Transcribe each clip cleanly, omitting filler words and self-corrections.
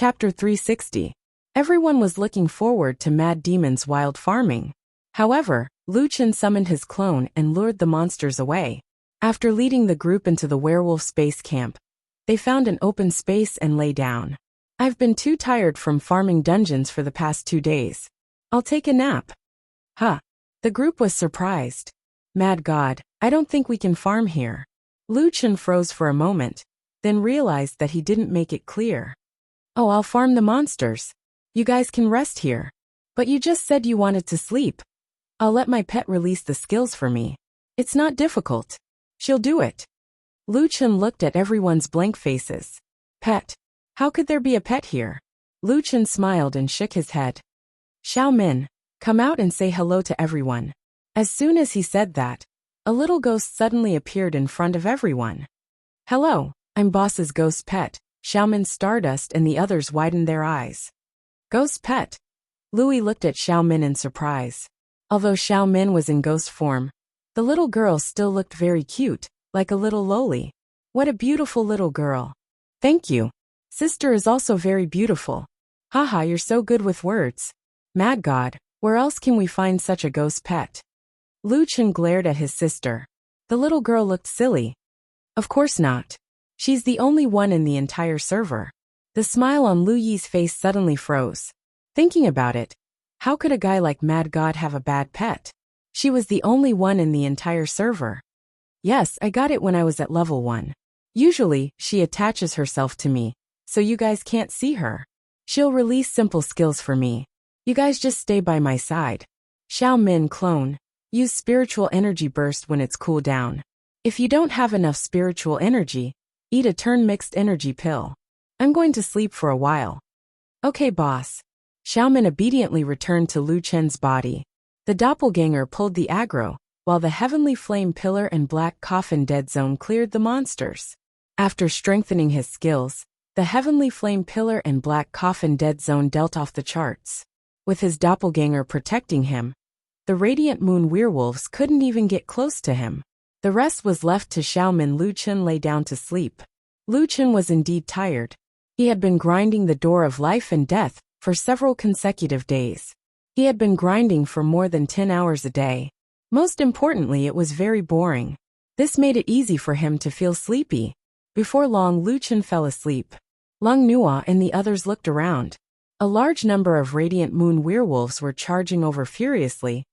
Chapter 360. Everyone was looking forward to Mad Demon's wild farming. However, Lu Chen summoned his clone and lured the monsters away. After leading the group into the werewolf base camp, they found an open space and lay down. I've been too tired from farming dungeons for the past 2 days. I'll take a nap. Huh. The group was surprised. Mad God, I don't think we can farm here. Lu Chen froze for a moment, then realized that he didn't make it clear. Oh, I'll farm the monsters. You guys can rest here. But you just said you wanted to sleep. I'll let my pet release the skills for me. It's not difficult. She'll do it. Lu Chen looked at everyone's blank faces. Pet? How could there be a pet here? Lu Chen smiled and shook his head. Xiao Min, come out and say hello to everyone. As soon as he said that, a little ghost suddenly appeared in front of everyone. Hello, I'm Boss's ghost pet, Xiao Min Stardust, and the others widened their eyes. Ghost pet? Louis looked at Xiao Min in surprise. Although Xiao Min was in ghost form, the little girl still looked very cute, like a little loli. What a beautiful little girl. Thank you. Sister is also very beautiful. Haha, you're so good with words. Mad God, where else can we find such a ghost pet? Lu Chen glared at his sister. The little girl looked silly. Of course not. She's the only one in the entire server. The smile on Lu Yi's face suddenly froze. Thinking about it, how could a guy like Mad God have a bad pet? She was the only one in the entire server. Yes, I got it when I was at level 1. Usually, she attaches herself to me, so you guys can't see her. She'll release simple skills for me. You guys just stay by my side. Xiao Min clone. Use spiritual energy burst when it's cool down. If you don't have enough spiritual energy, eat a turn mixed energy pill. I'm going to sleep for a while. Okay, boss. Xiao Min obediently returned to Lu Chen's body. The doppelganger pulled the aggro, while the heavenly flame pillar and black coffin dead zone cleared the monsters. After strengthening his skills, the heavenly flame pillar and black coffin dead zone dealt off the charts. With his doppelganger protecting him, the radiant moon werewolves couldn't even get close to him. The rest was left to Xiao Min. Lu Chen lay down to sleep. Lu Chen was indeed tired. He had been grinding the door of life and death for several consecutive days. He had been grinding for more than 10 hours a day. Most importantly, it was very boring. This made it easy for him to feel sleepy. Before long, Lu Chen fell asleep. Lung Nua and the others looked around. A large number of radiant moon werewolves were charging over furiously,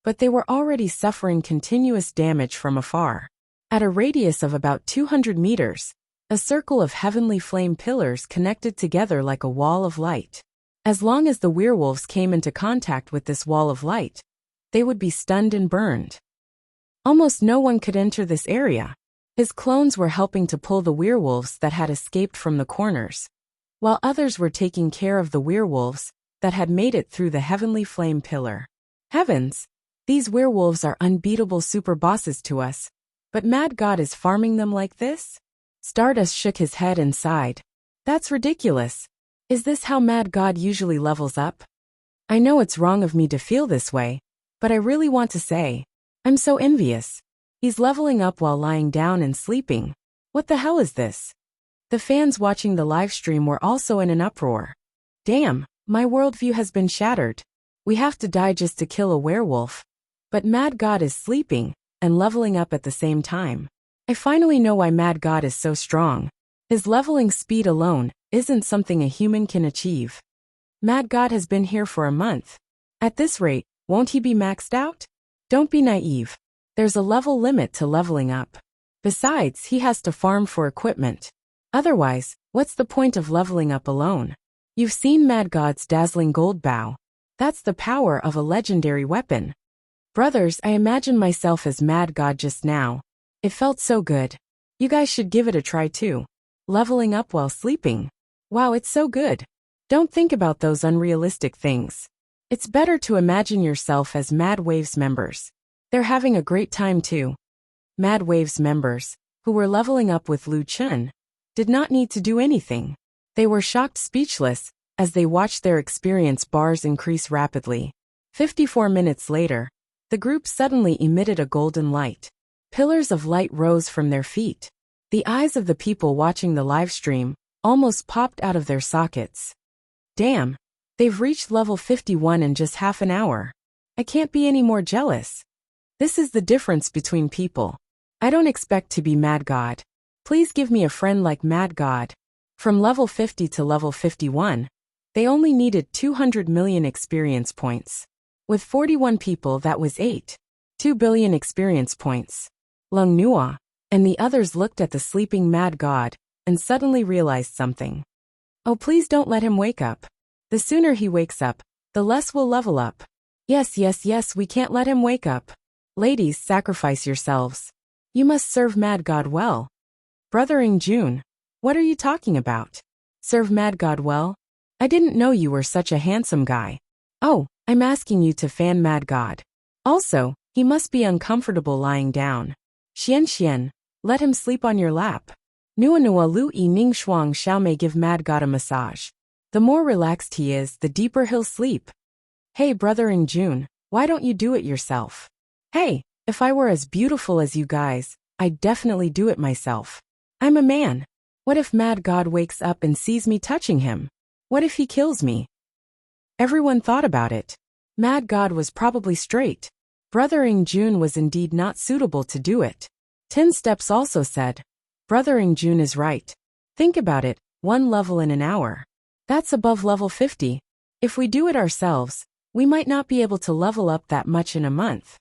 but they were already suffering continuous damage from afar. At a radius of about 200 meters, a circle of heavenly flame pillars connected together like a wall of light. As long as the werewolves came into contact with this wall of light, they would be stunned and burned. Almost no one could enter this area. His clones were helping to pull the werewolves that had escaped from the corners, while others were taking care of the werewolves that had made it through the heavenly flame pillar. Heavens! These werewolves are unbeatable super bosses to us, but Mad God is farming them like this? Stardust shook his head and sighed. That's ridiculous. Is this how Mad God usually levels up? I know it's wrong of me to feel this way, but I really want to say, I'm so envious. He's leveling up while lying down and sleeping. What the hell is this? The fans watching the live stream were also in an uproar. Damn, my worldview has been shattered. We have to die just to kill a werewolf. But Mad God is sleeping and leveling up at the same time. I finally know why Mad God is so strong. His leveling speed alone isn't something a human can achieve. Mad God has been here for a month. At this rate, won't he be maxed out? Don't be naive. There's a level limit to leveling up. Besides, he has to farm for equipment. Otherwise, what's the point of leveling up alone? You've seen Mad God's dazzling gold bow. That's the power of a legendary weapon. Brothers, I imagine myself as Mad God just now. It felt so good. You guys should give it a try too. Leveling up while sleeping. Wow, it's so good. Don't think about those unrealistic things. It's better to imagine yourself as Mad Waves members. They're having a great time too. Mad Waves members, who were leveling up with Lu Chen, did not need to do anything. They were shocked speechless as they watched their experience bars increase rapidly. 54 minutes later, the group suddenly emitted a golden light. Pillars of light rose from their feet. The eyes of the people watching the live stream almost popped out of their sockets. Damn. They've reached level 51 in just half an hour. I can't be any more jealous. This is the difference between people. I don't expect to be Mad God. Please give me a friend like Mad God. From level 50 to level 51, they only needed 200 million experience points. With 41 people, that was 2 billion experience points. Lung Nua and the others looked at the sleeping Mad God and suddenly realized something. Oh, please don't let him wake up. The sooner he wakes up, the less we'll level up. Yes, we can't let him wake up. Ladies, sacrifice yourselves. You must serve Mad God well. Brothering June, what are you talking about? Serve Mad God well? I didn't know you were such a handsome guy. Oh, I'm asking you to fan Mad God. Also, he must be uncomfortable lying down. Xian, let him sleep on your lap. Nua Lu Yi Ning Shuang Xiao may give Mad God a massage. The more relaxed he is, the deeper he'll sleep. Hey, Brothering June, why don't you do it yourself? Hey, if I were as beautiful as you guys, I'd definitely do it myself. I'm a man. What if Mad God wakes up and sees me touching him? What if he kills me? Everyone thought about it. Mad God was probably straight. Brothering June was indeed not suitable to do it. 10 Steps also said, Brothering June is right. Think about it, 1 level in an hour. That's above level 50. If we do it ourselves, we might not be able to level up that much in a month.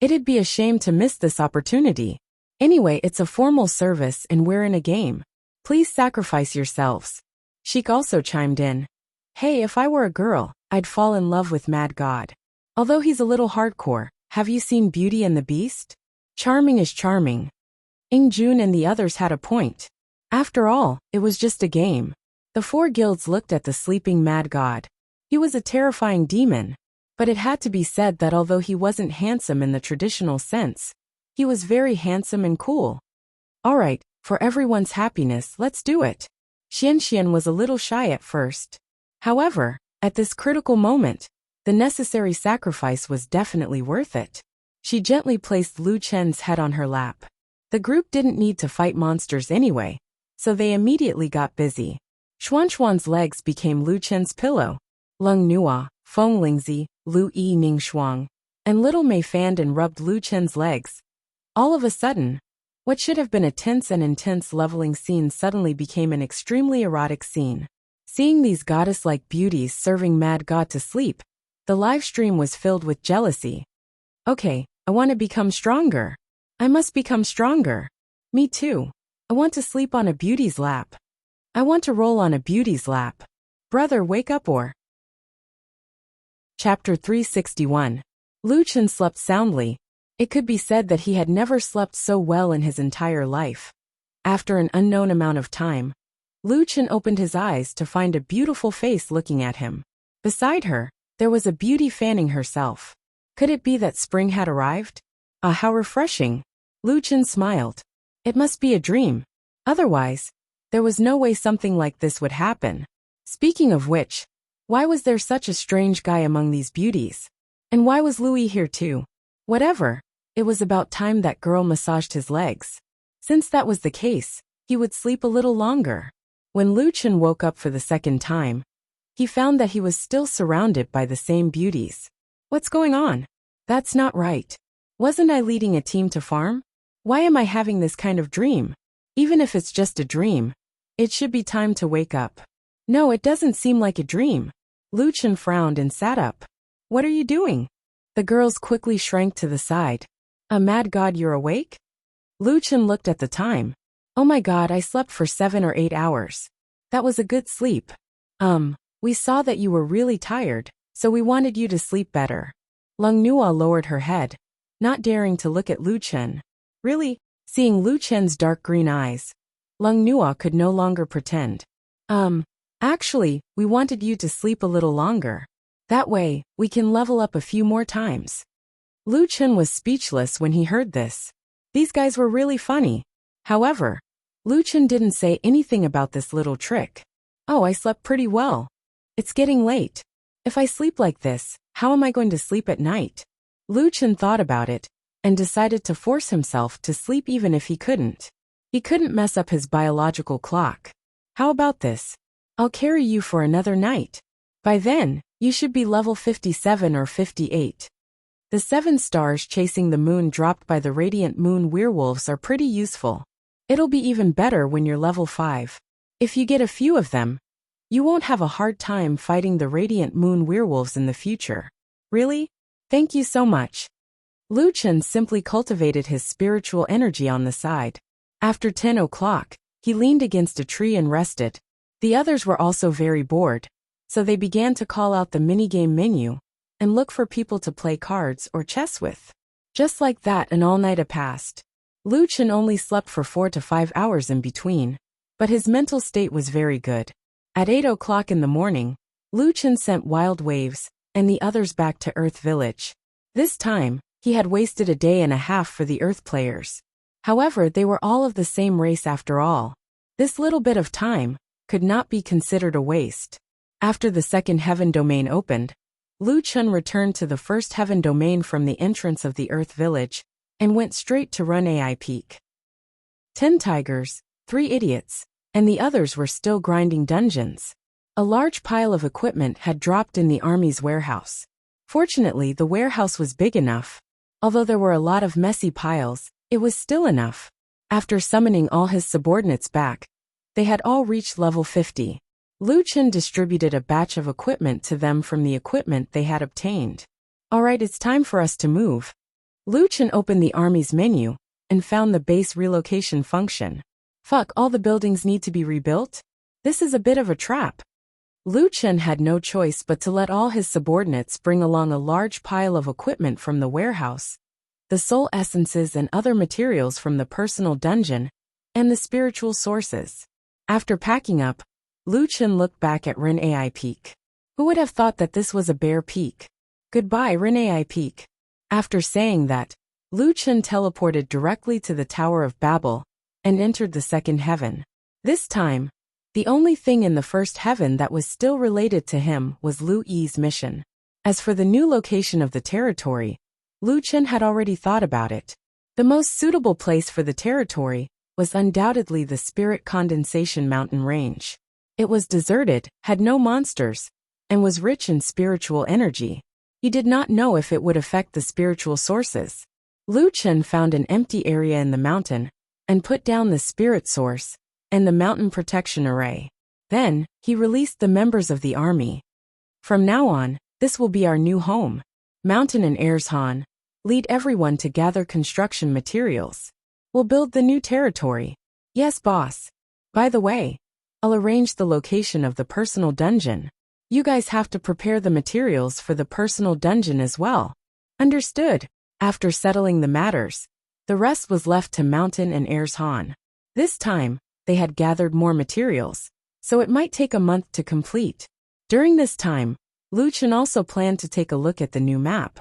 It'd be a shame to miss this opportunity. Anyway, it's a formal service and we're in a game. Please sacrifice yourselves. Sheik also chimed in. Hey, if I were a girl, I'd fall in love with Mad God. Although he's a little hardcore, have you seen Beauty and the Beast? Charming is charming. Jun and the others had a point. After all, it was just a game. The 4 guilds looked at the sleeping Mad God. He was a terrifying demon. But it had to be said that although he wasn't handsome in the traditional sense, he was very handsome and cool. Alright, for everyone's happiness, let's do it. Xian was a little shy at first. However, at this critical moment, the necessary sacrifice was definitely worth it. She gently placed Lu Chen's head on her lap. The group didn't need to fight monsters anyway, so they immediately got busy. Xuan's legs became Lu Chen's pillow. Lung Nua, Feng Lingzi, Lu Yi Ning Shuang, and Little Mei fanned and rubbed Lu Chen's legs. All of a sudden, what should have been a tense and intense leveling scene suddenly became an extremely erotic scene. Seeing these goddess-like beauties serving Mad God to sleep, the live stream was filled with jealousy. Okay, I want to become stronger. I must become stronger. Me too. I want to sleep on a beauty's lap. I want to roll on a beauty's lap. Brother, wake up or... Chapter 361. Lu Chen slept soundly. It could be said that he had never slept so well in his entire life. After an unknown amount of time, Lu Chen opened his eyes to find a beautiful face looking at him. Beside her, there was a beauty fanning herself. Could it be that spring had arrived? Ah, how refreshing. Lu Chen smiled. It must be a dream. Otherwise, there was no way something like this would happen. Speaking of which, why was there such a strange guy among these beauties? And why was Louis here too? Whatever, it was about time that girl massaged his legs. Since that was the case, he would sleep a little longer. When Lu Chen woke up for the second time, he found that he was still surrounded by the same beauties. What's going on? That's not right. Wasn't I leading a team to farm? Why am I having this kind of dream? Even if it's just a dream, it should be time to wake up. No, it doesn't seem like a dream. Lu Chen frowned and sat up. What are you doing? The girls quickly shrank to the side. A Mad God, you're awake? Lu Chen looked at the time. Oh my God, I slept for 7 or 8 hours. That was a good sleep. We saw that you were really tired, so we wanted you to sleep better. Lung Nua lowered her head, not daring to look at Lu Chen. Really? Seeing Lu Chen's dark green eyes, Lung Nua could no longer pretend. Actually, we wanted you to sleep a little longer. That way, we can level up a few more times. Lu Chen was speechless when he heard this. These guys were really funny. However, Lu Chen didn't say anything about this little trick. Oh, I slept pretty well. It's getting late. If I sleep like this, how am I going to sleep at night? Lu Chen thought about it, and decided to force himself to sleep even if he couldn't. He couldn't mess up his biological clock. How about this? I'll carry you for another night. By then, you should be level 57 or 58. The 7 stars chasing the moon dropped by the radiant moon werewolves are pretty useful. It'll be even better when you're level 5. If you get a few of them, you won't have a hard time fighting the radiant moon werewolves in the future. Really? Thank you so much. Lu Chen simply cultivated his spiritual energy on the side. After 10 o'clock, he leaned against a tree and rested. The others were also very bored, so they began to call out the minigame menu and look for people to play cards or chess with. Just like that, an all-nighter passed. Lu Chen only slept for 4 to 5 hours in between, but his mental state was very good. At 8 o'clock in the morning, Lu Chen sent Wild Waves and the others back to Earth Village. This time, he had wasted a day and a half for the Earth players. However, they were all of the same race after all. This little bit of time could not be considered a waste. After the second heaven domain opened, Lu Chen returned to the first heaven domain from the entrance of the Earth Village and went straight to Run AI Peak. 10 tigers, 3 idiots, and the others were still grinding dungeons. A large pile of equipment had dropped in the army's warehouse. Fortunately, the warehouse was big enough. Although there were a lot of messy piles, it was still enough. After summoning all his subordinates back, they had all reached level 50. Lu Chen distributed a batch of equipment to them from the equipment they had obtained. Alright, it's time for us to move. Lu Chen opened the army's menu and found the base relocation function. Fuck, all the buildings need to be rebuilt? This is a bit of a trap. Lu Chen had no choice but to let all his subordinates bring along a large pile of equipment from the warehouse, the soul essences and other materials from the personal dungeon, and the spiritual sources. After packing up, Lu Chen looked back at Ren AI Peak. Who would have thought that this was a bare peak? Goodbye, Ren AI Peak. After saying that, Lu Chen teleported directly to the Tower of Babel and entered the second heaven. This time, the only thing in the first heaven that was still related to him was Lu Yi's mission. As for the new location of the territory, Lu Chen had already thought about it. The most suitable place for the territory was undoubtedly the Spirit Condensation Mountain Range. It was deserted, had no monsters, and was rich in spiritual energy. He did not know if it would affect the spiritual sources. Lu Chen found an empty area in the mountain and put down the spirit source and the mountain protection array. Then, he released the members of the army. From now on, this will be our new home. Mountain and Erzhan, lead everyone to gather construction materials. We'll build the new territory. Yes, boss. By the way, I'll arrange the location of the personal dungeon. You guys have to prepare the materials for the personal dungeon as well. Understood. After settling the matters, the rest was left to Mountain and Erzhan. This time, they had gathered more materials, so it might take a month to complete. During this time, Lu Chen also planned to take a look at the new map.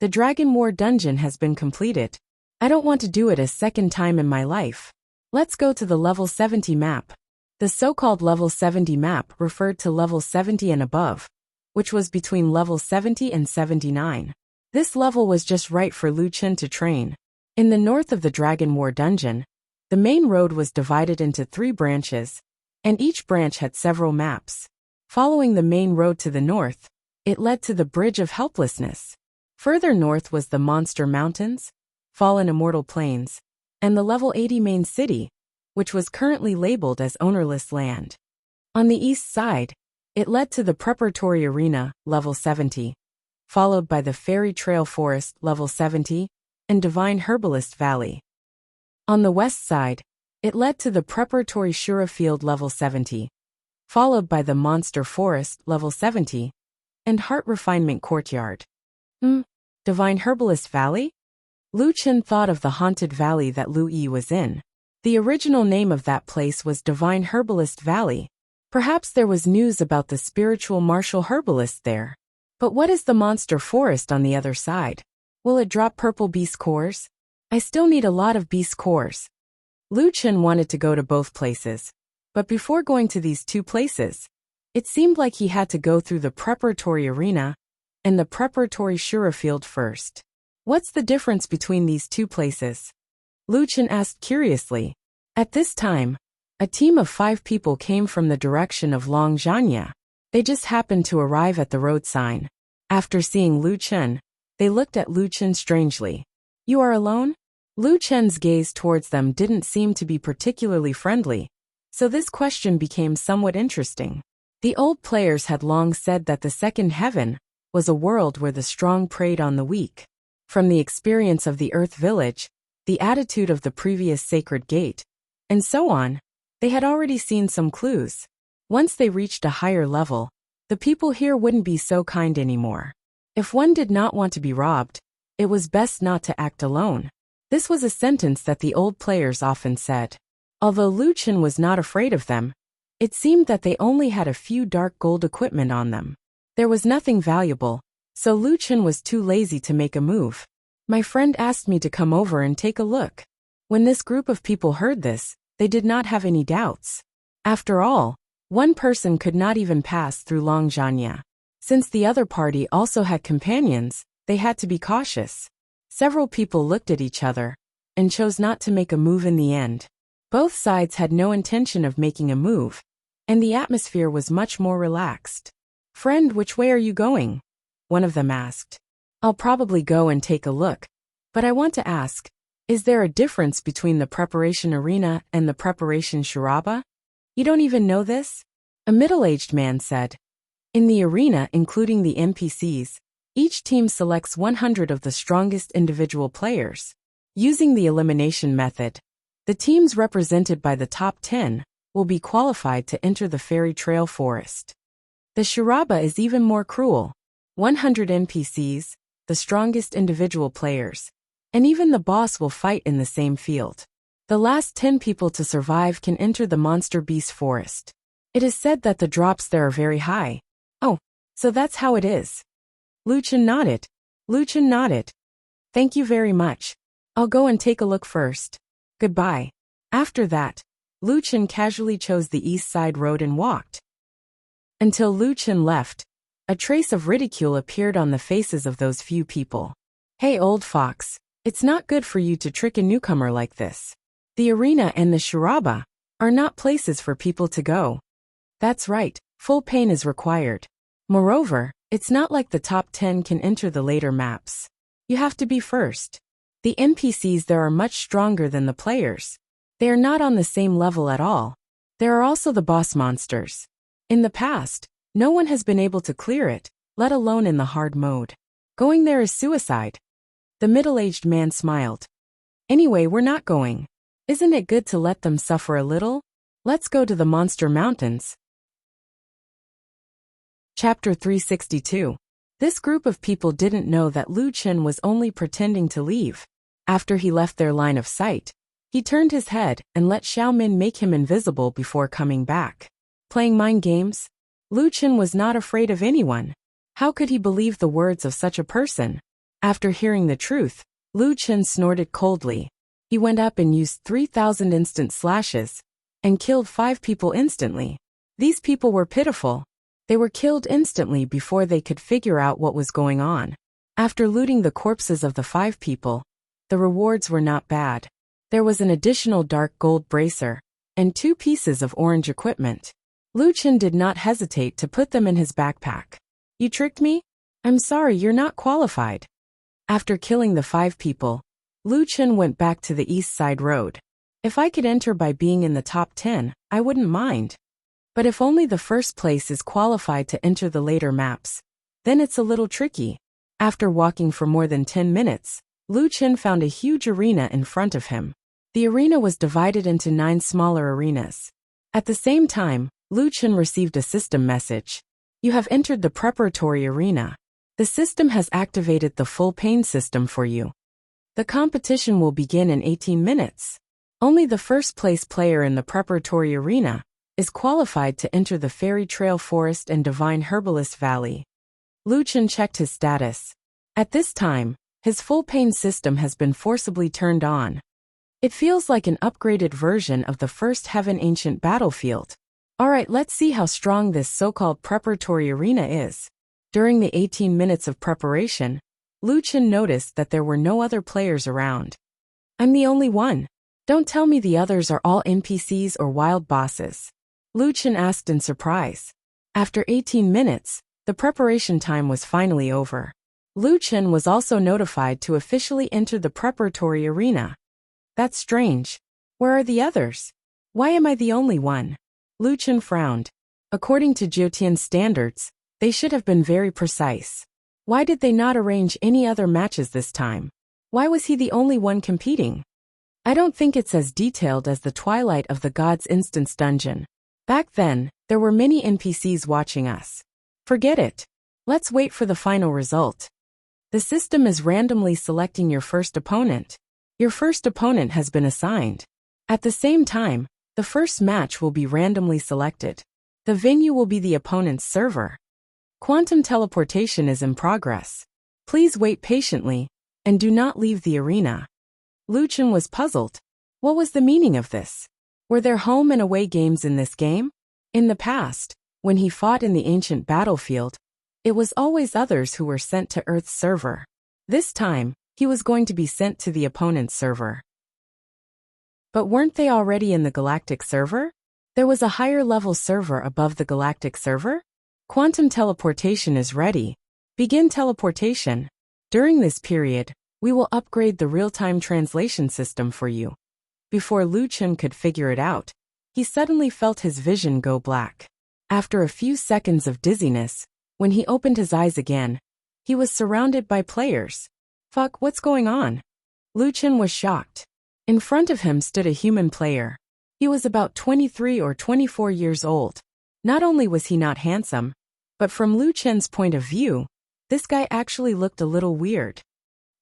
The Dragon War dungeon has been completed. I don't want to do it a second time in my life. Let's go to the level 70 map. The so-called level 70 map referred to level 70 and above, which was between level 70 and 79. This level was just right for Lu Chen to train. In the north of the Dragon War dungeon, the main road was divided into 3 branches, and each branch had several maps. Following the main road to the north, it led to the Bridge of Helplessness. Further north was the Monster Mountains, Fallen Immortal Plains, and the level 80 main city, which was currently labeled as Ownerless Land. On the east side, it led to the Preparatory Arena, level 70, followed by the Fairy Trail Forest, level 70, and Divine Herbalist Valley. On the west side, it led to the Preparatory Shura Field, level 70, followed by the Monster Forest, level 70, and Heart Refinement Courtyard. Divine Herbalist Valley? Lu Chen thought of the haunted valley that Lu Yi was in. The original name of that place was Divine Herbalist Valley. Perhaps there was news about the spiritual martial herbalist there. But what is the Monster Forest on the other side? Will it drop purple beast cores? I still need a lot of beast cores. Lu Chen wanted to go to both places. But before going to these 2 places, it seemed like he had to go through the Preparatory Arena and the Preparatory Shura Field first. What's the difference between these 2 places? Lu Chen asked curiously. At this time, A team of 5 people came from the direction of Longzhanya. They just happened to arrive at the road sign. After seeing Lu Chen, they looked at Lu Chen strangely. "You are alone?" Lu Chen's gaze towards them didn't seem to be particularly friendly, so this question became somewhat interesting. The old players had long said that the second heaven was a world where the strong preyed on the weak. From the experience of the Earth Village, the attitude of the previous sacred gate, and so on, they had already seen some clues. Once they reached a higher level, the people here wouldn't be so kind anymore. If one did not want to be robbed, it was best not to act alone. This was a sentence that the old players often said. Although Lu Chen was not afraid of them, it seemed that they only had a few dark gold equipment on them. There was nothing valuable, so Lu Chen was too lazy to make a move. "My friend asked me to come over and take a look." When this group of people heard this, they did not have any doubts. After all, one person could not even pass through Longzhanya. Since the other party also had companions, they had to be cautious. Several people looked at each other and chose not to make a move in the end. Both sides had no intention of making a move, and the atmosphere was much more relaxed. "Friend, which way are you going?" one of them asked. "I'll probably go and take a look, but I want to ask, is there a difference between the preparation arena and the preparation Shiraba? You don't even know this?" A middle-aged man said. "In the arena, including the NPCs, each team selects 100 of the strongest individual players. Using the elimination method, the teams represented by the top 10 will be qualified to enter the Fairy Trail Forest. The Shiraba is even more cruel. 100 NPCs, the strongest individual players, and even the boss will fight in the same field. The last 10 people to survive can enter the Monster Beast Forest. It is said that the drops there are very high." "Oh, so that's how it is." Lu Chen nodded. "Thank you very much. I'll go and take a look first. Goodbye." After that, Lu Chen casually chose the east side road and walked. Until Lu Chen left, a trace of ridicule appeared on the faces of those few people. "Hey, old fox, it's not good for you to trick a newcomer like this. The arena and the Shiraba are not places for people to go." "That's right, full pain is required. Moreover, it's not like the top 10 can enter the later maps. You have to be first. The NPCs there are much stronger than the players. They are not on the same level at all. There are also the boss monsters. In the past, no one has been able to clear it, let alone in the hard mode. Going there is suicide." The middle-aged man smiled. "Anyway, we're not going. Isn't it good to let them suffer a little? Let's go to the Monster Mountains." Chapter 362. This group of people didn't know that Lu Chen was only pretending to leave. After he left their line of sight, he turned his head and let Xiaomin make him invisible before coming back. Playing mind games? Lu Chen was not afraid of anyone. How could he believe the words of such a person? After hearing the truth, Lu Chen snorted coldly. He went up and used 3,000 instant slashes and killed 5 people instantly. These people were pitiful. They were killed instantly before they could figure out what was going on. After looting the corpses of the 5 people, the rewards were not bad. There was an additional dark gold bracer and 2 pieces of orange equipment. Lu Chen did not hesitate to put them in his backpack. "You tricked me? I'm sorry, you're not qualified." After killing the 5 people, Lu Chen went back to the east side road. "If I could enter by being in the top 10, I wouldn't mind. But if only the first place is qualified to enter the later maps, then it's a little tricky." After walking for more than 10 minutes, Lu Chen found a huge arena in front of him. The arena was divided into 9 smaller arenas. At the same time, Lu Chen received a system message. "You have entered the preparatory arena. The system has activated the full pain system for you. The competition will begin in 18 minutes. Only the first place player in the preparatory arena is qualified to enter the Fairy Trail Forest and Divine Herbalist Valley." Lu Chen checked his status. At this time, his full pain system has been forcibly turned on. It feels like an upgraded version of the first Heaven Ancient battlefield. Alright, let's see how strong this so-called preparatory arena is. During the 18 minutes of preparation, Lu Chen noticed that there were no other players around. "I'm the only one. Don't tell me the others are all NPCs or wild bosses. Lu Chen asked in surprise. After 18 minutes, the preparation time was finally over. Lu Chen was also notified to officially enter the preparatory arena. That's strange. Where are the others? Why am I the only one? Lu Chen frowned. According to Jyotian's standards, they should have been very precise. Why did they not arrange any other matches this time? Why was he the only one competing? I don't think it's as detailed as the Twilight of the Gods instance dungeon. Back then, there were many NPCs watching us. Forget it. Let's wait for the final result. The system is randomly selecting your first opponent. Your first opponent has been assigned. At the same time, the first match will be randomly selected. The venue will be the opponent's server. Quantum teleportation is in progress. Please wait patiently, and do not leave the arena. Lu Chen was puzzled. What was the meaning of this? Were there home and away games in this game? In the past, when he fought in the ancient battlefield, it was always others who were sent to Earth's server. This time, he was going to be sent to the opponent's server. But weren't they already in the galactic server? There was a higher level server above the galactic server? Quantum teleportation is ready. Begin teleportation. During this period, we will upgrade the real-time translation system for you. Before Lu Chen could figure it out, he suddenly felt his vision go black. After a few seconds of dizziness, when he opened his eyes again, he was surrounded by players. Fuck, what's going on? Lu Chen was shocked. In front of him stood a human player. He was about 23 or 24 years old. Not only was he not handsome, but from Lu Chen's point of view, this guy actually looked a little weird.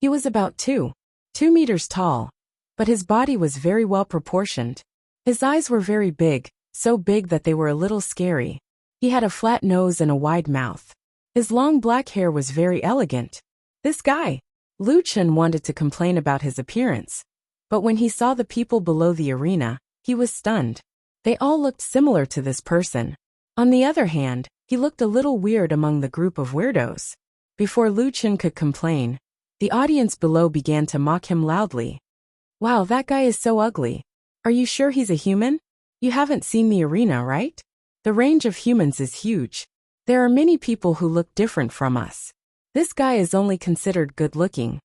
He was about 2 meters tall, but his body was very well proportioned. His eyes were very big, so big that they were a little scary. He had a flat nose and a wide mouth. His long black hair was very elegant. This guy. Lu Chen wanted to complain about his appearance, but when he saw the people below the arena, he was stunned. They all looked similar to this person. On the other hand, he looked a little weird among the group of weirdos. Before Lu Chen could complain, the audience below began to mock him loudly. Wow, that guy is so ugly. Are you sure he's a human? You haven't seen the arena, right? The range of humans is huge. There are many people who look different from us. This guy is only considered good-looking.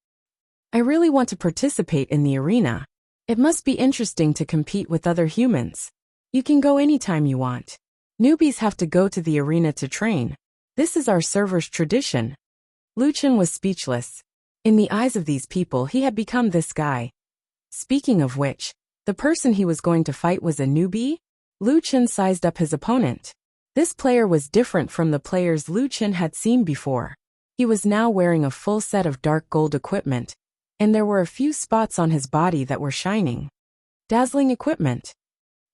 I really want to participate in the arena. It must be interesting to compete with other humans. You can go anytime you want. Newbies have to go to the arena to train. This is our server's tradition. Lu Chen was speechless. In the eyes of these people, he had become this guy. Speaking of which, the person he was going to fight was a newbie? Lu Chen sized up his opponent. This player was different from the players Lu Chen had seen before. He was now wearing a full set of dark gold equipment, and there were a few spots on his body that were shining. Dazzling equipment.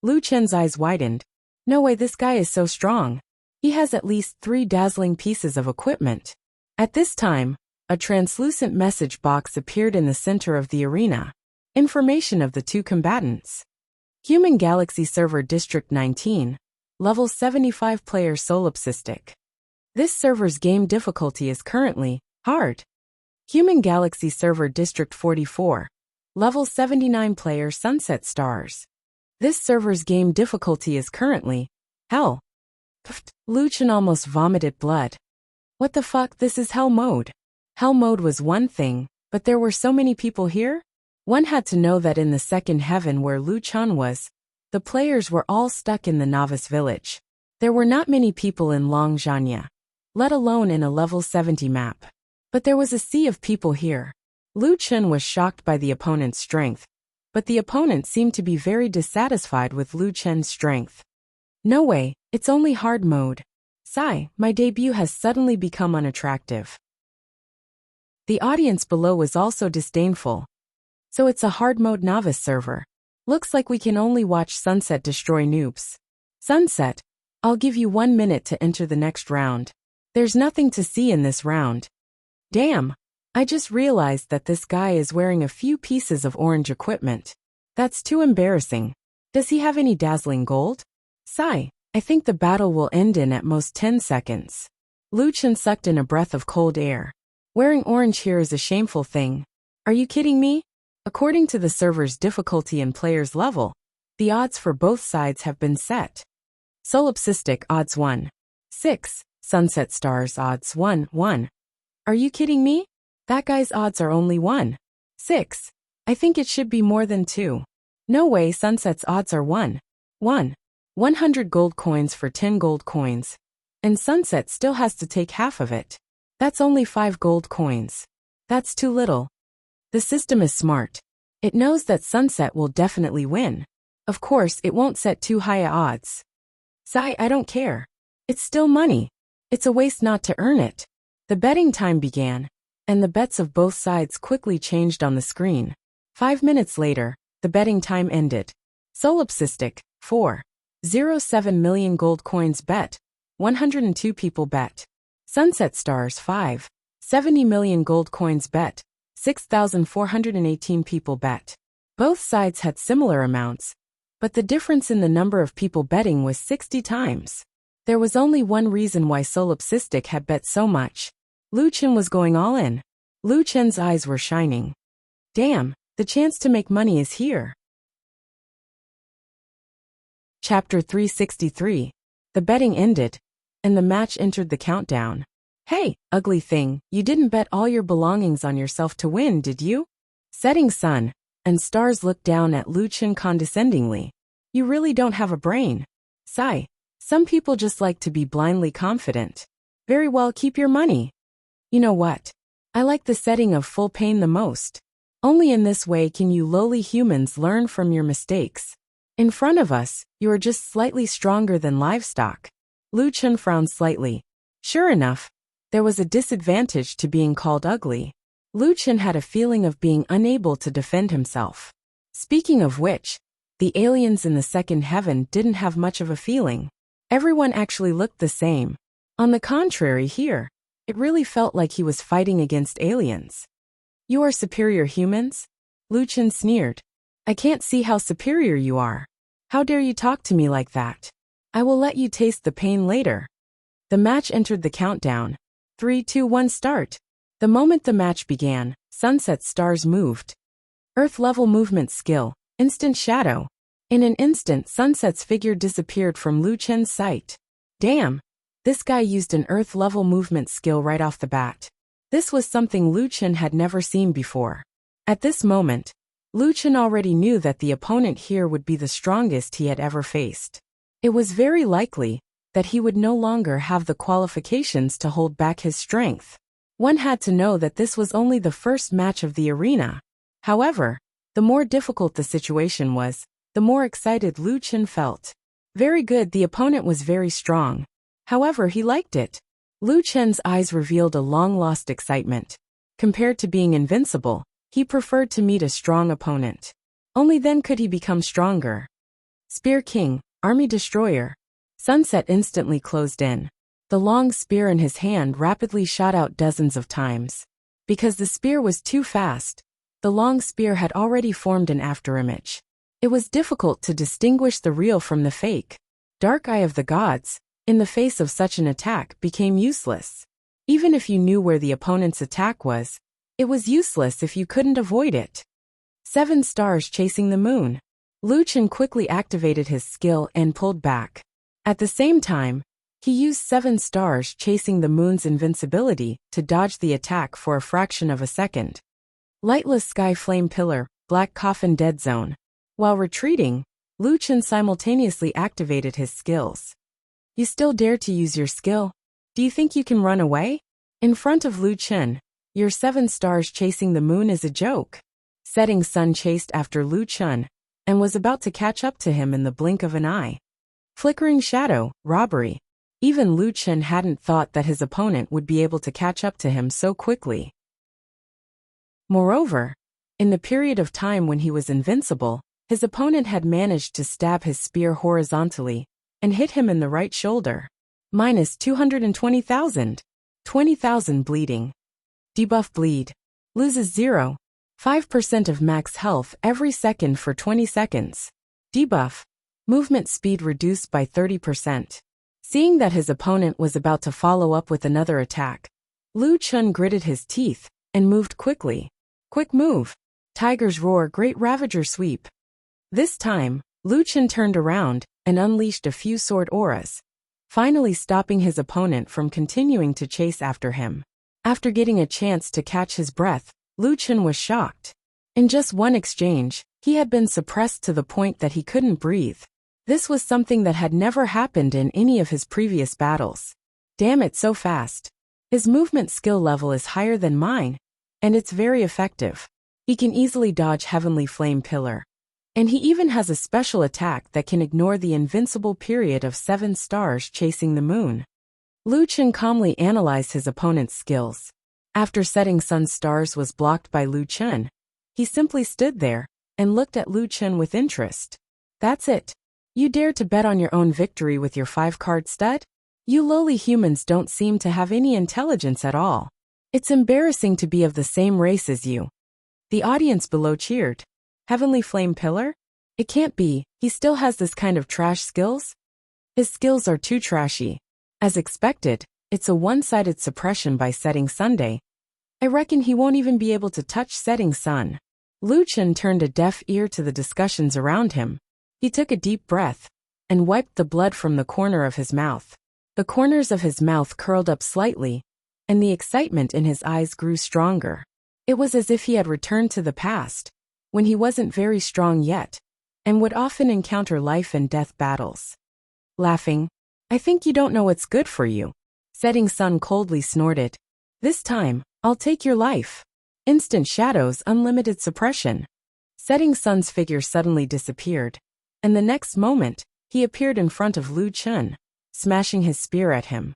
Lu Chen's eyes widened. No way, this guy is so strong. He has at least 3 dazzling pieces of equipment. At this time, a translucent message box appeared in the center of the arena. Information of the 2 combatants. Human Galaxy Server District 19, Level 75 Player Solipsistic. This server's game difficulty is currently hard. Human Galaxy Server District 44, Level 79 Player Sunset Stars. This server's game difficulty is currently hell. Pfft, Lu Chen almost vomited blood. What the fuck, this is hell mode. Hell mode was one thing, but there were so many people here? One had to know that in the second heaven where Lu Chen was, the players were all stuck in the novice village. There were not many people in Longzhanya, let alone in a level 70 map. But there was a sea of people here. Lu Chen was shocked by the opponent's strength, but the opponent seemed to be very dissatisfied with Lu Chen's strength. No way, it's only hard mode. Sigh, my debut has suddenly become unattractive. The audience below was also disdainful. So it's a hard mode novice server. Looks like we can only watch Sunset destroy noobs. Sunset, I'll give you 1 minute to enter the next round. There's nothing to see in this round. Damn, I just realized that this guy is wearing a few pieces of orange equipment. That's too embarrassing. Does he have any dazzling gold? Sigh, I think the battle will end in at most 10 seconds. Lu Chen sucked in a breath of cold air. Wearing orange here is a shameful thing. Are you kidding me? According to the server's difficulty and player's level, the odds for both sides have been set. Solipsistic odds 1. 6. Sunset Stars odds 1. 1. Are you kidding me? That guy's odds are only 1. 6. I think it should be more than 2. No way. Sunset's odds are 1. 1. 100 gold coins for 10 gold coins. And Sunset still has to take half of it. That's only 5 gold coins. That's too little. The system is smart. It knows that Sunset will definitely win. Of course, it won't set too high odds. Sigh, I don't care. It's still money. It's a waste not to earn it. The betting time began, and the bets of both sides quickly changed on the screen. 5 minutes later, the betting time ended. Solipsistic, 4.07 million gold coins bet. 102 people bet. Sunset Stars 5.70 million gold coins bet. 6,418 people bet. Both sides had similar amounts, but the difference in the number of people betting was 60 times. There was only one reason why Solipsistic had bet so much. Lu Chen was going all in. Lu Chen's eyes were shining. Damn, the chance to make money is here. Chapter 363. The betting ended, and the match entered the countdown. Hey, ugly thing, you didn't bet all your belongings on yourself to win, did you? Setting sun and stars looked down at Lu Chen condescendingly. You really don't have a brain. Sigh. Some people just like to be blindly confident. Very well, keep your money. You know what? I like the setting of full pain the most. Only in this way can you lowly humans learn from your mistakes. In front of us, you are just slightly stronger than livestock. Lu Chen frowned slightly. Sure enough, there was a disadvantage to being called ugly. Lu Chen had a feeling of being unable to defend himself. Speaking of which, the aliens in the second heaven didn't have much of a feeling. Everyone actually looked the same. On the contrary here, it really felt like he was fighting against aliens. You are superior humans? Lu Chen sneered. I can't see how superior you are. How dare you talk to me like that? I will let you taste the pain later. The match entered the countdown. 3, 2, 1, start. The moment the match began, Sunset Stars moved. Earth-level movement skill, instant shadow. In an instant, Sunset's figure disappeared from Lu Chen's sight. Damn, this guy used an Earth-level movement skill right off the bat. This was something Lu Chen had never seen before. At this moment, Lu Chen already knew that the opponent here would be the strongest he had ever faced. It was very likely that he would no longer have the qualifications to hold back his strength. One had to know that this was only the first match of the arena. However, the more difficult the situation was, the more excited Lu Chen felt. Very good, the opponent was very strong. However, he liked it. Lu Chen's eyes revealed a long-lost excitement. Compared to being invincible, he preferred to meet a strong opponent. Only then could he become stronger. Spear King, Army Destroyer. Sunset instantly closed in. The long spear in his hand rapidly shot out dozens of times. Because the spear was too fast, the long spear had already formed an afterimage. It was difficult to distinguish the real from the fake. Dark Eye of the Gods, in the face of such an attack, became useless. Even if you knew where the opponent's attack was, it was useless if you couldn't avoid it. 7 stars chasing the moon. Lu Chen quickly activated his skill and pulled back. At the same time, he used 7 stars chasing the moon's invincibility to dodge the attack for a fraction of a second. Lightless Sky Flame Pillar, Black Coffin Dead Zone. While retreating, Lu Chen simultaneously activated his skills. You still dare to use your skill? Do you think you can run away? In front of Lu Chen, your 7 stars chasing the moon is a joke. Setting sun chased after Lu Chen and was about to catch up to him in the blink of an eye. Flickering Shadow, Robbery. Even Lu Chen hadn't thought that his opponent would be able to catch up to him so quickly. Moreover, in the period of time when he was invincible, his opponent had managed to stab his spear horizontally and hit him in the right shoulder. Minus 220,000. 20,000 bleeding. Debuff bleed. Loses 0.5% of max health every second for 20 seconds. Debuff. Movement speed reduced by 30%. Seeing that his opponent was about to follow up with another attack, Lu Chen gritted his teeth and moved quickly. Quick move. Tiger's roar, great ravager sweep. This time, Lu Chen turned around and unleashed a few sword auras, finally stopping his opponent from continuing to chase after him. After getting a chance to catch his breath, Lu Chen was shocked. In just one exchange, he had been suppressed to the point that he couldn't breathe. This was something that had never happened in any of his previous battles. Damn it, so fast. His movement skill level is higher than mine, and it's very effective. He can easily dodge Heavenly Flame Pillar. And he even has a special attack that can ignore the invincible period of 7 stars chasing the moon. Lu Chen calmly analyzed his opponent's skills. After Setting Sun's stars was blocked by Lu Chen, he simply stood there and looked at Lu Chen with interest. That's it. You dare to bet on your own victory with your 5-card stud? You lowly humans don't seem to have any intelligence at all. It's embarrassing to be of the same race as you. The audience below cheered. Heavenly Flame Pillar? It can't be, he still has this kind of trash skills? His skills are too trashy. As expected, it's a one-sided suppression by Setting Sunday. I reckon he won't even be able to touch Setting Sun. Lu Chen turned a deaf ear to the discussions around him. He took a deep breath and wiped the blood from the corner of his mouth. The corners of his mouth curled up slightly, and the excitement in his eyes grew stronger. It was as if he had returned to the past, when he wasn't very strong yet, and would often encounter life and death battles. Laughing, I think you don't know what's good for you. Setting Sun coldly snorted. This time, I'll take your life. Instant shadows, unlimited suppression. Setting Sun's figure suddenly disappeared, and the next moment, he appeared in front of Lu Chen, smashing his spear at him.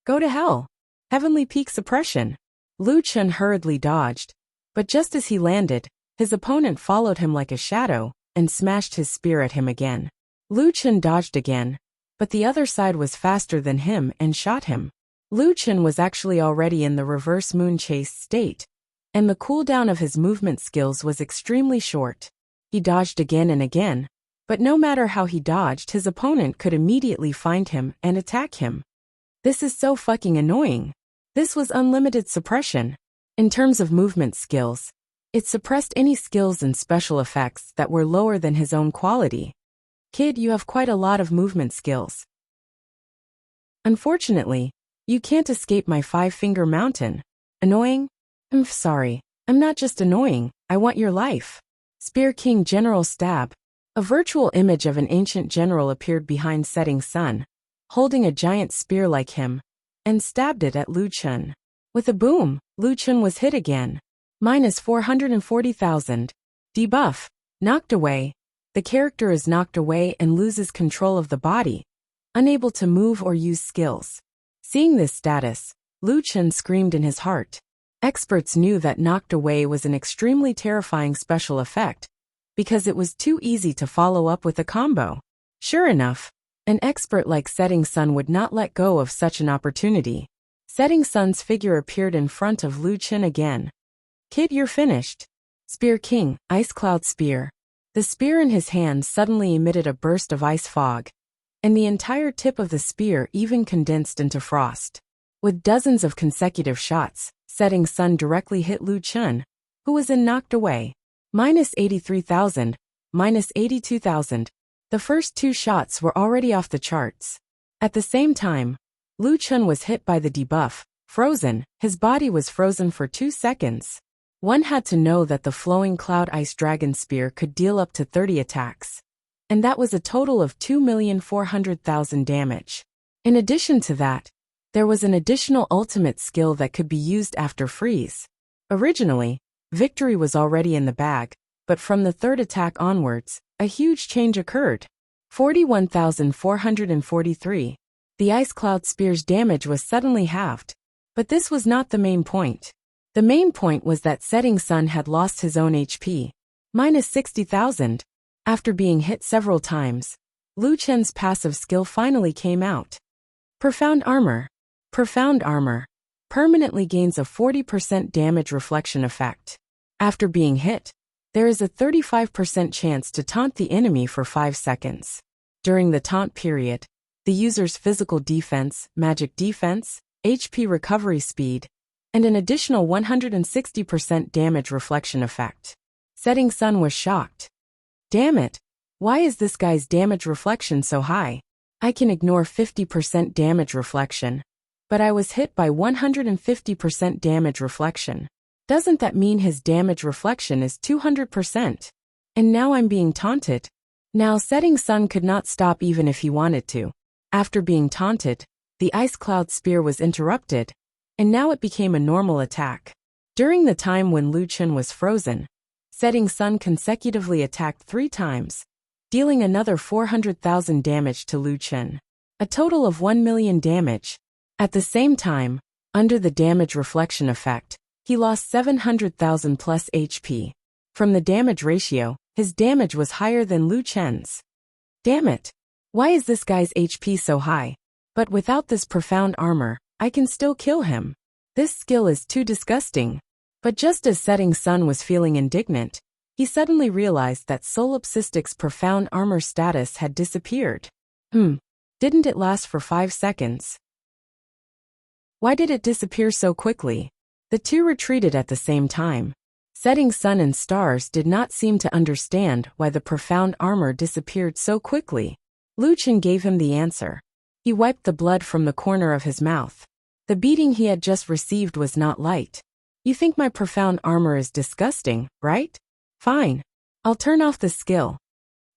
Go to hell. Heavenly Peak Suppression. Lu Chen hurriedly dodged, but just as he landed, his opponent followed him like a shadow and smashed his spear at him again. Lu Chen dodged again, but the other side was faster than him and shot him. Lu Chen was actually already in the reverse moon chase state, and the cooldown of his movement skills was extremely short. He dodged again and again, but no matter how he dodged, his opponent could immediately find him and attack him. This is so fucking annoying. This was unlimited suppression. In terms of movement skills, it suppressed any skills and special effects that were lower than his own quality. Kid, you have quite a lot of movement skills. Unfortunately, you can't escape my 5-finger mountain. Annoying? I'm sorry. I'm not just annoying, I want your life. Spear King General Stab. A virtual image of an ancient general appeared behind Setting Sun, holding a giant spear like him, and stabbed it at Lu Chen. With a boom, Lu Chen was hit again. Minus 440,000. Debuff. Knocked away. The character is knocked away and loses control of the body, unable to move or use skills. Seeing this status, Lu Chen screamed in his heart. Experts knew that knocked away was an extremely terrifying special effect, because it was too easy to follow up with a combo. Sure enough, an expert like Setting Sun would not let go of such an opportunity. Setting Sun's figure appeared in front of Lu Chen again. Kid, you're finished. Spear King, Ice Cloud Spear. The spear in his hand suddenly emitted a burst of ice fog, and the entire tip of the spear even condensed into frost. With dozens of consecutive shots, Setting Sun directly hit Lu Chen, who was in knocked away. Minus 83,000, minus 82,000. The first 2 shots were already off the charts. At the same time, Lu Chen was hit by the debuff, frozen. His body was frozen for 2 seconds. One had to know that the Flowing Cloud Ice Dragon Spear could deal up to 30 attacks. And that was a total of 2,400,000 damage. In addition to that, there was an additional ultimate skill that could be used after freeze. Originally, victory was already in the bag, but from the 3rd attack onwards, a huge change occurred. 41,443. The Ice Cloud Spear's damage was suddenly halved. But this was not the main point. The main point was that Setting Sun had lost his own HP. Minus 60,000. After being hit several times, Lu Chen's passive skill finally came out. Profound Armor. Profound Armor permanently gains a 40% damage reflection effect. After being hit, there is a 35% chance to taunt the enemy for 5 seconds. During the taunt period, the user's physical defense, magic defense, HP recovery speed, and an additional 160% damage reflection effect. Setting Sun was shocked. Damn it! Why is this guy's damage reflection so high? I can ignore 50% damage reflection. But I was hit by 150% damage reflection. Doesn't that mean his damage reflection is 200%? And now I'm being taunted. Now Setting Sun could not stop even if he wanted to. After being taunted, the Ice Cloud Spear was interrupted, and now it became a normal attack. During the time when Lu Chen was frozen, Setting Sun consecutively attacked 3 times, dealing another 400,000 damage to Lu Chen. A total of 1 million damage. At the same time, under the damage reflection effect, he lost 700,000 plus HP. From the damage ratio, his damage was higher than Lu Chen's. Damn it! Why is this guy's HP so high? But without this profound armor, I can still kill him. This skill is too disgusting. But just as Setting Sun was feeling indignant, he suddenly realized that Solipsistic's profound armor status had disappeared. Didn't it last for 5 seconds? Why did it disappear so quickly? The two retreated at the same time. Setting Sun and Stars did not seem to understand why the profound armor disappeared so quickly. Lu Chen gave him the answer. He wiped the blood from the corner of his mouth. The beating he had just received was not light. You think my profound armor is disgusting, right? Fine. I'll turn off the skill.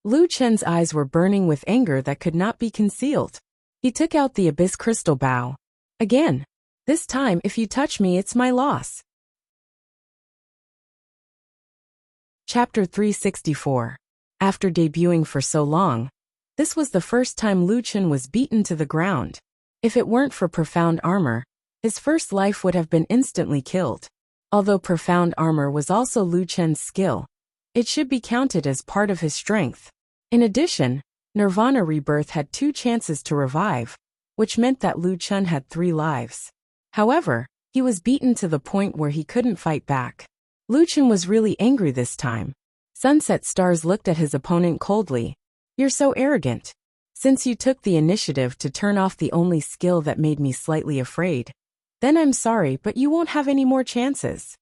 Lu Chen's eyes were burning with anger that could not be concealed. He took out the Abyss Crystal Bow. Again. This time if you touch me it's my loss. Chapter 364. After debuting for so long, this was the first time Lu Chen was beaten to the ground. If it weren't for profound armor, his first life would have been instantly killed. Although profound armor was also Lu Chen's skill, it should be counted as part of his strength. In addition, Nirvana Rebirth had 2 chances to revive, which meant that Lu Chen had 3 lives. However, he was beaten to the point where he couldn't fight back. Lu Chen was really angry this time. Sunset Stars looked at his opponent coldly. You're so arrogant. Since you took the initiative to turn off the only skill that made me slightly afraid, then I'm sorry but you won't have any more chances.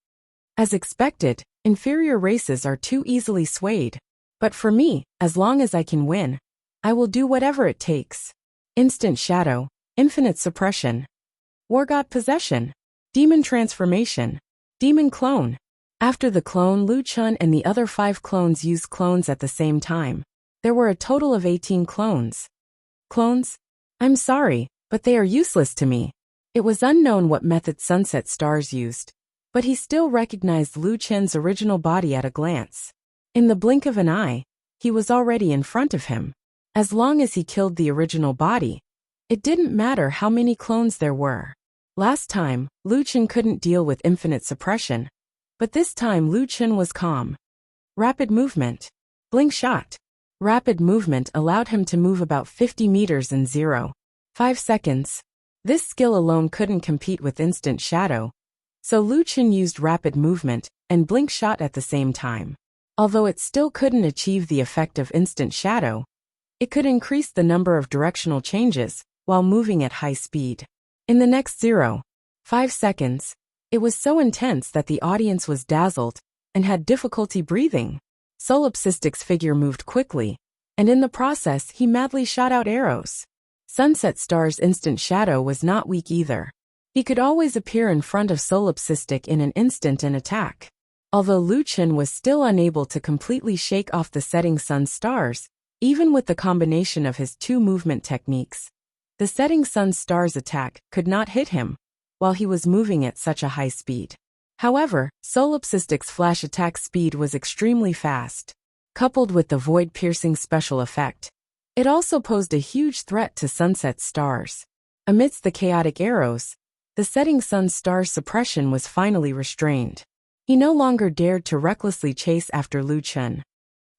As expected, inferior races are too easily swayed. But for me, as long as I can win, I will do whatever it takes. Instant Shadow, Infinite Suppression, War God Possession, Demon Transformation, Demon Clone. After the clone, Lu Chen and the other 5 clones used clones at the same time. There were a total of 18 clones. Clones? I'm sorry, but they are useless to me. It was unknown what method Sunset Stars used, but he still recognized Lu Chen's original body at a glance. In the blink of an eye, he was already in front of him. As long as he killed the original body, it didn't matter how many clones there were. Last time, Lu Chen couldn't deal with infinite suppression, but this time Lu Chen was calm. Rapid movement. Blink shot. Rapid movement allowed him to move about 50 meters in 0.5 seconds. This skill alone couldn't compete with Instant Shadow, so Lu Chen used rapid movement and blink shot at the same time. Although it still couldn't achieve the effect of Instant Shadow, it could increase the number of directional changes while moving at high speed. In the next 0.5 seconds, it was so intense that the audience was dazzled and had difficulty breathing. Solipsistic's figure moved quickly, and in the process he madly shot out arrows. Sunset Star's Instant Shadow was not weak either. He could always appear in front of Solipsistic in an instant and attack. Although Lu Chen was still unable to completely shake off the Setting Sun Stars, even with the combination of his 2 movement techniques, the Setting Sun Stars attack could not hit him, while he was moving at such a high speed. However, Solipsistic's flash attack speed was extremely fast. Coupled with the void-piercing special effect, it also posed a huge threat to Sunset Stars. Amidst the chaotic arrows, the Setting Sun Star's suppression was finally restrained. He no longer dared to recklessly chase after Lu Chen.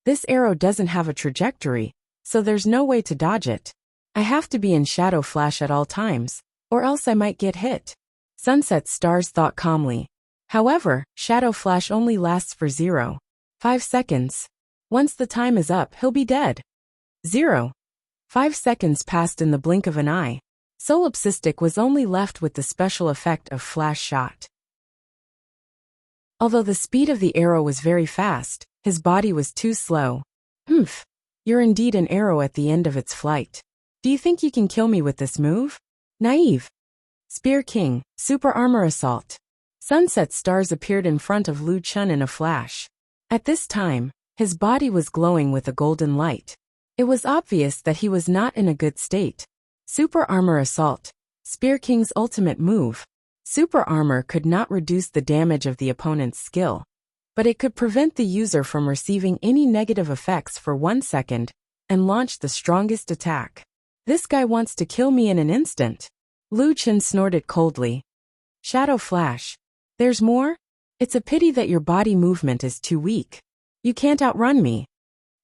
This arrow doesn't have a trajectory, so there's no way to dodge it. I have to be in Shadow Flash at all times, or else I might get hit. Sunset Stars thought calmly. However, Shadow Flash only lasts for 0.5 seconds. Once the time is up, he'll be dead. 0.5 seconds passed in the blink of an eye. Solipsistic was only left with the special effect of Flash Shot. Although the speed of the arrow was very fast, His body was too slow. Humph. You're indeed an arrow at the end of its flight. Do you think you can kill me with this move? Naive. Spear King, Super Armor Assault. Sunset stars appeared in front of Lu Chun in a flash. At this time, his body was glowing with a golden light. It was obvious that he was not in a good state. Super Armor Assault, Spear King's ultimate move. Super Armor could not reduce the damage of the opponent's skill, but it could prevent the user from receiving any negative effects for 1 second and launch the strongest attack. This guy wants to kill me in an instant. Lu Chun snorted coldly. Shadow Flash. There's more? It's a pity that your body movement is too weak. You can't outrun me.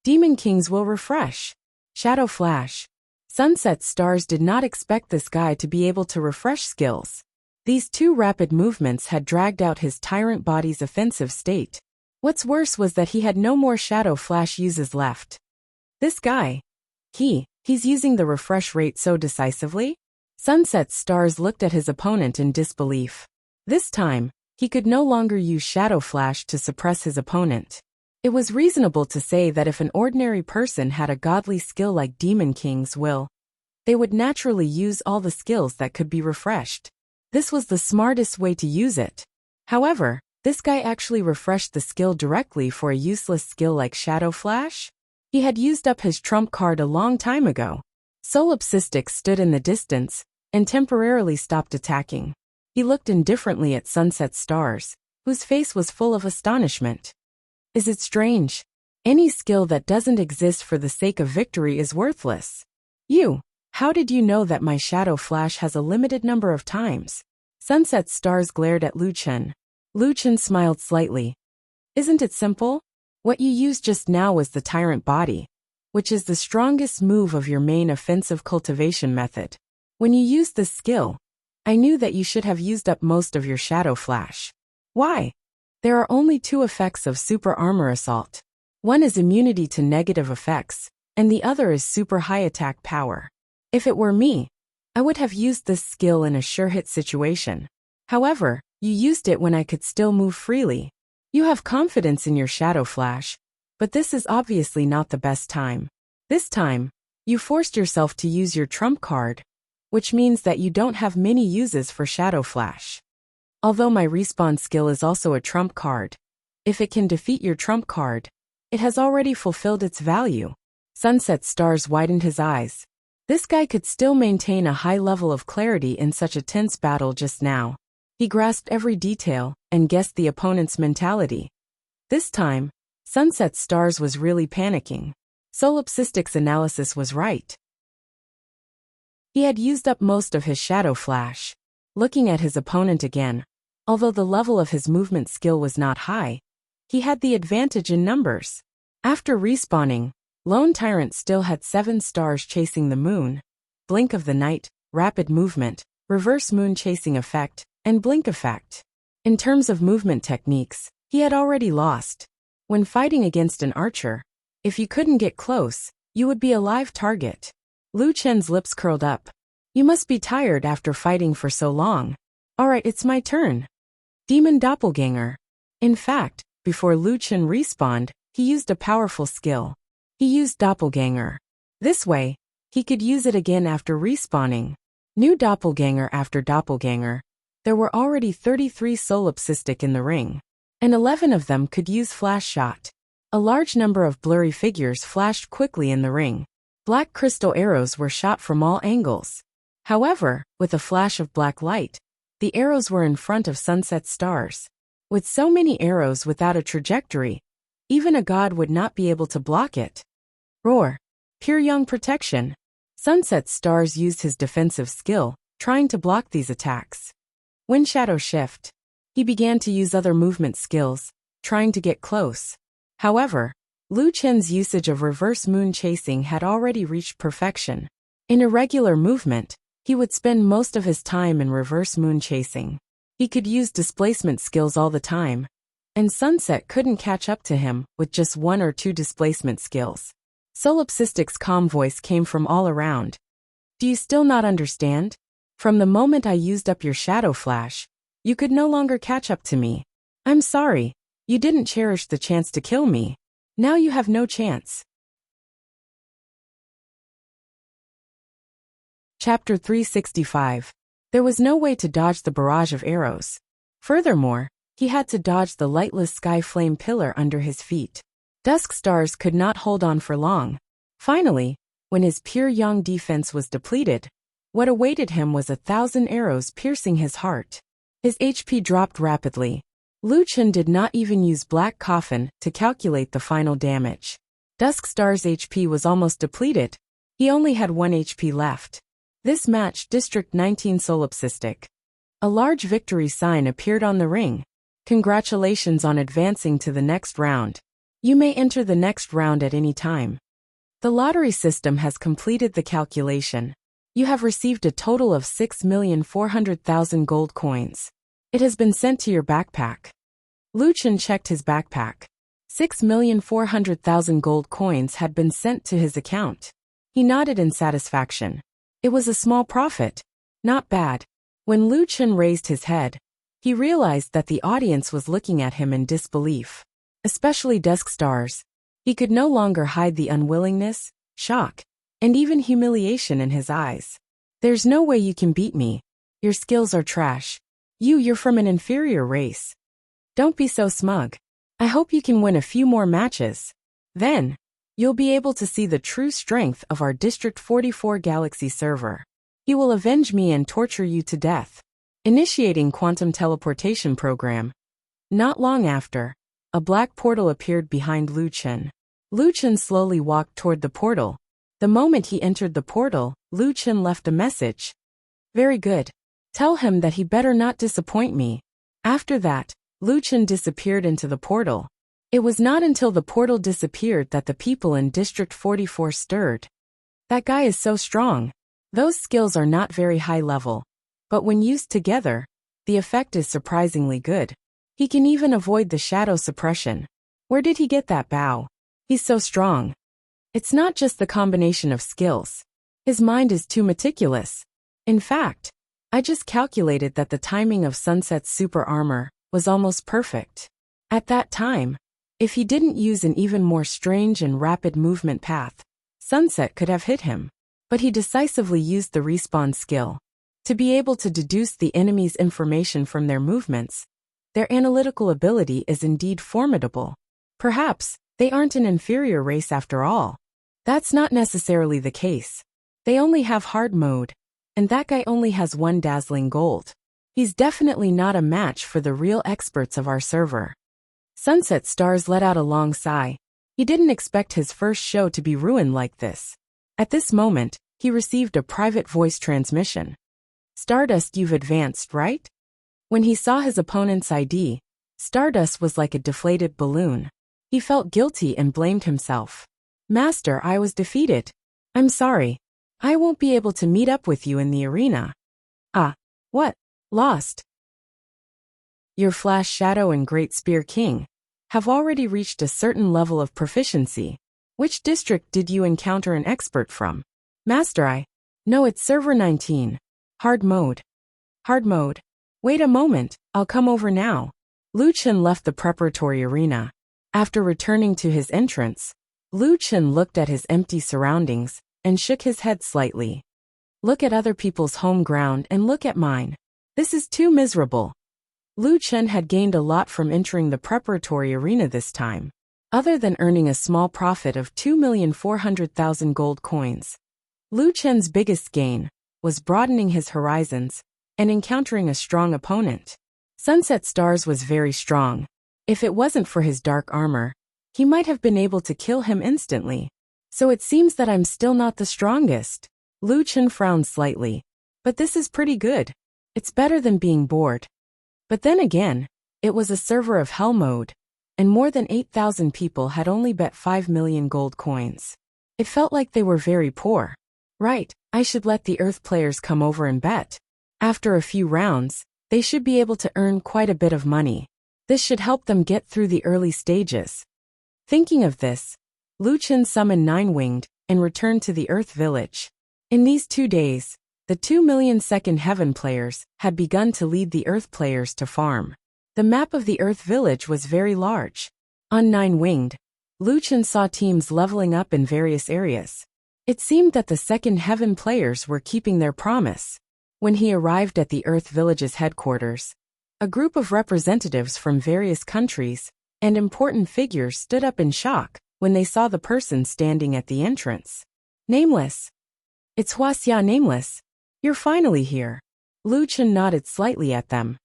Demon Kings will refresh. Shadow Flash. Sunset Stars did not expect this guy to be able to refresh skills. These two rapid movements had dragged out his tyrant body's offensive state. What's worse was that he had no more Shadow Flash uses left. This guy. He's using the refresh rate so decisively? Sunset Stars looked at his opponent in disbelief. This time, he could no longer use Shadow Flash to suppress his opponent. It was reasonable to say that if an ordinary person had a godly skill like Demon King's will, they would naturally use all the skills that could be refreshed. This was the smartest way to use it. However, this guy actually refreshed the skill directly for a useless skill like Shadow Flash? He had used up his trump card a long time ago. Solipsistic stood in the distance and temporarily stopped attacking. He looked indifferently at Sunset Stars, whose face was full of astonishment. Is it strange? Any skill that doesn't exist for the sake of victory is worthless. How did you know that my Shadow Flash has a limited number of times? Sunset Stars glared at Lu Chun. Lu Chun smiled slightly. Isn't it simple? What you used just now was the Tyrant Body, which is the strongest move of your main offensive cultivation method. When you used this skill, I knew that you should have used up most of your Shadow Flash. Why? There are only 2 effects of Super Armor Assault. One is immunity to negative effects, and the other is super high attack power. If it were me, I would have used this skill in a sure-hit situation. However, you used it when I could still move freely. You have confidence in your Shadow Flash, but this is obviously not the best time. This time, you forced yourself to use your trump card, which means that you don't have many uses for Shadow Flash. Although my respawn skill is also a trump card, if it can defeat your trump card, it has already fulfilled its value. Sunset Stars widened his eyes. This guy could still maintain a high level of clarity in such a tense battle just now. He grasped every detail and guessed the opponent's mentality. This time, Sunset Stars was really panicking. Solipsistic's analysis was right. He had used up most of his Shadow Flash. Looking at his opponent again, although the level of his movement skill was not high, he had the advantage in numbers. After respawning, Lone Tyrant still had 7 stars chasing the moon, Blink of the Night, Rapid Movement, Reverse Moon Chasing Effect, and Blink Effect. In terms of movement techniques, he had already lost. When fighting against an archer, if you couldn't get close, you would be a live target. Lu Chen's lips curled up. You must be tired after fighting for so long. Alright, it's my turn. Demon Doppelganger. In fact, before Lu Chen respawned, he used a powerful skill. He used Doppelganger. This way, he could use it again after respawning. New Doppelganger after Doppelganger. There were already 33 solipsistic in the ring, and 11 of them could use Flash Shot. A large number of blurry figures flashed quickly in the ring. Black crystal arrows were shot from all angles. However, with a flash of black light, the arrows were in front of Sunset Stars. With so many arrows without a trajectory, even a god would not be able to block it. Roar. Pure Young Protection. Sunset Stars used his defensive skill, trying to block these attacks. Wind Shadow Shift. He began to use other movement skills, trying to get close. However, Lu Chen's usage of Reverse Moon Chasing had already reached perfection. In irregular movement, he would spend most of his time in Reverse Moon Chasing. He could use displacement skills all the time, and Sunset couldn't catch up to him with just 1 or 2 displacement skills. Solipsistic's calm voice came from all around. Do you still not understand? From the moment I used up your Shadow Flash, you could no longer catch up to me. I'm sorry, you didn't cherish the chance to kill me. Now you have no chance. Chapter 365. There was no way to dodge the barrage of arrows. Furthermore, he had to dodge the lightless sky flame pillar under his feet. Dusk Stars could not hold on for long. Finally, when his pure yang defense was depleted, what awaited him was 1,000 arrows piercing his heart. His HP dropped rapidly. Lu Chen did not even use Black Coffin to calculate the final damage. Dusk Star's HP was almost depleted. He only had 1 HP left. This match District 19 Solipsistic. A large victory sign appeared on the ring. Congratulations on advancing to the next round. You may enter the next round at any time. The lottery system has completed the calculation. You have received a total of 6,400,000 gold coins. It has been sent to your backpack. Lu Chen checked his backpack. 6,400,000 gold coins had been sent to his account. He nodded in satisfaction. It was a small profit. Not bad. When Lu Chen raised his head, he realized that the audience was looking at him in disbelief. Especially Dusk Stars. He could no longer hide the unwillingness, shock, and even humiliation in his eyes. There's no way you can beat me. Your skills are trash. You're from an inferior race. Don't be so smug. I hope you can win a few more matches. Then, you'll be able to see the true strength of our District 44 Galaxy server. He will avenge me and torture you to death. Initiating quantum teleportation program. Not long after, a black portal appeared behind Lu Chen. Lu Chen slowly walked toward the portal. The moment he entered the portal, Lu Chen left a message. Very good. Tell him that he better not disappoint me. After that, Lu Chen disappeared into the portal. It was not until the portal disappeared that the people in District 44 stirred. That guy is so strong. Those skills are not very high level. But when used together, the effect is surprisingly good. He can even avoid the shadow suppression. Where did he get that bow? He's so strong. It's not just the combination of skills. His mind is too meticulous. In fact, I just calculated that the timing of Sunset's super armor was almost perfect. At that time, if he didn't use an even more strange and rapid movement path, Sunset could have hit him. But he decisively used the respawn skill. To be able to deduce the enemy's information from their movements, their analytical ability is indeed formidable. Perhaps, they aren't an inferior race after all. That's not necessarily the case. They only have hard mode, and that guy only has 1 dazzling gold. He's definitely not a match for the real experts of our server. Sunset Stars let out a long sigh. He didn't expect his first show to be ruined like this. At this moment, he received a private voice transmission. Stardust, you've advanced, right? When he saw his opponent's ID, Stardust was like a deflated balloon. He felt guilty and blamed himself. Master, I was defeated. I'm sorry. I won't be able to meet up with you in the arena. Ah, what? Lost. Your Flash Shadow and Great Spear King have already reached a certain level of proficiency. Which district did you encounter an expert from? Master, No, it's Server 19. Hard mode. Hard mode. Wait a moment, I'll come over now. Lu Chen left the preparatory arena. After returning to his entrance, Lu Chen looked at his empty surroundings and shook his head slightly. Look at other people's home ground and look at mine. This is too miserable. Lu Chen had gained a lot from entering the preparatory arena this time. Other than earning a small profit of 2,400,000 gold coins, Lu Chen's biggest gain was broadening his horizons and encountering a strong opponent. Sunset Stars was very strong. If it wasn't for his dark armor, he might have been able to kill him instantly. So it seems that I'm still not the strongest. Lu Chen frowned slightly. But this is pretty good. It's better than being bored. But then again, it was a server of hell mode, and more than 8,000 people had only bet 5 million gold coins. It felt like they were very poor. Right, I should let the Earth players come over and bet. After a few rounds, they should be able to earn quite a bit of money. This should help them get through the early stages. Thinking of this, Lu Chen summoned Nine-Winged and returned to the Earth village. In these 2 days, the 2 million second heaven players had begun to lead the Earth players to farm. The map of the Earth village was very large. On Nine-Winged, Lu Chen saw teams leveling up in various areas. It seemed that the second heaven players were keeping their promise. When he arrived at the Earth Village's headquarters, a group of representatives from various countries and important figures stood up in shock when they saw the person standing at the entrance. Nameless. It's Wuxia Nameless. You're finally here. Lu Chen nodded slightly at them.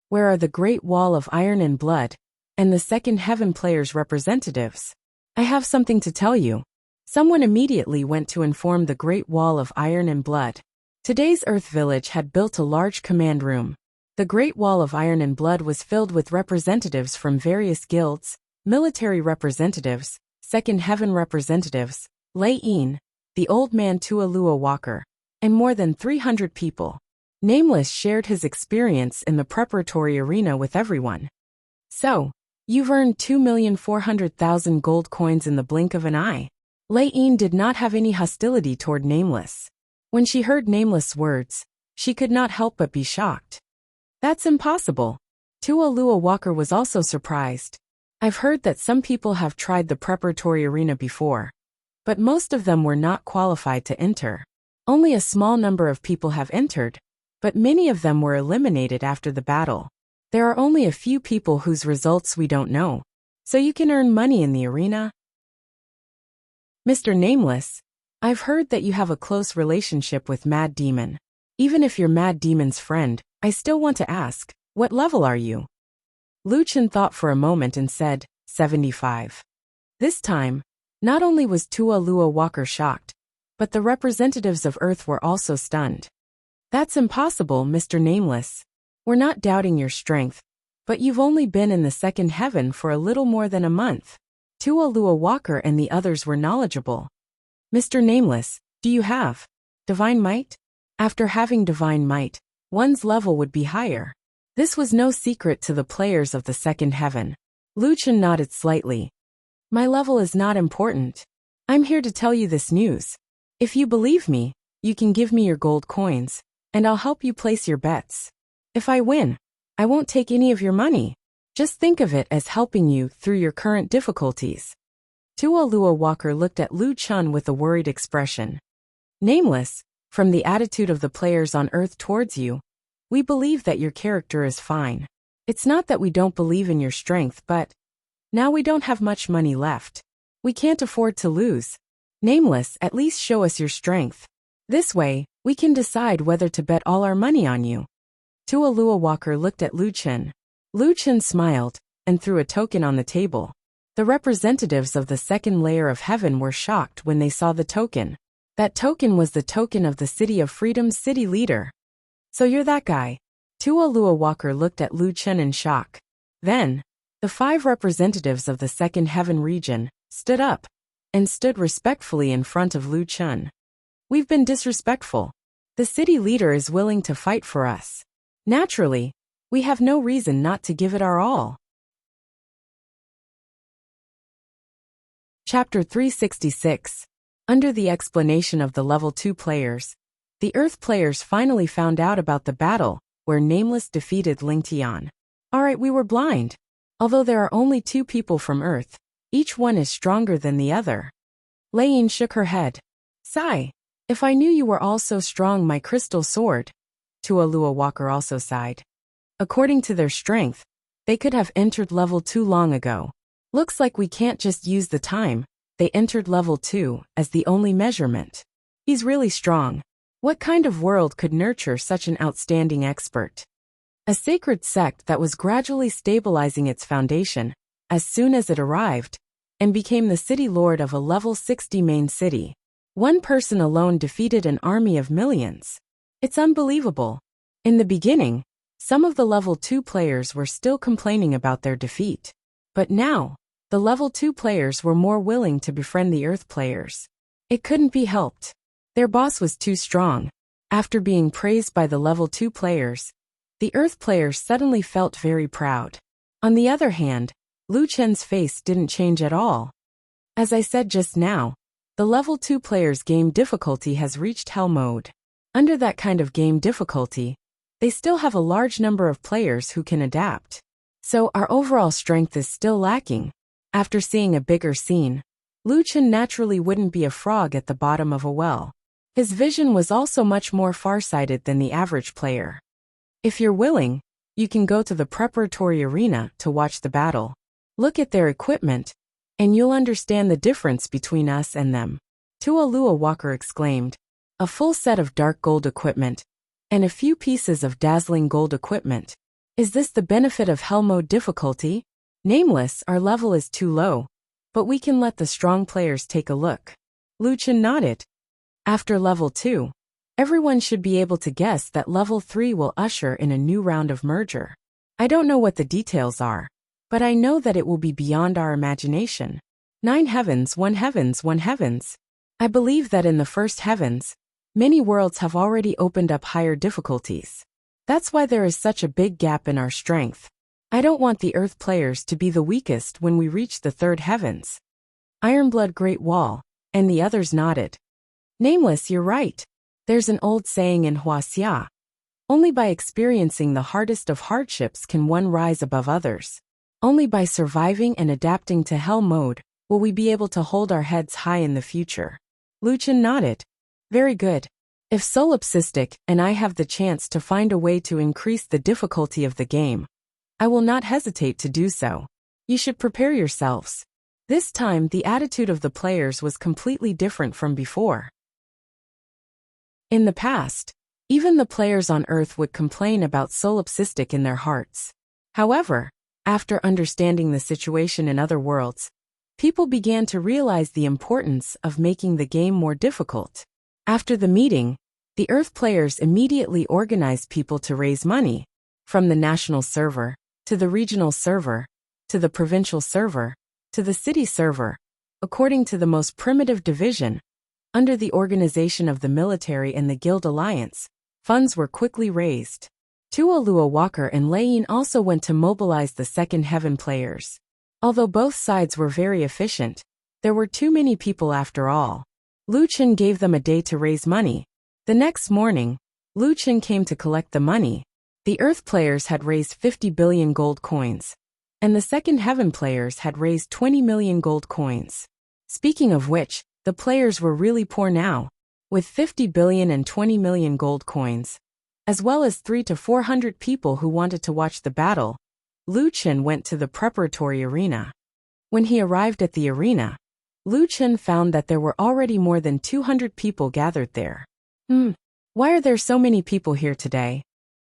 Where are the Great Wall of Iron and Blood and the second heaven players' representatives? I have something to tell you. Someone immediately went to inform the Great Wall of Iron and Blood. Today's Earth Village had built a large command room. The Great Wall of Iron and Blood was filled with representatives from various guilds, military representatives, second heaven representatives, Lei Yin, the old man Tualua Walker, and more than 300 people. Nameless shared his experience in the preparatory arena with everyone. So, you've earned 2,400,000 gold coins in the blink of an eye. Lei Yin did not have any hostility toward Nameless. When she heard Nameless' words, she could not help but be shocked. That's impossible. Tualua Walker was also surprised. I've heard that some people have tried the preparatory arena before, but most of them were not qualified to enter. Only a small number of people have entered, but many of them were eliminated after the battle. There are only a few people whose results we don't know, so you can earn money in the arena. Mr. Nameless, I've heard that you have a close relationship with Mad Demon. Even if you're Mad Demon's friend, I still want to ask, what level are you? Lu Chen thought for a moment and said, 75. This time, not only was Tualua Walker shocked, but the representatives of Earth were also stunned. That's impossible, Mr. Nameless. We're not doubting your strength, but you've only been in the second heaven for a little more than a month. Tualua Walker and the others were knowledgeable. Mr. Nameless, do you have divine might? After having divine might, one's level would be higher. This was no secret to the players of the second heaven. Lu Chen nodded slightly. My level is not important. I'm here to tell you this news. If you believe me, you can give me your gold coins, and I'll help you place your bets. If I win, I won't take any of your money. Just think of it as helping you through your current difficulties. Tualua Walker looked at Lu Chen with a worried expression. Nameless, from the attitude of the players on Earth towards you, we believe that your character is fine. It's not that we don't believe in your strength, but now we don't have much money left. We can't afford to lose. Nameless, at least show us your strength. This way, we can decide whether to bet all our money on you. Tualua Walker looked at Lu Chen. Lu Chen smiled and threw a token on the table. The representatives of the second layer of heaven were shocked when they saw the token. That token was the token of the City of Freedom's city leader. So you're that guy. Tualua Walker looked at Lu Chen in shock. Then, the 5 representatives of the second heaven region stood up and stood respectfully in front of Lu Chen. We've been disrespectful. The city leader is willing to fight for us. Naturally, we have no reason not to give it our all. Chapter 366. Under the explanation of the level 2 players, the Earth players finally found out about the battle where Nameless defeated Ling Tian. Alright, we were blind. Although there are only 2 people from Earth, each one is stronger than the other. Lei Yin shook her head. Sigh. If I knew you were all so strong, my crystal sword. Tualua Walker also sighed. According to their strength, they could have entered level 2 long ago. Looks like we can't just use the time they entered level 2 as the only measurement. He's really strong. What kind of world could nurture such an outstanding expert? A sacred sect that was gradually stabilizing its foundation as soon as it arrived and became the city lord of a level 60 main city. One person alone defeated an army of millions. It's unbelievable. In the beginning, some of the level 2 players were still complaining about their defeat. But now, the level 2 players were more willing to befriend the Earth players. It couldn't be helped. Their boss was too strong. After being praised by the level 2 players, the Earth players suddenly felt very proud. On the other hand, Lu Chen's face didn't change at all. As I said just now, the level 2 players' game difficulty has reached hell mode. Under that kind of game difficulty, they still have a large number of players who can adapt. So our overall strength is still lacking. After seeing a bigger scene, Lu Chen naturally wouldn't be a frog at the bottom of a well. His vision was also much more farsighted than the average player. If you're willing, you can go to the preparatory arena to watch the battle. Look at their equipment, and you'll understand the difference between us and them. Tua Lua Walker exclaimed. A full set of dark gold equipment, and a few pieces of dazzling gold equipment. Is this the benefit of Hell Mode difficulty? Nameless, our level is too low, but we can let the strong players take a look. Lu Chen nodded. After level 2, everyone should be able to guess that level 3 will usher in a new round of merger. I don't know what the details are, but I know that it will be beyond our imagination. 9 heavens, 1 heavens, 1 heavens. I believe that in the first heavens, many worlds have already opened up higher difficulties. That's why there is such a big gap in our strength. I don't want the Earth players to be the weakest when we reach the third heavens. Ironblood Great Wall, and the others nodded. Nameless, you're right. There's an old saying in Wuxia. Only by experiencing the hardest of hardships can one rise above others. Only by surviving and adapting to Hell Mode will we be able to hold our heads high in the future. Lu Chen nodded. Very good. If Solipsistic and I have the chance to find a way to increase the difficulty of the game, I will not hesitate to do so. You should prepare yourselves. This time the attitude of the players was completely different from before. In the past, even the players on Earth would complain about Solipsistic in their hearts. However, after understanding the situation in other worlds, people began to realize the importance of making the game more difficult. After the meeting, the Earth players immediately organized people to raise money, from the national server, to the regional server, to the provincial server, to the city server, according to the most primitive division. Under the organization of the military and the Guild Alliance, funds were quickly raised. Tua Lua Walker and Lei also went to mobilize the second heaven players. Although both sides were very efficient, there were too many people after all. Lu Chen gave them a day to raise money. The next morning, Lu Chen came to collect the money. The Earth players had raised 50 billion gold coins, and the second heaven players had raised 20 million gold coins. Speaking of which, the players were really poor now, with 50 billion and 20 million gold coins, as well as 300 to 400 people who wanted to watch the battle. Lu Chen went to the preparatory arena. When he arrived at the arena, Lu Chen found that there were already more than 200 people gathered there. Why are there so many people here today?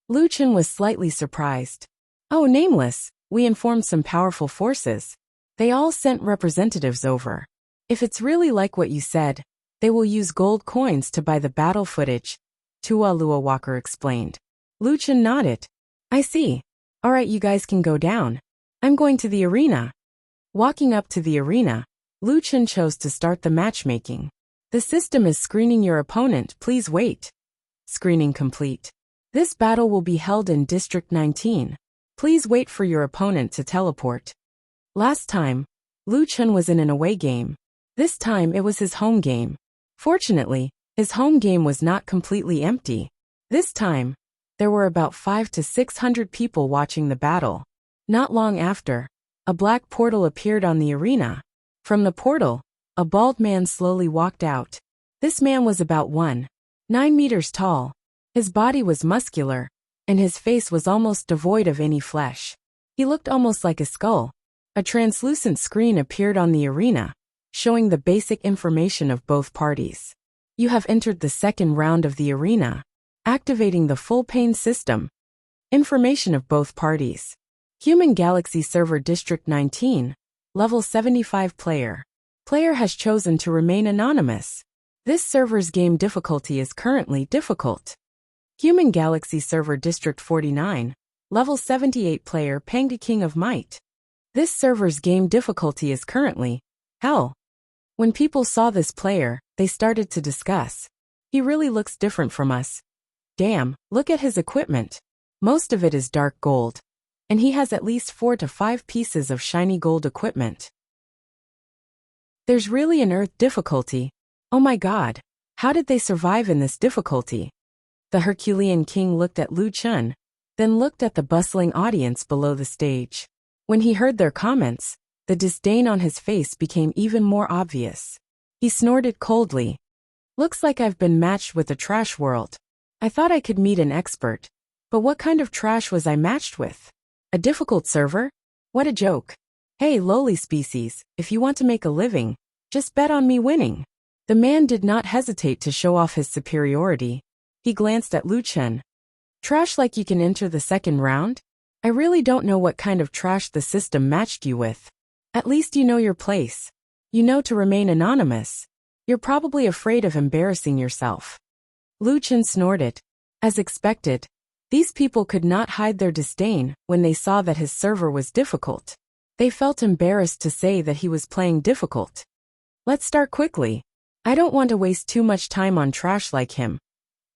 Lu Chen was slightly surprised. Oh, Nameless, we informed some powerful forces. They all sent representatives over. If it's really like what you said, they will use gold coins to buy the battle footage, Tua Lua Walker explained. Lu Chen nodded. I see. Alright, you guys can go down. I'm going to the arena. Walking up to the arena, Lu Chen chose to start the matchmaking. The system is screening your opponent, please wait. Screening complete. This battle will be held in District 19. Please wait for your opponent to teleport. Last time, Lu Chen was in an away game. This time it was his home game. Fortunately, his home game was not completely empty. This time, there were about 500 to 600 people watching the battle. Not long after, a black portal appeared on the arena. From the portal, a bald man slowly walked out. This man was about 1.9 meters tall. His body was muscular, and his face was almost devoid of any flesh. He looked almost like a skull. A translucent screen appeared on the arena, showing the basic information of both parties. You have entered the second round of the arena, activating the full pane system. Information of both parties. Human Galaxy Server District 19. Level 75 player. Player has chosen to remain anonymous. This server's game difficulty is currently difficult. Human Galaxy Server District 49. Level 78 player Panga King of Might. This server's game difficulty is currently hell. When people saw this player, they started to discuss. He really looks different from us. Damn, look at his equipment. Most of it is dark gold. And he has at least 4 to 5 pieces of shiny gold equipment. There's really an Earth difficulty. Oh my god, how did they survive in this difficulty? The Herculean King looked at Lu Chen, then looked at the bustling audience below the stage. When he heard their comments, the The disdain on his face became even more obvious. He snorted coldly. Looks like I've been matched with the trash world. I thought I could meet an expert. But what kind of trash was I matched with? A difficult server? What a joke. Hey, lowly species, if you want to make a living, just bet on me winning. The man did not hesitate to show off his superiority. He glanced at Lu Chen. Trash like you can enter the second round? I really don't know what kind of trash the system matched you with. At least you know your place. You know to remain anonymous. You're probably afraid of embarrassing yourself. Lu Chen snorted. As expected, these people could not hide their disdain when they saw that his server was difficult. They felt embarrassed to say that he was playing difficult. Let's start quickly. I don't want to waste too much time on trash like him,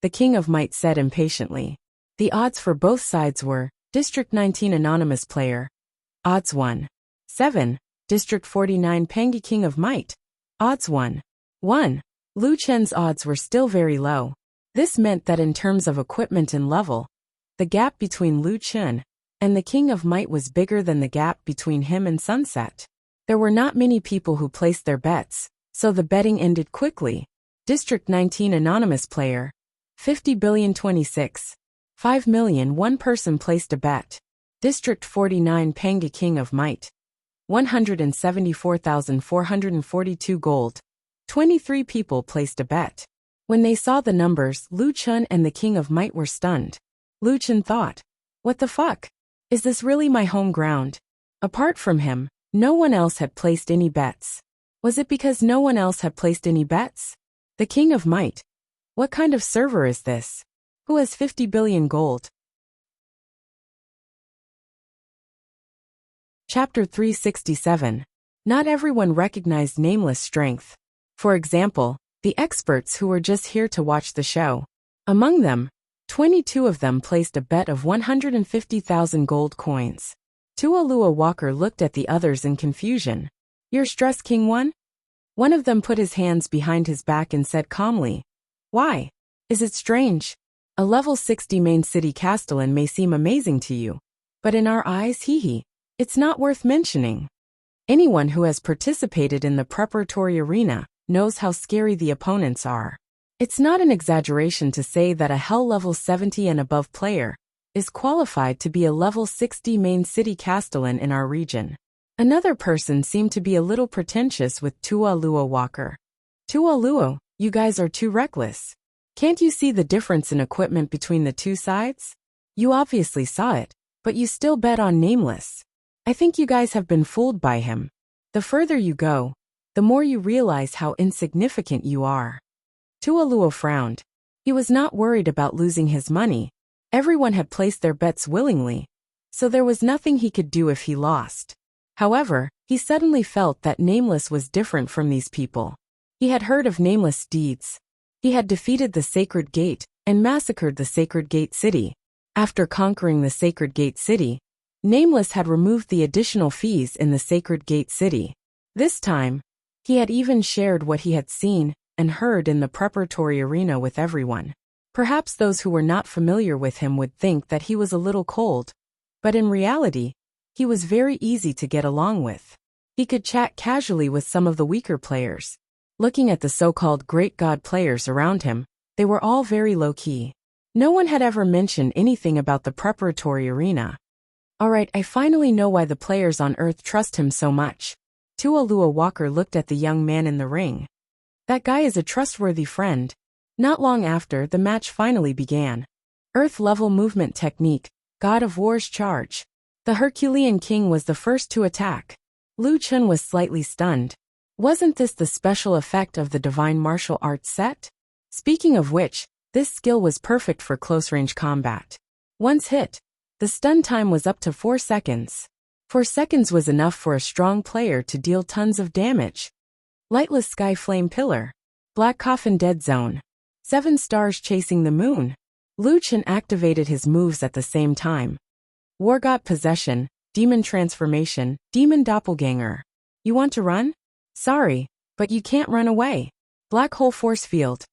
the King of Might said impatiently. The odds for both sides were, District 19 Anonymous Player. Odds 1-7. District 49 Pengi King of Might. Odds 1-1. Lu Chen's odds were still very low. This meant that in terms of equipment and level, the gap between Lu Chen and the King of Might was bigger than the gap between him and Sunset. There were not many people who placed their bets, so the betting ended quickly. District 19 Anonymous Player. 50,026,500,000 one person placed a bet. District 49 Penga King of Might. 174,442 gold. 23 people placed a bet. When they saw the numbers, Lu Chen and the King of Might were stunned. Lu Chen thought, what the fuck? Is this really my home ground? Apart from him, no one else had placed any bets. Was it because no one else had placed any bets? The King of Might. What kind of server is this? Who has 50 billion gold? Chapter 367. Not everyone recognized Nameless' strength. For example, the experts who were just here to watch the show. Among them, 22 of them placed a bet of 150,000 gold coins. Tualua Walker looked at the others in confusion. Your stress king won? One of them put his hands behind his back and said calmly, why? Is it strange? A level 60 main city castellan may seem amazing to you, but in our eyes, it's not worth mentioning. Anyone who has participated in the preparatory arena knows how scary the opponents are. It's not an exaggeration to say that a Hell level 70 and above player is qualified to be a level 60 main city castellan in our region. Another person seemed to be a little pretentious with Tualua Walker. Tualua, you guys are too reckless. Can't you see the difference in equipment between the two sides? You obviously saw it, but you still bet on Nameless. I think you guys have been fooled by him. The further you go, the more you realize how insignificant you are. Tualua frowned. He was not worried about losing his money. Everyone had placed their bets willingly, so there was nothing he could do if he lost. However, he suddenly felt that Nameless was different from these people. He had heard of Nameless deeds. He had defeated the Sacred Gate and massacred the Sacred Gate City. After conquering the Sacred Gate City, Nameless had removed the additional fees in the Sacred Gate City. This time, he had even shared what he had seen and heard in the preparatory arena with everyone. Perhaps those who were not familiar with him would think that he was a little cold, but in reality, he was very easy to get along with. He could chat casually with some of the weaker players. Looking at the so-called great god players around him, they were all very low-key. No one had ever mentioned anything about the preparatory arena. Alright, I finally know why the players on Earth trust him so much. Tualua Walker looked at the young man in the ring. That guy is a trustworthy friend. Not long after, the match finally began. Earth-level movement technique, God of War's charge. The Herculean King was the first to attack. Lu Chen was slightly stunned. Wasn't this the special effect of the Divine Martial Arts set? Speaking of which, this skill was perfect for close-range combat. Once hit, the stun time was up to 4 seconds. 4 seconds was enough for a strong player to deal tons of damage. Lightless Sky Flame Pillar. Black Coffin Dead Zone. 7 stars chasing the moon. Lu Chen activated his moves at the same time. Wargot Possession, Demon Transformation, Demon Doppelganger. You want to run? Sorry, but you can't run away. Black Hole Force Field.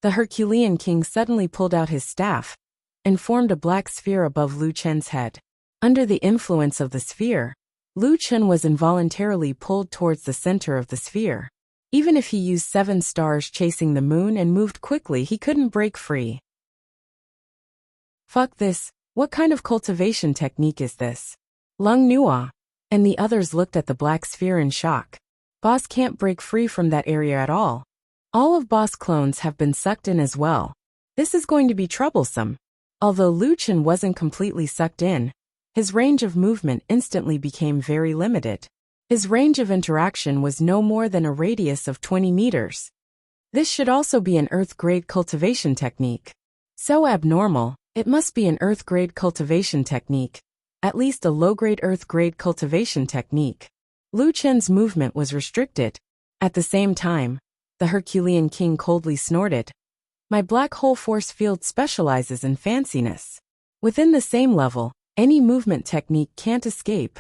The Herculean King suddenly pulled out his staff and formed a black sphere above Lu Chen's head. Under the influence of the sphere, Lu Chen was involuntarily pulled towards the center of the sphere. Even if he used 7 stars chasing the moon and moved quickly, he couldn't break free. Fuck this, what kind of cultivation technique is this? Lung Nua. And the others looked at the black sphere in shock. Boss can't break free from that area at all. All of Boss' clones have been sucked in as well. This is going to be troublesome. Although Lu Chen wasn't completely sucked in, his range of movement instantly became very limited. His range of interaction was no more than a radius of 20 meters. This should also be an Earth-grade cultivation technique. So abnormal, it must be an Earth-grade cultivation technique. At least a low-grade Earth-grade cultivation technique. Lu Chen's movement was restricted. At the same time, the Herculean King coldly snorted. My black hole force field specializes in fanciness. Within the same level, any movement technique can't escape.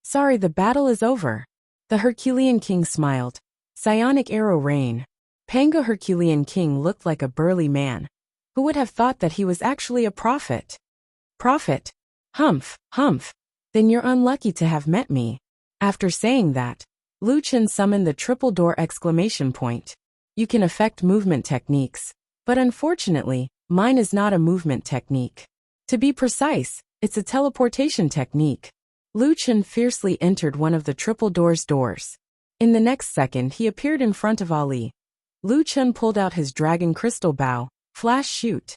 Sorry, the battle is over. The Herculean King smiled. Psionic arrow rain. Pango Herculean King looked like a burly man. Who would have thought that he was actually a prophet? Prophet? Humph, humph. Then you're unlucky to have met me. After saying that, Lu Chen summoned the triple door exclamation point. You can affect movement techniques, but unfortunately, mine is not a movement technique. To be precise, it's a teleportation technique. Lu Chen fiercely entered one of the triple doors. In the next second, he appeared in front of Ali. Lu Chen pulled out his dragon crystal bow, flash shoot.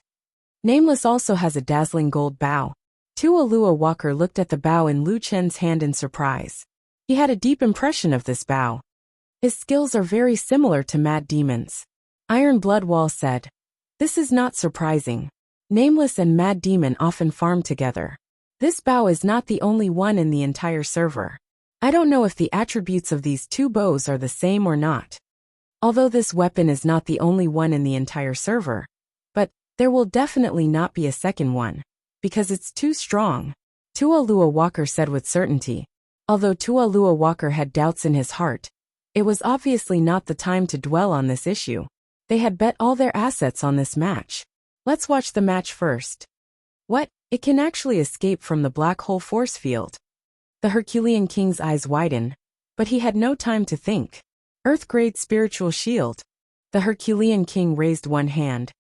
Nameless also has a dazzling gold bow. Tualua Walker looked at the bow in Lu Chen's hand in surprise. He had a deep impression of this bow. His skills are very similar to Mad Demon's. Iron Blood Wall said. This is not surprising. Nameless and Mad Demon often farm together. This bow is not the only one in the entire server. I don't know if the attributes of these two bows are the same or not. Although this weapon is not the only one in the entire server. But there will definitely not be a second one. Because it's too strong. Tualua Walker said with certainty. Although Tualua Walker had doubts in his heart, it was obviously not the time to dwell on this issue. They had bet all their assets on this match. Let's watch the match first. What? It can actually escape from the black hole force field. The Herculean King's eyes widened, but he had no time to think. Earth-grade spiritual shield. The Herculean King raised one hand,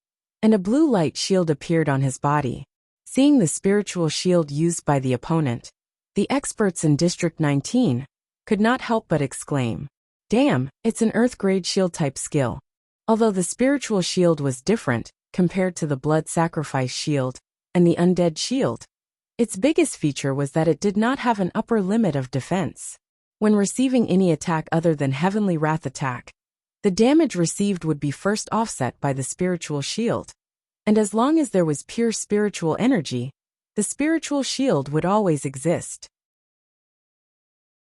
and a blue light shield appeared on his body. Seeing the spiritual shield used by the opponent, the experts in District 19 could not help but exclaim, damn, it's an Earth-grade shield-type skill. Although the spiritual shield was different compared to the blood sacrifice shield and the undead shield, its biggest feature was that it did not have an upper limit of defense. When receiving any attack other than Heavenly Wrath attack, the damage received would be first offset by the spiritual shield. And as long as there was pure spiritual energy, the spiritual shield would always exist.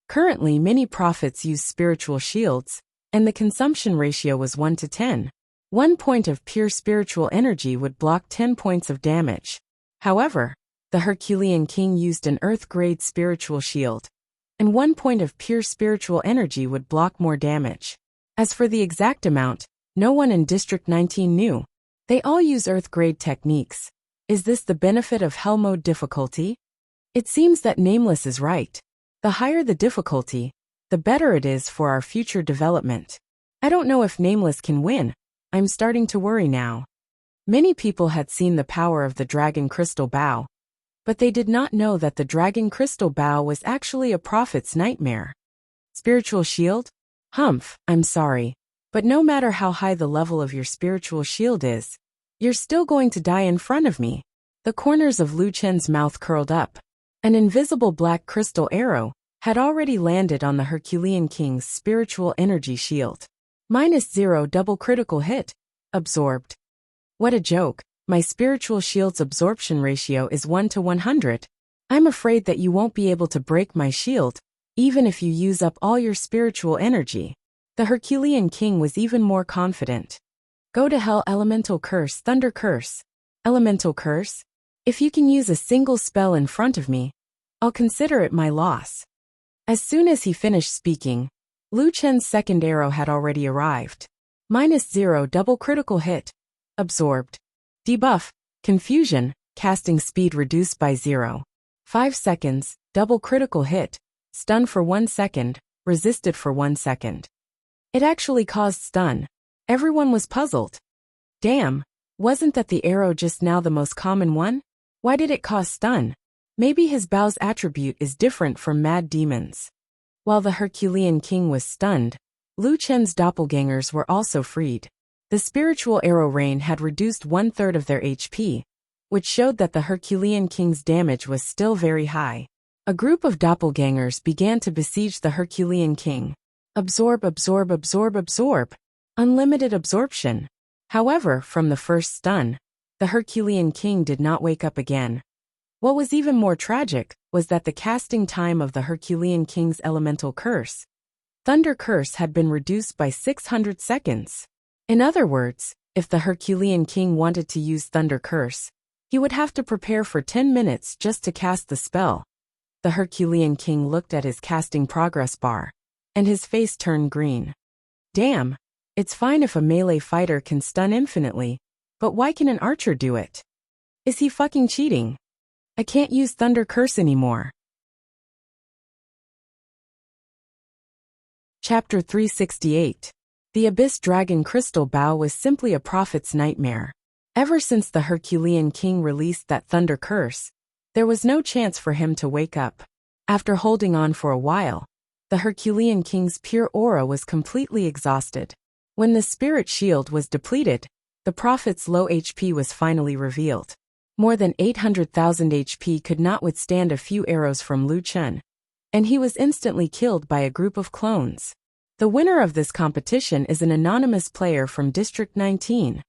Currently, many prophets use spiritual shields, and the consumption ratio was 1 to 10. 1 point of pure spiritual energy would block 10 points of damage. However, the Herculean King used an Earth-grade spiritual shield, and 1 point of pure spiritual energy would block more damage. As for the exact amount, no one in District 19 knew. They all use Earth-grade techniques. Is this the benefit of Hell mode difficulty? It seems that Nameless is right. The higher the difficulty, the better it is for our future development. I don't know if Nameless can win. I'm starting to worry now. Many people had seen the power of the Dragon Crystal Bow, but they did not know that the Dragon Crystal Bow was actually a prophet's nightmare. Spiritual shield? Humph, I'm sorry. But no matter how high the level of your spiritual shield is, you're still going to die in front of me. The corners of Lu Chen's mouth curled up. An invisible black crystal arrow had already landed on the Herculean King's spiritual energy shield. -0 double critical hit. Absorbed. What a joke. My spiritual shield's absorption ratio is 1 to 100. I'm afraid that you won't be able to break my shield, even if you use up all your spiritual energy. The Herculean King was even more confident. Go to hell, Elemental Curse, Thunder Curse. Elemental Curse? If you can use a single spell in front of me, I'll consider it my loss. As soon as he finished speaking, Lu Chen's second arrow had already arrived. -0 double critical hit. Absorbed. Debuff. Confusion. Casting speed reduced by 0. 5 seconds. Double critical hit. Stun for 1 second, resisted for 1 second. It actually caused stun. Everyone was puzzled. Damn, wasn't that the arrow just now the most common one? Why did it cause stun? Maybe his bow's attribute is different from Mad Demon's. While the Herculean King was stunned, Lu Chen's doppelgangers were also freed. The spiritual arrow rain had reduced 1/3 of their HP, which showed that the Herculean King's damage was still very high. A group of doppelgangers began to besiege the Herculean King. Absorb, absorb, absorb, absorb. Unlimited absorption. However, from the first stun, the Herculean King did not wake up again. What was even more tragic was that the casting time of the Herculean King's elemental curse, Thunder Curse, had been reduced by 600 seconds. In other words, if the Herculean King wanted to use Thunder Curse, he would have to prepare for 10 minutes just to cast the spell. The Herculean King looked at his casting progress bar, and his face turned green. Damn, it's fine if a melee fighter can stun infinitely, but why can an archer do it? Is he fucking cheating? I can't use Thunder Curse anymore. Chapter 368. The Abyss Dragon Crystal Bow was simply a prophet's nightmare. Ever since the Herculean King released that Thunder Curse, there was no chance for him to wake up. After holding on for a while, the Herculean King's pure aura was completely exhausted. When the spirit shield was depleted, the prophet's low HP was finally revealed. More than 800,000 HP could not withstand a few arrows from Lu Chen, and he was instantly killed by a group of clones. The winner of this competition is an anonymous player from District 19.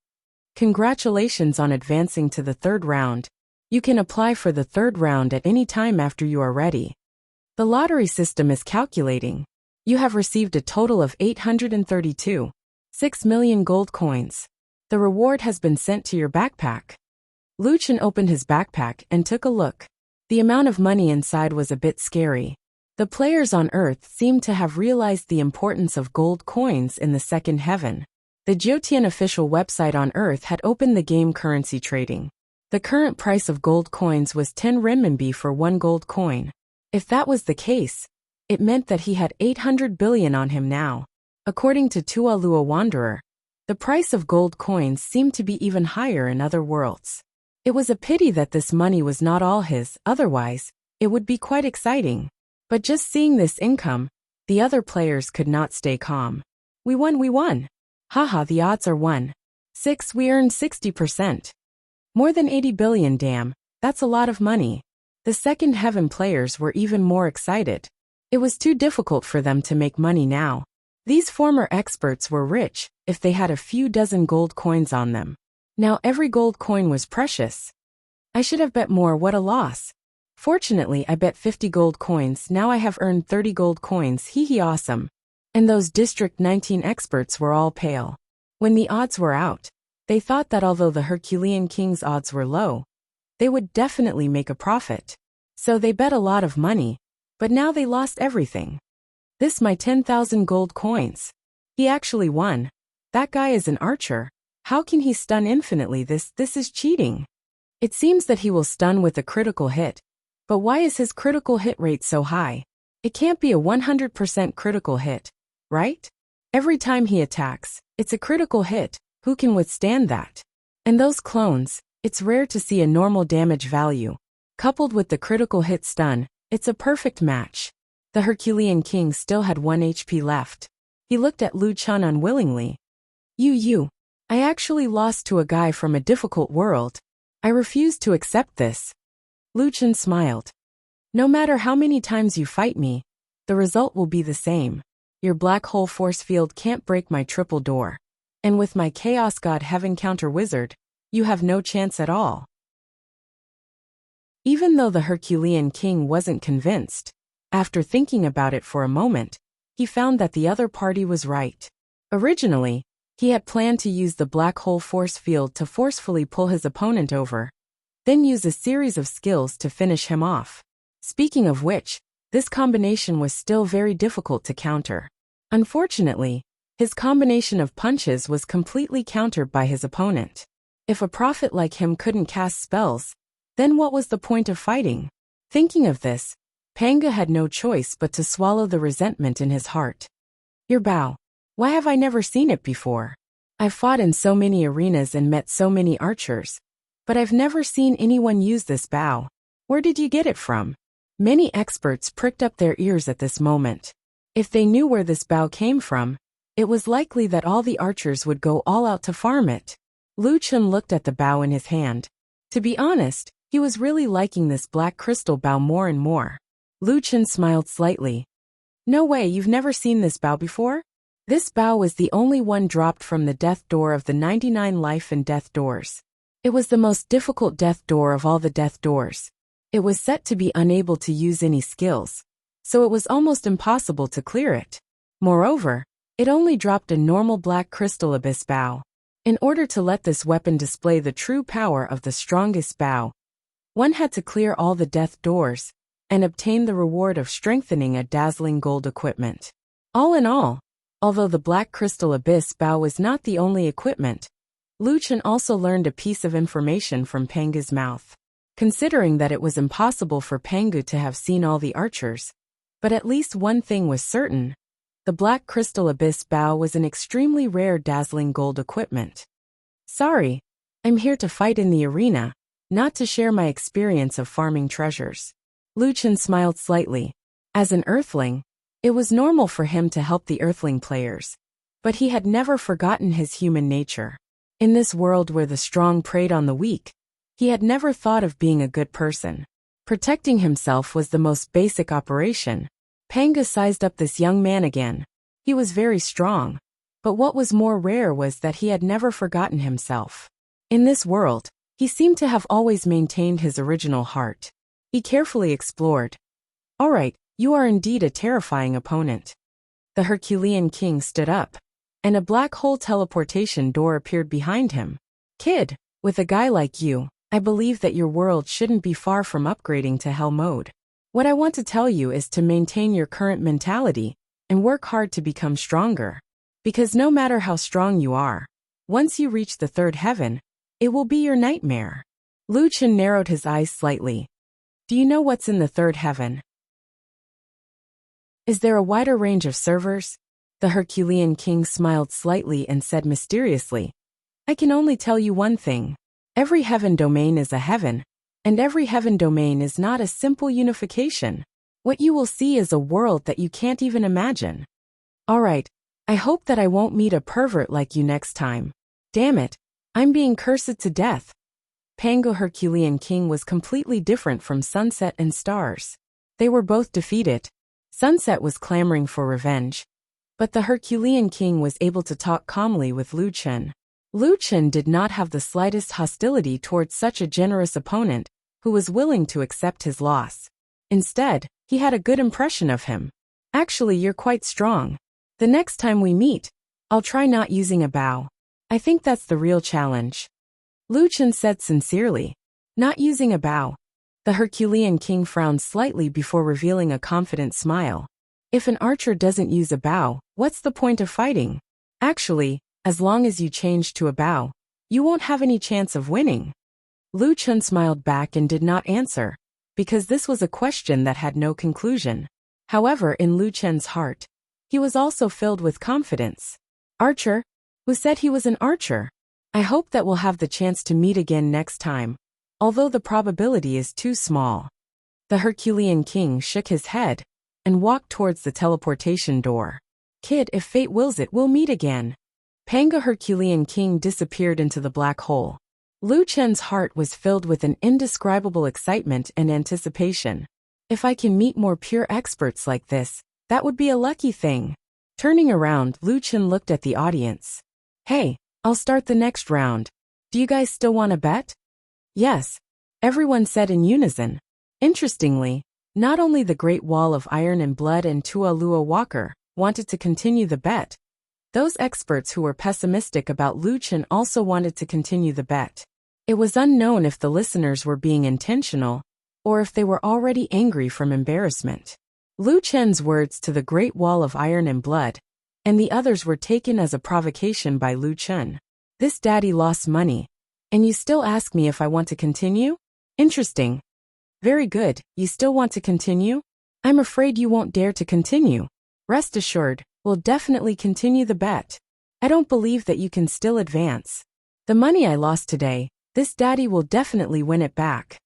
Congratulations on advancing to the 3rd round. You can apply for the 3rd round at any time after you are ready. The lottery system is calculating. You have received a total of 832.6 million gold coins. The reward has been sent to your backpack. Lu Chen opened his backpack and took a look. The amount of money inside was a bit scary. The players on Earth seemed to have realized the importance of gold coins in the 2nd heaven. The Jiutian official website on Earth had opened the game currency trading. The current price of gold coins was 10 renminbi for 1 gold coin. If that was the case, it meant that he had 800 billion on him now. According to Tualua Wanderer, the price of gold coins seemed to be even higher in other worlds. It was a pity that this money was not all his, otherwise, it would be quite exciting. But just seeing this income, the other players could not stay calm. We won. Haha, the odds are 1/6, we earned 60%. More than 80 billion, damn, that's a lot of money. The 2nd heaven players were even more excited. It was too difficult for them to make money now. These former experts were rich if they had a few dozen gold coins on them. Now every gold coin was precious. I should have bet more, what a loss. Fortunately, I bet 50 gold coins, now I have earned 30 gold coins, hee awesome. And those District 19 experts were all pale. When the odds were out, they thought that although the Herculean King's odds were low, they would definitely make a profit. So they bet a lot of money, but now they lost everything. This my 10,000 gold coins. He actually won. That guy is an archer. How can he stun infinitely? This is cheating. It seems that he will stun with a critical hit. But why is his critical hit rate so high? It can't be a 100% critical hit, right? Every time he attacks, it's a critical hit. Who can withstand that? And those clones, it's rare to see a normal damage value. Coupled with the critical hit stun, it's a perfect match. The Herculean King still had 1 HP left. He looked at Lu Chen unwillingly. I actually lost to a guy from a difficult world. I refuse to accept this. Lu Chen smiled. No matter how many times you fight me, the result will be the same. Your black hole force field can't break my triple door. And with my Chaos God Heaven Counter Wizard, you have no chance at all. Even though the Herculean King wasn't convinced, after thinking about it for a moment, he found that the other party was right. Originally, he had planned to use the black hole force field to forcefully pull his opponent over, then use a series of skills to finish him off. Speaking of which, this combination was still very difficult to counter. Unfortunately, his combination of punches was completely countered by his opponent. If a prophet like him couldn't cast spells, then what was the point of fighting? Thinking of this, Panga had no choice but to swallow the resentment in his heart. Your bow. Why have I never seen it before? I've fought in so many arenas and met so many archers, but I've never seen anyone use this bow. Where did you get it from? Many experts pricked up their ears at this moment. If they knew where this bow came from, it was likely that all the archers would go all out to farm it. Lu Chen looked at the bow in his hand. To be honest, he was really liking this black crystal bow more and more. Lu Chen smiled slightly. No way, you've never seen this bow before? This bow was the only one dropped from the death door of the 99 life and death doors. It was the most difficult death door of all the death doors. It was set to be unable to use any skills, so it was almost impossible to clear it. Moreover, it only dropped a normal black crystal abyss bow. In order to let this weapon display the true power of the strongest bow, one had to clear all the death doors and obtain the reward of strengthening a dazzling gold equipment. All in all, although the black crystal abyss bow was not the only equipment, Lu Chen also learned a piece of information from Panga's mouth. Considering that it was impossible for Pangu to have seen all the archers, but at least one thing was certain: the black crystal abyss bow was an extremely rare dazzling gold equipment. Sorry, I'm here to fight in the arena, not to share my experience of farming treasures. Lu Chen smiled slightly. As an earthling, it was normal for him to help the earthling players, but he had never forgotten his human nature. In this world where the strong preyed on the weak, he had never thought of being a good person. Protecting himself was the most basic operation. Panga sized up this young man again. He was very strong, but what was more rare was that he had never forgotten himself. In this world, he seemed to have always maintained his original heart. He carefully explored. All right, you are indeed a terrifying opponent. The Herculean king stood up, and a black hole teleportation door appeared behind him. Kid, with a guy like you, I believe that your world shouldn't be far from upgrading to hell mode. What I want to tell you is to maintain your current mentality and work hard to become stronger. Because no matter how strong you are, once you reach the third heaven, it will be your nightmare. Lu Chen narrowed his eyes slightly. Do you know what's in the third heaven? Is there a wider range of servers? The Herculean king smiled slightly and said mysteriously, I can only tell you one thing. Every heaven domain is a heaven, and every heaven domain is not a simple unification. What you will see is a world that you can't even imagine. All right, I hope that I won't meet a pervert like you next time. Damn it, I'm being cursed to death. Pango Herculean king was completely different from Sunset and Stars. They were both defeated. Sunset was clamoring for revenge, but the Herculean king was able to talk calmly with Lu Chen. Lu Chen did not have the slightest hostility towards such a generous opponent who was willing to accept his loss. Instead, he had a good impression of him. Actually, you're quite strong. The next time we meet, I'll try not using a bow. I think that's the real challenge. Lu Chen said sincerely. Not using a bow. The Herculean king frowned slightly before revealing a confident smile. If an archer doesn't use a bow, what's the point of fighting? Actually, as long as you change to a bow, you won't have any chance of winning. Lu Chen smiled back and did not answer, because this was a question that had no conclusion. However, in Lu Chen's heart, he was also filled with confidence. Archer? Who said he was an archer? I hope that we'll have the chance to meet again next time, although the probability is too small. The Herculean king shook his head and walked towards the teleportation door. Kid, if fate wills it, we'll meet again. Panga Herculean king disappeared into the black hole. Lu Chen's heart was filled with an indescribable excitement and anticipation. If I can meet more pure experts like this, that would be a lucky thing. Turning around, Lu Chen looked at the audience. Hey, I'll start the next round. Do you guys still want to bet? Yes, everyone said in unison. Interestingly, not only the Great Wall of Iron and Blood and Tua Lua Walker wanted to continue the bet, those experts who were pessimistic about Lu Chen also wanted to continue the bet. It was unknown if the listeners were being intentional, or if they were already angry from embarrassment. Lu Chen's words to the Great Wall of Iron and Blood, and the others were taken as a provocation by Lu Chen. This daddy lost money, and you still ask me if I want to continue? Interesting. Very good, you still want to continue? I'm afraid you won't dare to continue. Rest assured, we'll definitely continue the bet. I don't believe that you can still advance. The money I lost today, this daddy will definitely win it back.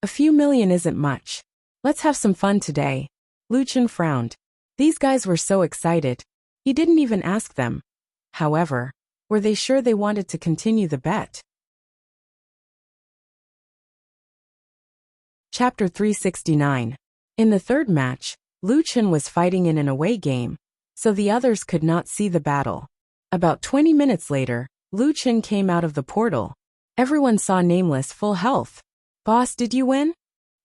A few million isn't much. Let's have some fun today. Luchin frowned. These guys were so excited. He didn't even ask them. However, were they sure they wanted to continue the bet? Chapter 369. In the third match, Luchin was fighting in an away game, so the others could not see the battle. About 20 minutes later, Luchin came out of the portal. Everyone saw Nameless full health. Boss, did you win?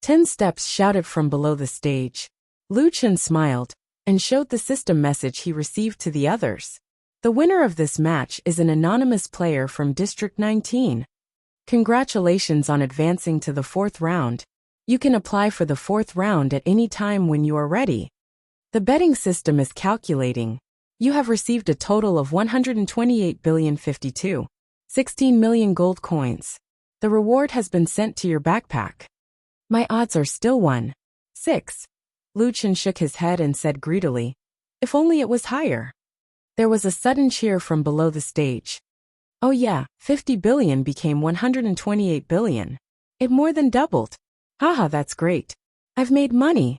10 steps shouted from below the stage. Luchin smiled and showed the system message he received to the others. The winner of this match is an anonymous player from District 19. Congratulations on advancing to the 4th round. You can apply for the 4th round at any time when you are ready. The betting system is calculating. You have received a total of 128,052,16 million gold coins. The reward has been sent to your backpack. My odds are still 1-6. Luchin shook his head and said greedily, if only it was higher. There was a sudden cheer from below the stage. Oh yeah, 50 billion became 128 billion. It more than doubled. Haha, that's great. I've made money.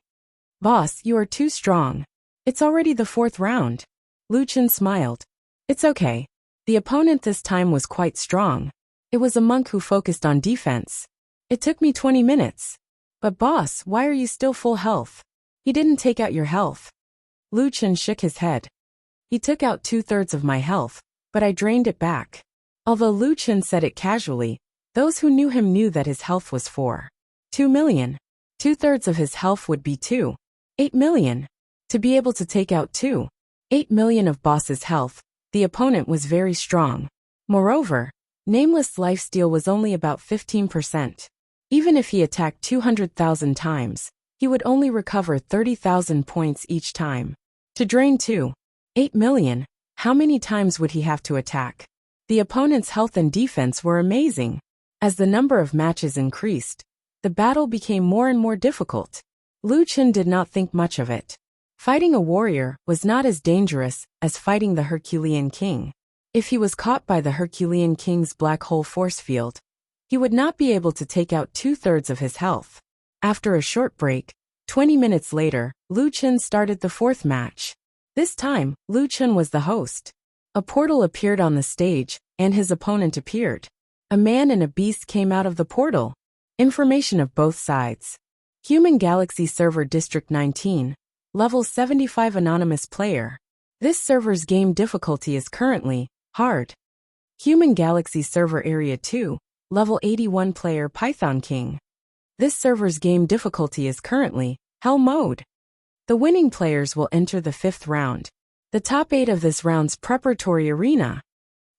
Boss, you are too strong. It's already the 4th round. Luchin smiled. It's okay. The opponent this time was quite strong. It was a monk who focused on defense. It took me 20 minutes. But boss, why are you still full health? He didn't take out your health. Luchin shook his head. He took out 2/3 of my health, but I drained it back. Although Luchin said it casually, those who knew him knew that his health was 2 million. 2/3 of his health would be 8 million. To be able to take out 8 million of boss's health, the opponent was very strong. Moreover, Nameless lifesteal was only about 15%. Even if he attacked 200,000 times, he would only recover 30,000 points each time. To drain 8 million, how many times would he have to attack? The opponent's health and defense were amazing. As the number of matches increased, the battle became more and more difficult. Luchin did not think much of it. Fighting a warrior was not as dangerous as fighting the Herculean King. If he was caught by the Herculean King's black hole force field, he would not be able to take out 2/3 of his health. After a short break, 20 minutes later, Luchin started the 4th match. This time, Luchin was the host. A portal appeared on the stage, and his opponent appeared. A man and a beast came out of the portal. Information of both sides. Human Galaxy Server District 19, Level 75 Anonymous Player. This server's game difficulty is currently hard. Human Galaxy Server Area 2, Level 81 Player Python King. This server's game difficulty is currently Hell Mode. The winning players will enter the 5th round. The top 8 of this round's preparatory arena.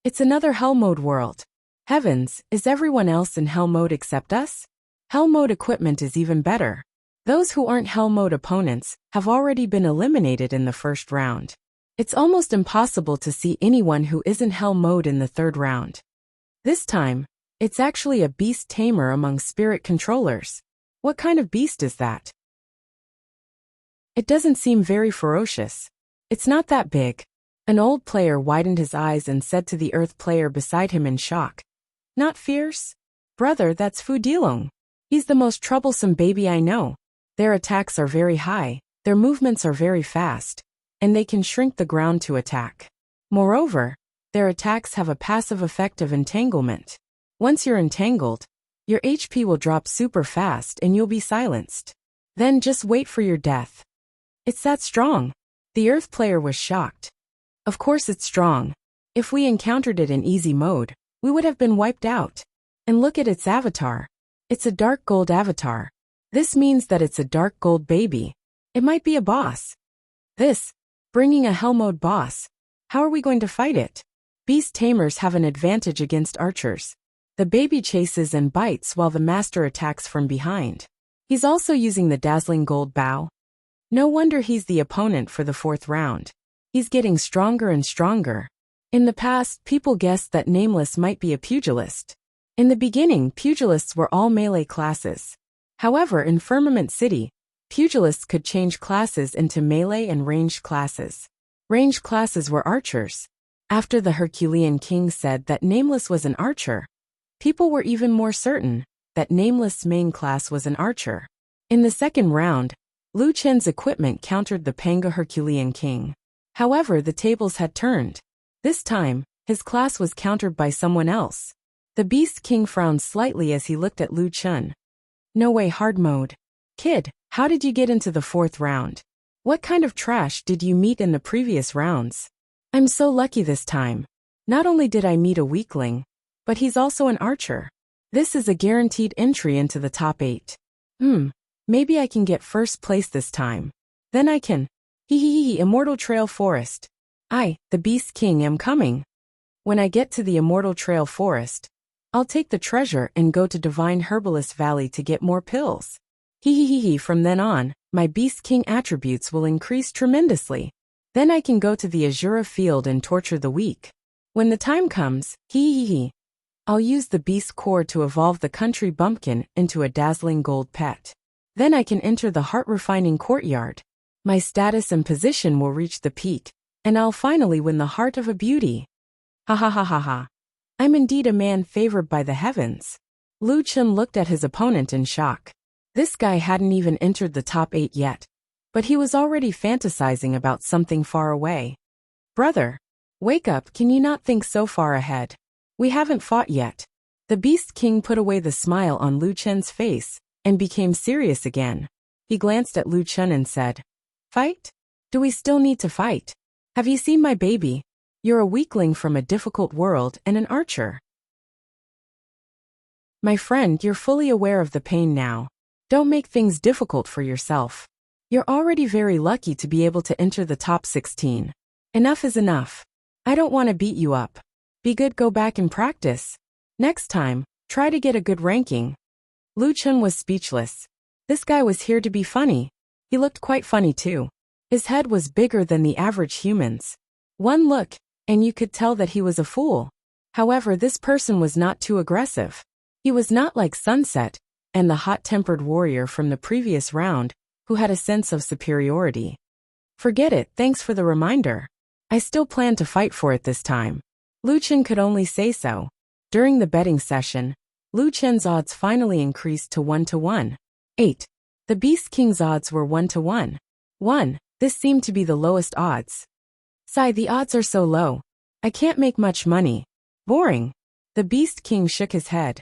It's another Hell Mode world. Heavens, is everyone else in Hell Mode except us? Hell Mode equipment is even better. Those who aren't Hell Mode opponents have already been eliminated in the 1st round. It's almost impossible to see anyone who isn't Hell Mode in the 3rd round. This time, it's actually a beast tamer among spirit controllers. What kind of beast is that? It doesn't seem very ferocious. It's not that big. An old player widened his eyes and said to the Earth player beside him in shock. Not fierce? Brother, that's Fu Dilong. He's the most troublesome baby I know. Their attacks are very high, their movements are very fast, and they can shrink the ground to attack. Moreover, their attacks have a passive effect of entanglement. Once you're entangled, your HP will drop super fast and you'll be silenced. Then just wait for your death. It's that strong. The Earth player was shocked. Of course it's strong. If we encountered it in easy mode, we would have been wiped out. And look at its avatar. It's a dark gold avatar. This means that it's a dark gold baby. It might be a boss. Bringing a Hell Mode boss. How are we going to fight it? Beast tamers have an advantage against archers. The baby chases and bites while the master attacks from behind. He's also using the dazzling gold bow. No wonder he's the opponent for the 4th round. He's getting stronger and stronger. In the past, people guessed that Nameless might be a pugilist. In the beginning, pugilists were all melee classes. However, in Firmament City, Pugilists could change classes into melee and ranged classes. Ranged classes were archers. After the Herculean king said that Nameless was an archer, people were even more certain that Nameless' main class was an archer. In the second round, Lu Chen's equipment countered the Panga Herculean king. However, the tables had turned. This time, his class was countered by someone else. The Beast King frowned slightly as he looked at Lu Chen. No way, hard mode. Kid, how did you get into the fourth round? What kind of trash did you meet in the previous rounds? I'm so lucky this time. Not only did I meet a weakling, but he's also an archer. This is a guaranteed entry into the top 8. Maybe I can get first place this time. Then I can. Immortal Trail Forest. I, the Beast King, am coming. When I get to the Immortal Trail Forest, I'll take the treasure and go to Divine Herbalist Valley to get more pills. From then on, my Beast King attributes will increase tremendously. Then I can go to the Azura field and torture the weak. When the time comes, I'll use the Beast Core to evolve the country bumpkin into a dazzling gold pet. Then I can enter the heart-refining courtyard. My status and position will reach the peak, and I'll finally win the heart of a beauty. I'm indeed a man favored by the heavens. Lu Chen looked at his opponent in shock. This guy hadn't even entered the top 8 yet, but he was already fantasizing about something far away. Brother, wake up, can you not think so far ahead? We haven't fought yet. The Beast King put away the smile on Lu Chen's face and became serious again. He glanced at Lu Chen and said, Fight? Do we still need to fight? Have you seen my baby? You're a weakling from a difficult world and an archer. My friend, you're fully aware of the pain now. Don't make things difficult for yourself. You're already very lucky to be able to enter the top 16. Enough is enough. I don't want to beat you up. Be good, go back and practice. Next time, try to get a good ranking. Lu Chen was speechless. This guy was here to be funny. He looked quite funny too. His head was bigger than the average human's. One look, and you could tell that he was a fool. However, this person was not too aggressive. He was not like Sunset and the hot-tempered warrior from the previous round, who had a sense of superiority. Forget it, thanks for the reminder. I still plan to fight for it this time. Lu Chen could only say so. During the betting session, Lu Chen's odds finally increased to 1-1. 8. The Beast King's odds were 1-1. 1. This seemed to be the lowest odds. Sigh, the odds are so low. I can't make much money. Boring. The Beast King shook his head.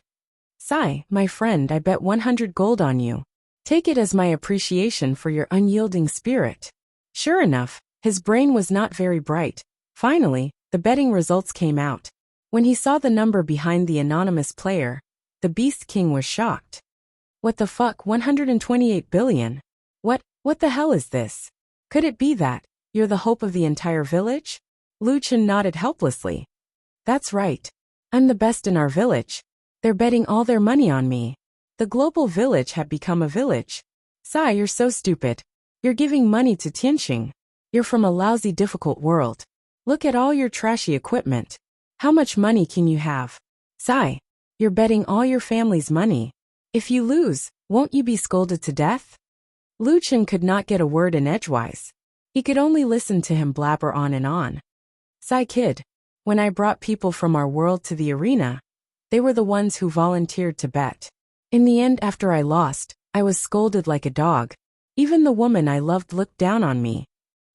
Sigh, my friend, I bet 100 gold on you. Take it as my appreciation for your unyielding spirit. Sure enough, his brain was not very bright. Finally, the betting results came out. When he saw the number behind the anonymous player, the Beast King was shocked. What the fuck, 128 billion? What the hell is this? Could it be that you're the hope of the entire village? Lu Chen nodded helplessly. That's right. I'm the best in our village. They're betting all their money on me. The global village had become a village. Sigh, you're so stupid. You're giving money to Tianxing. You're from a lousy, difficult world. Look at all your trashy equipment. How much money can you have? Sigh, you're betting all your family's money. If you lose, won't you be scolded to death? Lu Chen could not get a word in edgewise. He could only listen to him blabber on and on. Sigh, kid. When I brought people from our world to the arena, they were the ones who volunteered to bet. In the end, after I lost, I was scolded like a dog. Even the woman I loved looked down on me.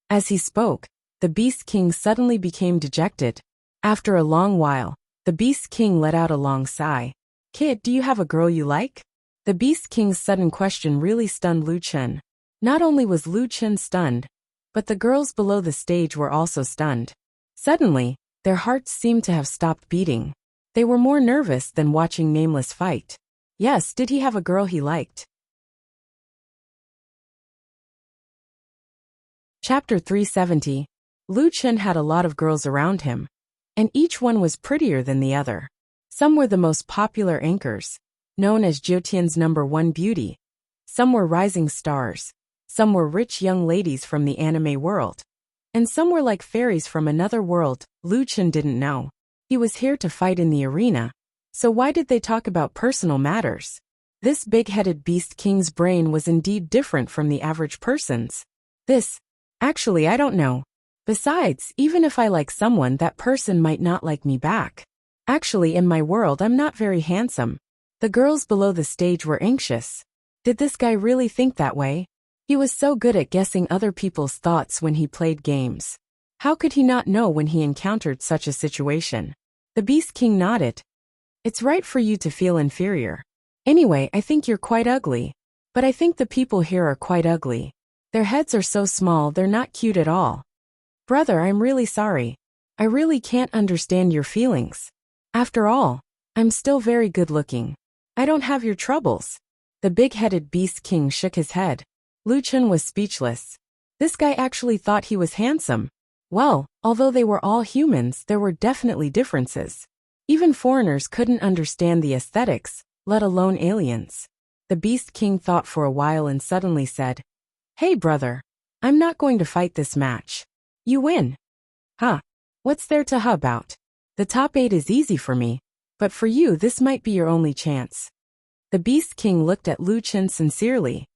As he spoke, the Beast King suddenly became dejected. After a long while, the Beast King let out a long sigh. Kid, do you have a girl you like? The Beast King's sudden question really stunned Lu Chen. Not only was Lu Chen stunned, but the girls below the stage were also stunned. Suddenly, their hearts seemed to have stopped beating. They were more nervous than watching Nameless fight. Yes, did he have a girl he liked? Chapter 370. Lu Chen had a lot of girls around him, and each one was prettier than the other. Some were the most popular anchors, known as Jyotian's #1 beauty. Some were rising stars. Some were rich young ladies from the anime world. And some were like fairies from another world. Lu Chen didn't know. He was here to fight in the arena. So why did they talk about personal matters? This big-headed beast king's brain was indeed different from the average person's. Actually, I don't know. Besides, even if I like someone, that person might not like me back. Actually, in my world, I'm not very handsome. The girls below the stage were anxious. Did this guy really think that way? He was so good at guessing other people's thoughts when he played games. How could he not know when he encountered such a situation? The Beast King nodded. It's right for you to feel inferior. Anyway, I think you're quite ugly. But I think the people here are quite ugly. Their heads are so small, they're not cute at all. Brother, I'm really sorry. I really can't understand your feelings. After all, I'm still very good looking. I don't have your troubles. The big-headed Beast King shook his head. Lu Chen was speechless. This guy actually thought he was handsome. Well, although they were all humans, there were definitely differences. Even foreigners couldn't understand the aesthetics, let alone aliens. The Beast King thought for a while and suddenly said, Hey brother, I'm not going to fight this match. You win. Huh? What's there to huh about? The top 8 is easy for me, but for you this might be your only chance. The Beast King looked at Lu Chen sincerely.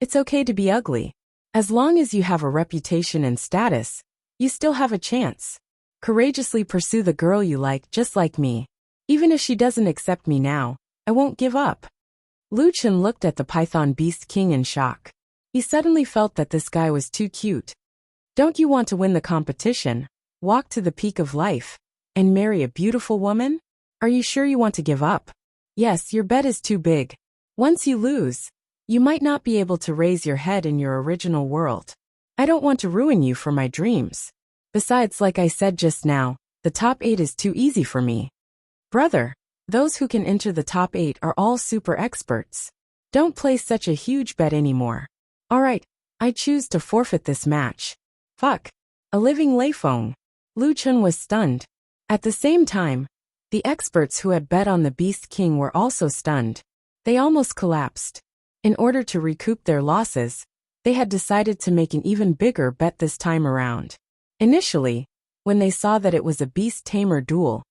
It's okay to be ugly. As long as you have a reputation and status, you still have a chance. Courageously pursue the girl you like, just like me. Even if she doesn't accept me now, I won't give up. Lu Chen looked at the Python Beast King in shock. He suddenly felt that this guy was too cute. Don't you want to win the competition, walk to the peak of life, and marry a beautiful woman? Are you sure you want to give up? Yes, your bet is too big. Once you lose, you might not be able to raise your head in your original world. I don't want to ruin you for my dreams. Besides, like I said just now, the top 8 is too easy for me. Brother, those who can enter the top 8 are all super experts. Don't place such a huge bet anymore. Alright, I choose to forfeit this match. Fuck. A living Leifeng. Lu Chen was stunned. At the same time, the experts who had bet on the Beast King were also stunned. They almost collapsed. In order to recoup their losses, they had decided to make an even bigger bet this time around. Initially, when they saw that it was a beast tamer duel,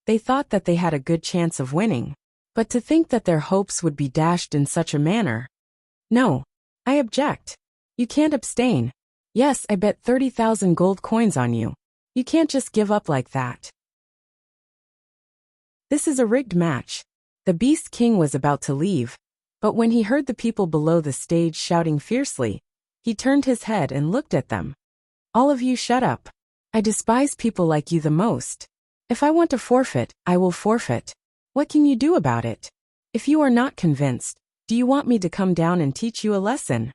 they thought that they had a good chance of winning. But to think that their hopes would be dashed in such a manner. No, I object. You can't abstain. Yes, I bet 30,000 gold coins on you. You can't just give up like that. This is a rigged match. The Beast King was about to leave, but when he heard the people below the stage shouting fiercely, he turned his head and looked at them. All of you shut up. I despise people like you the most. If I want to forfeit, I will forfeit. What can you do about it? If you are not convinced, do you want me to come down and teach you a lesson?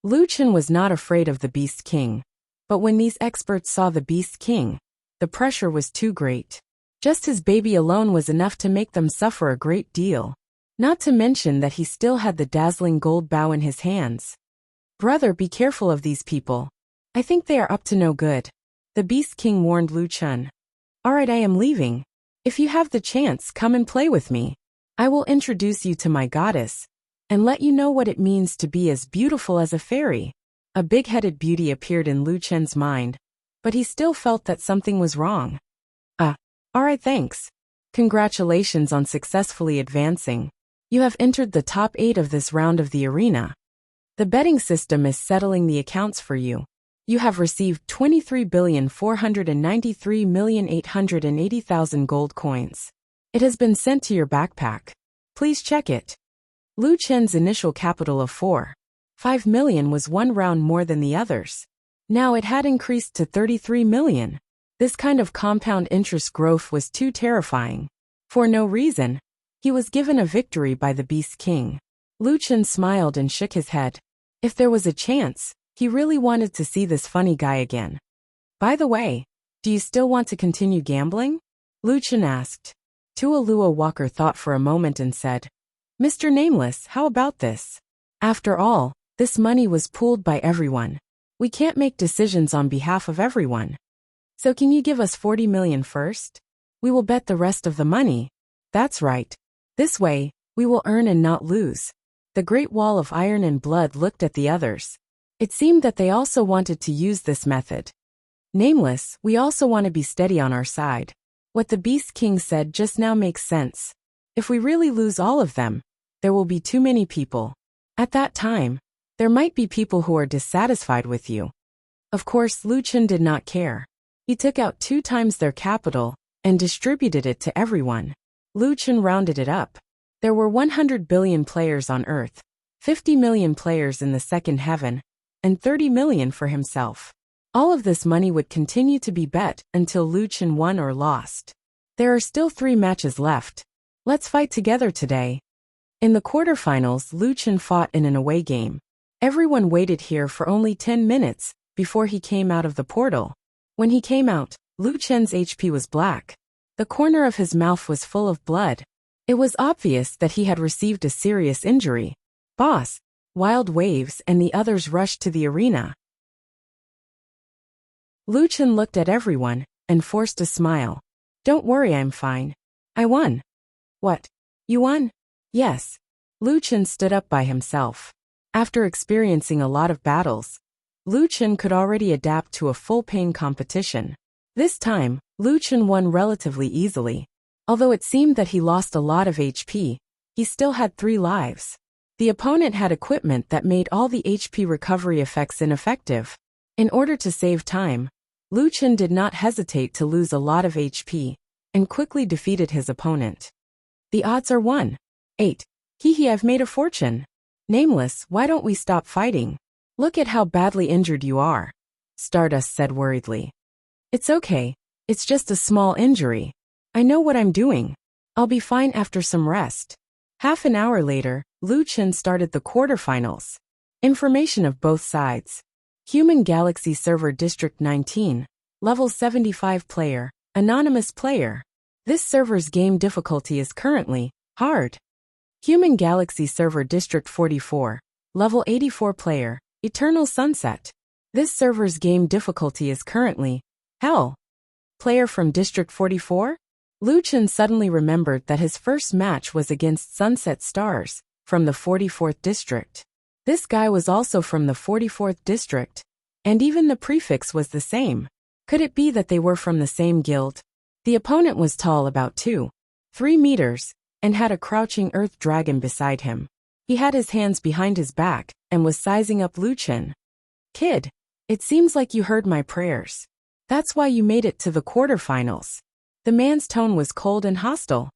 Lu Chen was not afraid of the Beast King, but when these experts saw the Beast King, the pressure was too great. Just his baby alone was enough to make them suffer a great deal. Not to mention that he still had the dazzling gold bow in his hands. Brother, be careful of these people. I think they are up to no good. The Beast King warned Lu Chen. Alright, I am leaving. If you have the chance, come and play with me. I will introduce you to my goddess, and let you know what it means to be as beautiful as a fairy. A big-headed beauty appeared in Lu Chen's mind, but he still felt that something was wrong. Alright, thanks. Congratulations on successfully advancing. You have entered the top 8 of this round of the arena. The betting system is settling the accounts for you. You have received 23,493,880,000 gold coins. It has been sent to your backpack. Please check it. Lu Chen's initial capital of 4.5 million was one round more than the others. Now it had increased to 33 million. This kind of compound interest growth was too terrifying. For no reason, he was given a victory by the Beast King. Lu Chen smiled and shook his head. If there was a chance, he really wanted to see this funny guy again. By the way, do you still want to continue gambling? Lu Chen asked. Tualua Walker thought for a moment and said, Mr. Nameless, how about this? After all, this money was pooled by everyone. We can't make decisions on behalf of everyone. So can you give us 40 million first? We will bet the rest of the money. That's right. This way, we will earn and not lose. The Great Wall of Iron and Blood looked at the others. It seemed that they also wanted to use this method. Nameless, we also want to be steady on our side. What the Beast King said just now makes sense. If we really lose all of them, there will be too many people. At that time, there might be people who are dissatisfied with you. Of course, Lu Chen did not care. He took out 2 times their capital and distributed it to everyone. Lu Chen rounded it up. There were 100 billion players on Earth, 50 million players in the second heaven, and 30 million for himself. All of this money would continue to be bet until Lu Chen won or lost. There are still 3 matches left. Let's fight together today. In the quarterfinals, Lu Chen fought in an away game. Everyone waited here for only 10 minutes before he came out of the portal. When he came out, Lu Chen's HP was black. The corner of his mouth was full of blood. It was obvious that he had received a serious injury. Boss, Wild Waves and the others rushed to the arena. Lu Chen looked at everyone and forced a smile. Don't worry, I'm fine. I won. What? You won? Yes. Lu Chen stood up by himself. After experiencing a lot of battles, Lu Chen could already adapt to a full-pain competition. This time, Lu Chen won relatively easily. Although it seemed that he lost a lot of HP, he still had 3 lives. The opponent had equipment that made all the HP recovery effects ineffective. In order to save time, Lu Chen did not hesitate to lose a lot of HP and quickly defeated his opponent. The odds are 1-8. Hee, I've made a fortune. Nameless, why don't we stop fighting? Look at how badly injured you are, Stardust said worriedly. It's okay, it's just a small injury. I know what I'm doing. I'll be fine after some rest. Half an hour later, Lu Chen started the quarterfinals. Information of both sides. Human Galaxy Server District 19, Level 75 player, Anonymous player. This server's game difficulty is currently hard. Human Galaxy Server District 44, Level 84 player, Eternal Sunset. This server's game difficulty is currently hell. Player from District 44? Lu Chen suddenly remembered that his first match was against Sunset Stars, from the 44th District. This guy was also from the 44th District, and even the prefix was the same. Could it be that they were from the same guild? The opponent was tall about 2-3 meters, and had a crouching earth dragon beside him. He had his hands behind his back, and was sizing up Lu Chen. Kid, it seems like you heard my prayers. That's why you made it to the quarterfinals. The man's tone was cold and hostile.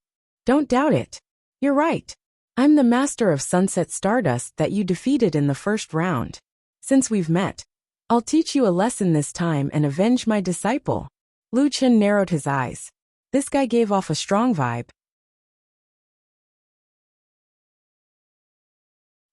Don't doubt it. You're right. I'm the master of Sunset Stardust that you defeated in the first round. Since we've met, I'll teach you a lesson this time and avenge my disciple. Lu Chen narrowed his eyes. This guy gave off a strong vibe.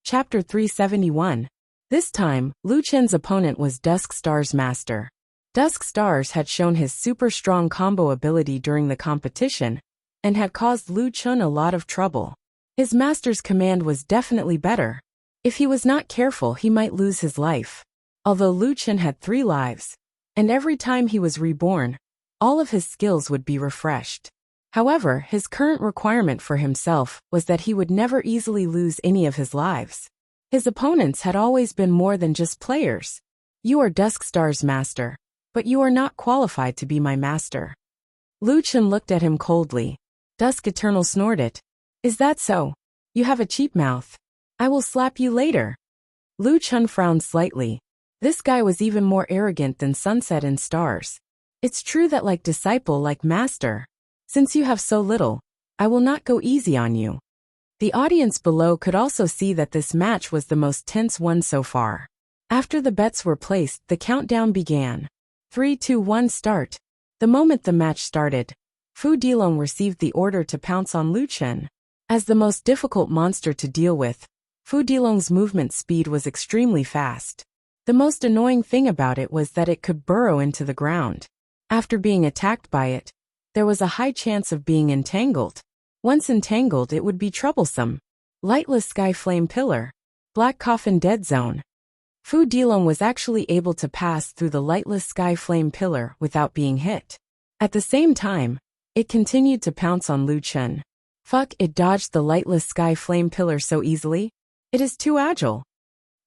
Chapter 371. This time, Lu Chen's opponent was Dusk Star's master. Dusk Stars had shown his super strong combo ability during the competition, and had caused Lu Chen a lot of trouble. His master's command was definitely better. If he was not careful, he might lose his life. Although Lu Chen had 3 lives, and every time he was reborn, all of his skills would be refreshed. However, his current requirement for himself was that he would never easily lose any of his lives. His opponents had always been more than just players. You are Dusk Star's master, but you are not qualified to be my master. Lu Chen looked at him coldly. Dusk Eternal snorted. Is that so? You have a cheap mouth. I will slap you later. Lu Chen frowned slightly. This guy was even more arrogant than Sunset and Stars. It's true that like disciple like master. Since you have so little, I will not go easy on you. The audience below could also see that this match was the most tense one so far. After the bets were placed, the countdown began. 3, 2, 1, start. The moment the match started, Fu Dilong received the order to pounce on Lu Chen. As the most difficult monster to deal with, Fu Dilong's movement speed was extremely fast. The most annoying thing about it was that it could burrow into the ground. After being attacked by it, there was a high chance of being entangled. Once entangled, it would be troublesome. Lightless Sky Flame Pillar. Black Coffin Dead Zone. Fu Dilong was actually able to pass through the Lightless Sky Flame Pillar without being hit. At the same time, it continued to pounce on Lu Chen. Fuck, it dodged the Lightless Sky Flame Pillar so easily. It is too agile.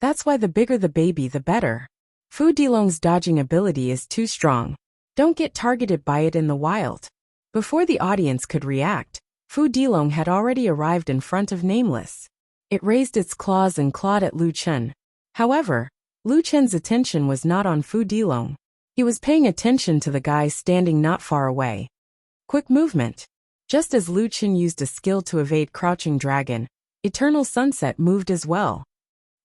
That's why the bigger the baby, the better. Fu Dilong's dodging ability is too strong. Don't get targeted by it in the wild. Before the audience could react, Fu Dilong had already arrived in front of Nameless. It raised its claws and clawed at Lu Chen. However, Lu Chen's attention was not on Fu Dilong. He was paying attention to the guy standing not far away. Quick movement. Just as Lu Chen used a skill to evade Crouching Dragon, Eternal Sunset moved as well.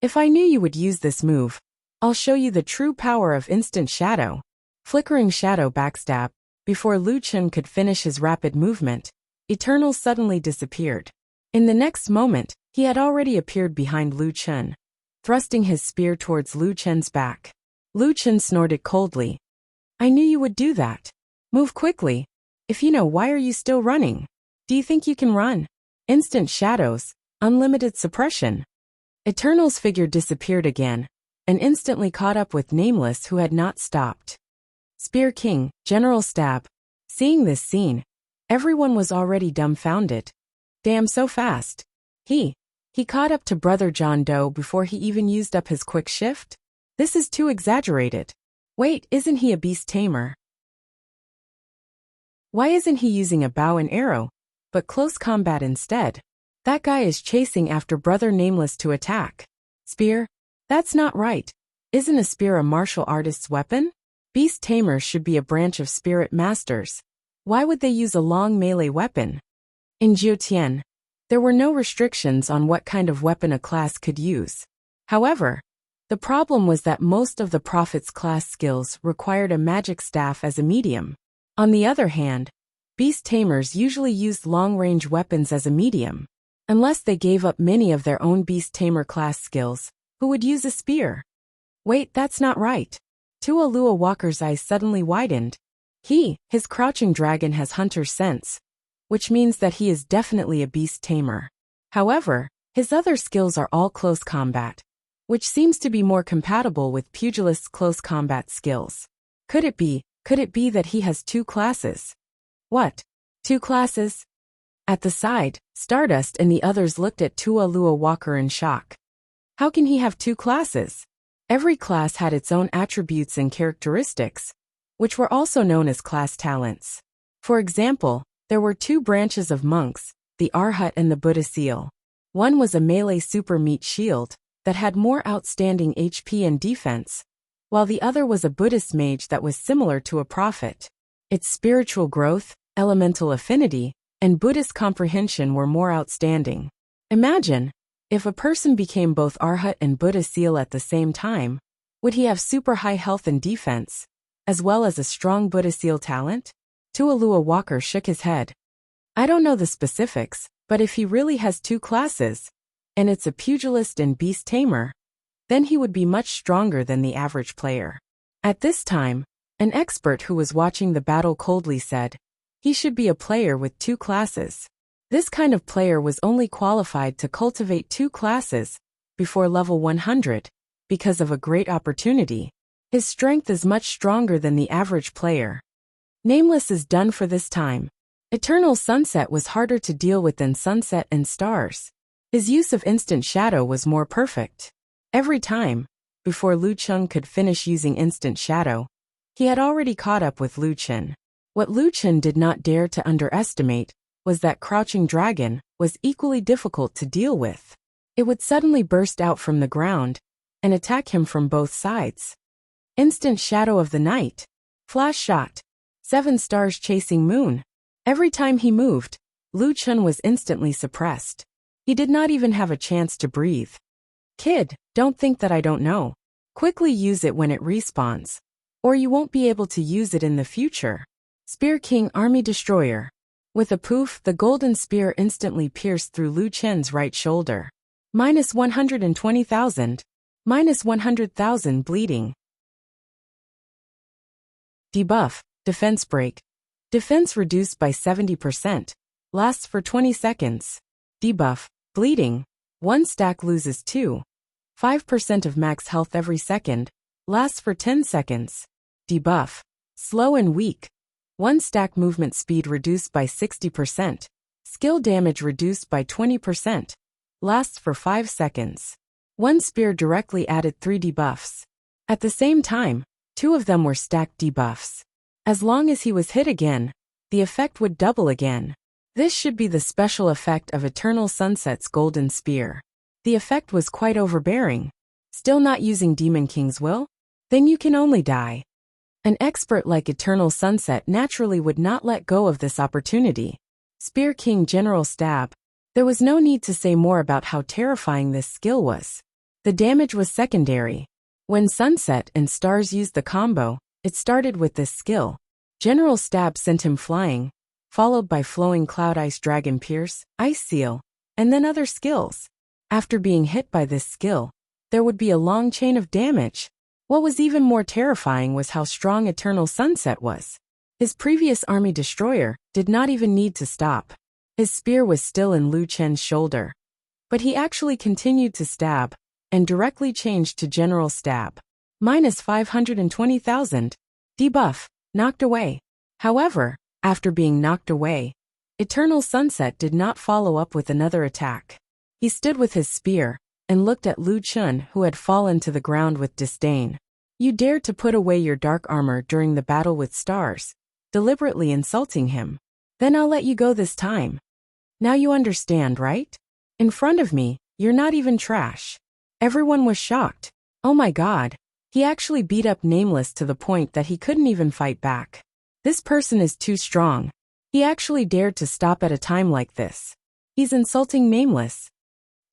If I knew you would use this move, I'll show you the true power of Instant Shadow. Flickering Shadow backstab. Before Lu Chen could finish his rapid movement, Eternal suddenly disappeared. In the next moment, he had already appeared behind Lu Chen, thrusting his spear towards Lu Chen's back. Lu Chen snorted coldly. I knew you would do that. Move quickly. If you know, why are you still running? Do you think you can run? Instant shadows, unlimited suppression. Eternal's figure disappeared again, and instantly caught up with Nameless, who had not stopped. Spear King, General Stab. Seeing this scene, everyone was already dumbfounded. Damn, so fast. He caught up to Brother John Doe before he even used up his quick shift? This is too exaggerated. Wait, isn't he a beast tamer? Why isn't he using a bow and arrow, but close combat instead? That guy is chasing after Brother Nameless to attack. Spear? That's not right. Isn't a spear a martial artist's weapon? Beast tamers should be a branch of spirit masters. Why would they use a long melee weapon? In Jiutian, there were no restrictions on what kind of weapon a class could use. However, the problem was that most of the Prophet's class skills required a magic staff as a medium. On the other hand, beast tamers usually used long-range weapons as a medium. Unless they gave up many of their own beast tamer class skills, who would use a spear? Wait, that's not right. Tua Lua Walker's eyes suddenly widened. His crouching dragon has hunter's sense, which means that he is definitely a beast tamer. However, his other skills are all close combat, which seems to be more compatible with pugilist's close combat skills. Could it be that he has two classes? What? Two classes? At the side, Stardust and the others looked at Tua Lua Walker in shock. How can he have two classes? Every class had its own attributes and characteristics, which were also known as class talents. For example, there were two branches of monks, the Arhat and the Buddha Seal. One was a melee super meat shield that had more outstanding HP and defense, while the other was a Buddhist mage that was similar to a prophet. Its spiritual growth, elemental affinity, and Buddhist comprehension were more outstanding. Imagine, if a person became both Arhat and Buddha Seal at the same time, would he have super high health and defense, as well as a strong Buddha Seal talent? Tua Lua Walker shook his head. I don't know the specifics, but if he really has two classes, and it's a pugilist and beast tamer, then he would be much stronger than the average player. At this time, an expert who was watching the battle coldly said, he should be a player with two classes. This kind of player was only qualified to cultivate two classes before level 100, because of a great opportunity. His strength is much stronger than the average player. Nameless is done for this time. Eternal Sunset was harder to deal with than Sunset and Stars. His use of Instant Shadow was more perfect. Every time, before Lu Chen could finish using Instant Shadow, he had already caught up with Lu Chen. What Lu Chen did not dare to underestimate was that Crouching Dragon was equally difficult to deal with. It would suddenly burst out from the ground and attack him from both sides. Instant Shadow of the Night. Flash shot. 7 stars chasing moon. Every time he moved, Lu Chen was instantly suppressed. He did not even have a chance to breathe. Kid, don't think that I don't know. Quickly use it when it respawns, or you won't be able to use it in the future. Spear King Army Destroyer. With a poof, the golden spear instantly pierced through Lu Chen's right shoulder. Minus 120,000. Minus 100,000 bleeding. Debuff. Defense break. Defense reduced by 70%. Lasts for 20 seconds. Debuff. Bleeding. 1 stack loses 2.5% of max health every second. Lasts for 10 seconds. Debuff. Slow and weak. 1 stack movement speed reduced by 60%. Skill damage reduced by 20%. Lasts for 5 seconds. 1 spear directly added 3 debuffs. At the same time, 2 of them were stacked debuffs. As long as he was hit again, the effect would double again. This should be the special effect of Eternal Sunset's Golden Spear. The effect was quite overbearing. Still not using Demon King's will? Then you can only die. An expert like Eternal Sunset naturally would not let go of this opportunity. Spear King General Stab. There was no need to say more about how terrifying this skill was. The damage was secondary. When Sunset and Stars used the combo, it started with this skill. General Stab sent him flying, followed by Flowing Cloud Ice Dragon Pierce, Ice Seal, and then other skills. After being hit by this skill, there would be a long chain of damage. What was even more terrifying was how strong Eternal Sunset was. His previous army destroyer did not even need to stop. His spear was still in Lu Chen's shoulder. But he actually continued to stab, and directly changed to General Stab. Minus 520,000. Debuff, knocked away. However, after being knocked away, Eternal Sunset did not follow up with another attack. He stood with his spear, and looked at Lu Chun, who had fallen to the ground with disdain. You dared to put away your dark armor during the battle with Stars, deliberately insulting him. Then I'll let you go this time. Now you understand, right? In front of me, you're not even trash. Everyone was shocked. Oh my god. He actually beat up Nameless to the point that he couldn't even fight back. This person is too strong. He actually dared to stop at a time like this. He's insulting Nameless.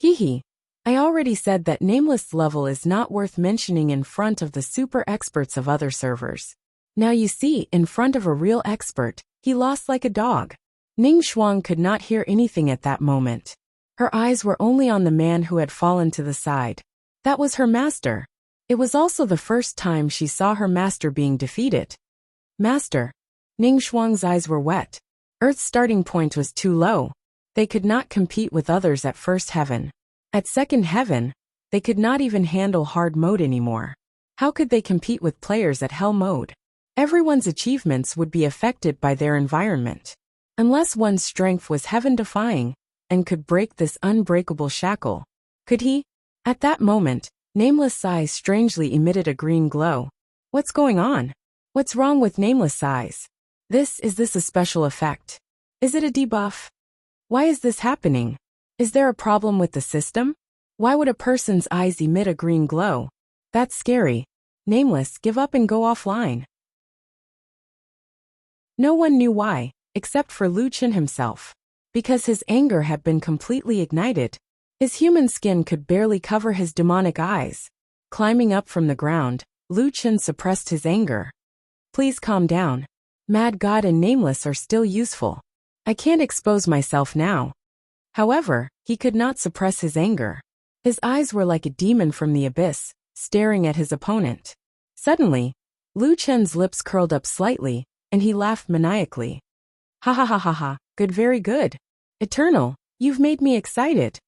Hee. I already said that Nameless' level is not worth mentioning in front of the super experts of other servers. Now you see, in front of a real expert, he lost like a dog. Ning Shuang could not hear anything at that moment. Her eyes were only on the man who had fallen to the side. That was her master. It was also the first time she saw her master being defeated. Master. Ning Shuang's eyes were wet. Earth's starting point was too low. They could not compete with others at first heaven. At second heaven, they could not even handle hard mode anymore. How could they compete with players at hell mode? Everyone's achievements would be affected by their environment. Unless one's strength was heaven-defying, and could break this unbreakable shackle. Could he? At that moment, Nameless' eyes strangely emitted a green glow. What's going on? What's wrong with Nameless' eyes? Is this a special effect? Is it a debuff? Why is this happening? Is there a problem with the system? Why would a person's eyes emit a green glow? That's scary. Nameless, give up and go offline. No one knew why, except for Lu Chen himself. Because his anger had been completely ignited. His human skin could barely cover his demonic eyes. Climbing up from the ground, Lu Chen suppressed his anger. Please calm down. Mad God and Nameless are still useful. I can't expose myself now. However, he could not suppress his anger. His eyes were like a demon from the abyss, staring at his opponent. Suddenly, Lu Chen's lips curled up slightly, and he laughed maniacally. Ha ha ha ha ha, good, very good. Eternal, you've made me excited.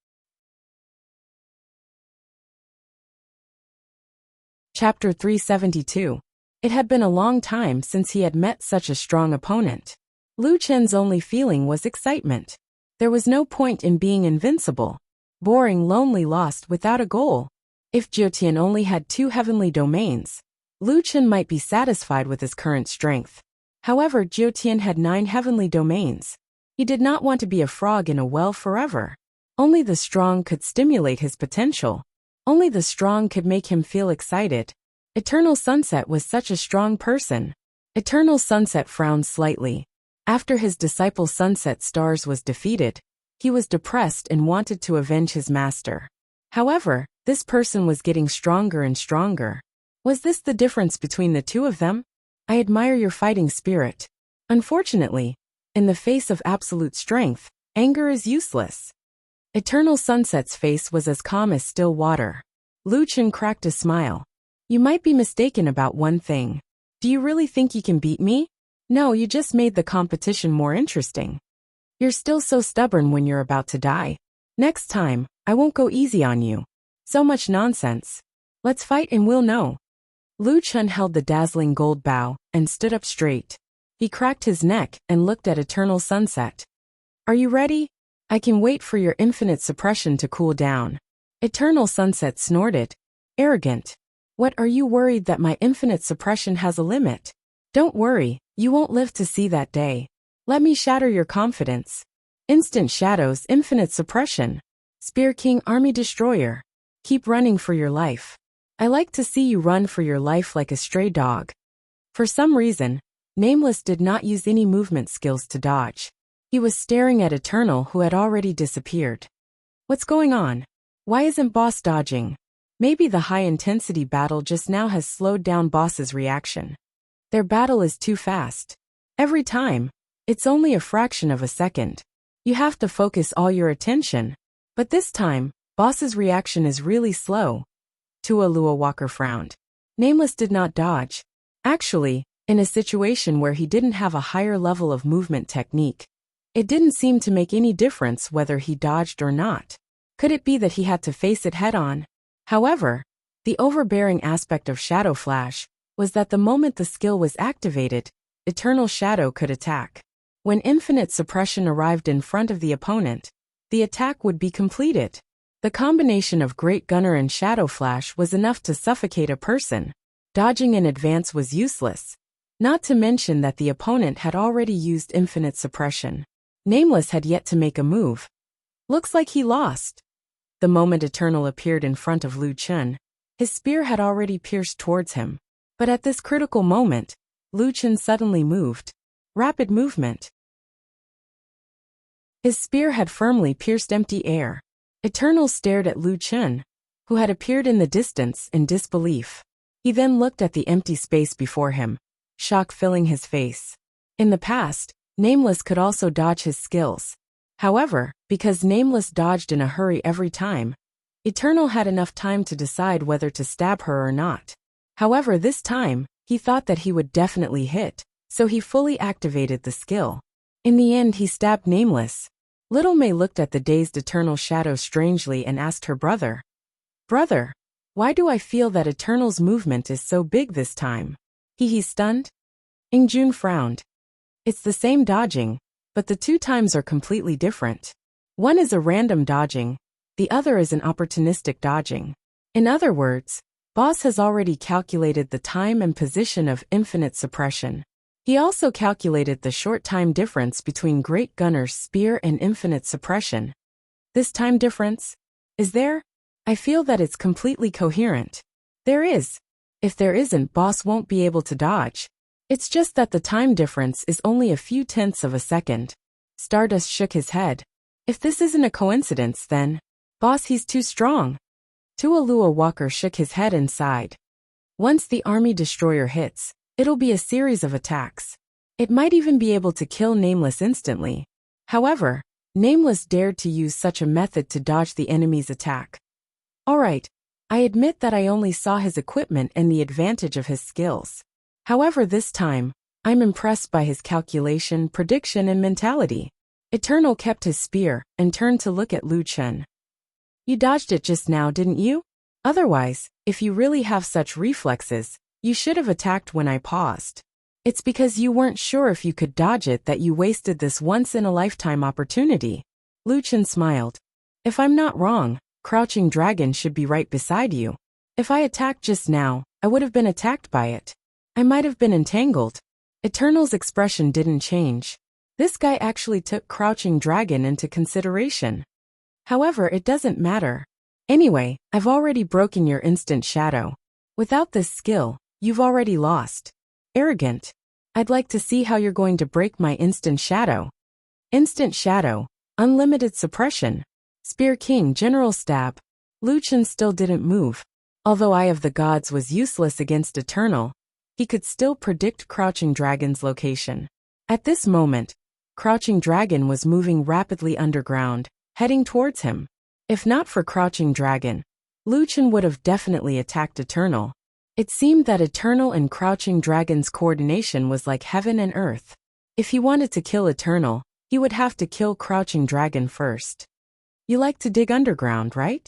Chapter 372. It had been a long time since he had met such a strong opponent. Lu Chen's only feeling was excitement. There was no point in being invincible. Boring, lonely, lost without a goal. If Jiutian only had 2 heavenly domains, Lu Chen might be satisfied with his current strength. However, Jiutian had 9 heavenly domains. He did not want to be a frog in a well forever. Only the strong could stimulate his potential. Only the strong could make him feel excited. Eternal Sunset was such a strong person. Eternal Sunset frowned slightly. After his disciple Sunset Stars was defeated, he was depressed and wanted to avenge his master. However, this person was getting stronger and stronger. Was this the difference between the two of them? I admire your fighting spirit. Unfortunately, in the face of absolute strength, anger is useless. Eternal Sunset's face was as calm as still water. Lu Chen cracked a smile. You might be mistaken about one thing. Do you really think you can beat me? No, you just made the competition more interesting. You're still so stubborn when you're about to die. Next time, I won't go easy on you. So much nonsense. Let's fight and we'll know. Lu Chen held the dazzling gold bow and stood up straight. He cracked his neck and looked at Eternal Sunset. Are you ready? I can wait for your infinite suppression to cool down. Eternal Sunset snorted. Arrogant. What, are you worried that my infinite suppression has a limit? Don't worry, you won't live to see that day. Let me shatter your confidence. Instant shadows, infinite suppression. Spear King Army Destroyer. Keep running for your life. I like to see you run for your life like a stray dog. For some reason, Nameless did not use any movement skills to dodge. He was staring at Eternal, who had already disappeared. What's going on? Why isn't Boss dodging? Maybe the high-intensity battle just now has slowed down Boss's reaction. Their battle is too fast. Every time, it's only a fraction of a second. You have to focus all your attention. But this time, Boss's reaction is really slow. Tualua Walker frowned. Nameless did not dodge. Actually, in a situation where he didn't have a higher level of movement technique, it didn't seem to make any difference whether he dodged or not. Could it be that he had to face it head-on? However, the overbearing aspect of Shadow Flash was that the moment the skill was activated, Eternal Shadow could attack. When infinite suppression arrived in front of the opponent, the attack would be completed. The combination of Great Gunner and Shadow Flash was enough to suffocate a person. Dodging in advance was useless. Not to mention that the opponent had already used infinite suppression. Nameless had yet to make a move. Looks like he lost. The moment Eternal appeared in front of Lu Chun, his spear had already pierced towards him. But at this critical moment, Lu Chun suddenly moved. Rapid movement. His spear had firmly pierced empty air. Eternal stared at Lu Chun, who had appeared in the distance, in disbelief. He then looked at the empty space before him, shock filling his face. In the past, Nameless could also dodge his skills. However, because Nameless dodged in a hurry every time, Eternal had enough time to decide whether to stab her or not. However, this time, he thought that he would definitely hit, so he fully activated the skill. In the end, he stabbed Nameless. Little May looked at the dazed Eternal Shadow strangely and asked her brother, "Brother, why do I feel that Eternal's movement is so big this time? He's stunned?" Ingjun frowned. It's the same dodging, but the two times are completely different. One is a random dodging, the other is an opportunistic dodging. In other words, Boss has already calculated the time and position of infinite suppression. He also calculated the short time difference between Great Gunner's spear and infinite suppression. This time difference? Is there? I feel that it's completely coherent. There is. If there isn't, Boss won't be able to dodge. It's just that the time difference is only a few tenths of a second. Stardust shook his head. If this isn't a coincidence, then, Boss, he's too strong. Tualua Walker shook his head and sighed. Once the Army Destroyer hits, it'll be a series of attacks. It might even be able to kill Nameless instantly. However, Nameless dared to use such a method to dodge the enemy's attack. Alright, I admit that I only saw his equipment and the advantage of his skills. However, this time, I'm impressed by his calculation, prediction, and mentality. Eternal kept his spear and turned to look at Lu Chun. You dodged it just now, didn't you? Otherwise, if you really have such reflexes, you should have attacked when I paused. It's because you weren't sure if you could dodge it that you wasted this once-in-a-lifetime opportunity. Lu Chun smiled. If I'm not wrong, Crouching Dragon should be right beside you. If I attacked just now, I would have been attacked by it. I might have been entangled. Eternal's expression didn't change. This guy actually took Crouching Dragon into consideration. However, it doesn't matter. Anyway, I've already broken your instant shadow. Without this skill, you've already lost. Arrogant. I'd like to see how you're going to break my instant shadow. Instant shadow. Unlimited suppression. Spear King General Stab. Lu Chun still didn't move. Although Eye of the Gods was useless against Eternal, he could still predict Crouching Dragon's location. At this moment, Crouching Dragon was moving rapidly underground, heading towards him. If not for Crouching Dragon, Lu Chun would have definitely attacked Eternal. It seemed that Eternal and Crouching Dragon's coordination was like heaven and earth. If he wanted to kill Eternal, he would have to kill Crouching Dragon first. You like to dig underground, right?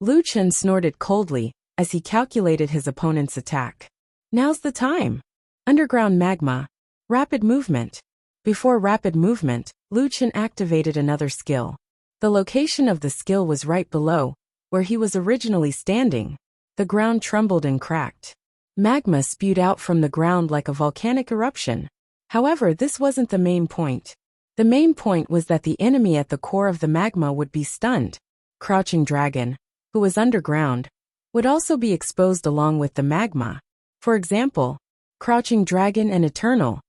Lu Chun snorted coldly as he calculated his opponent's attack. Now's the time. Underground magma. Rapid movement. Before rapid movement, Lu Chun activated another skill. The location of the skill was right below, where he was originally standing. The ground trembled and cracked. Magma spewed out from the ground like a volcanic eruption. However, this wasn't the main point. The main point was that the enemy at the core of the magma would be stunned. Crouching Dragon, who was underground, would also be exposed along with the magma. For example, Crouching Dragon and Eternal.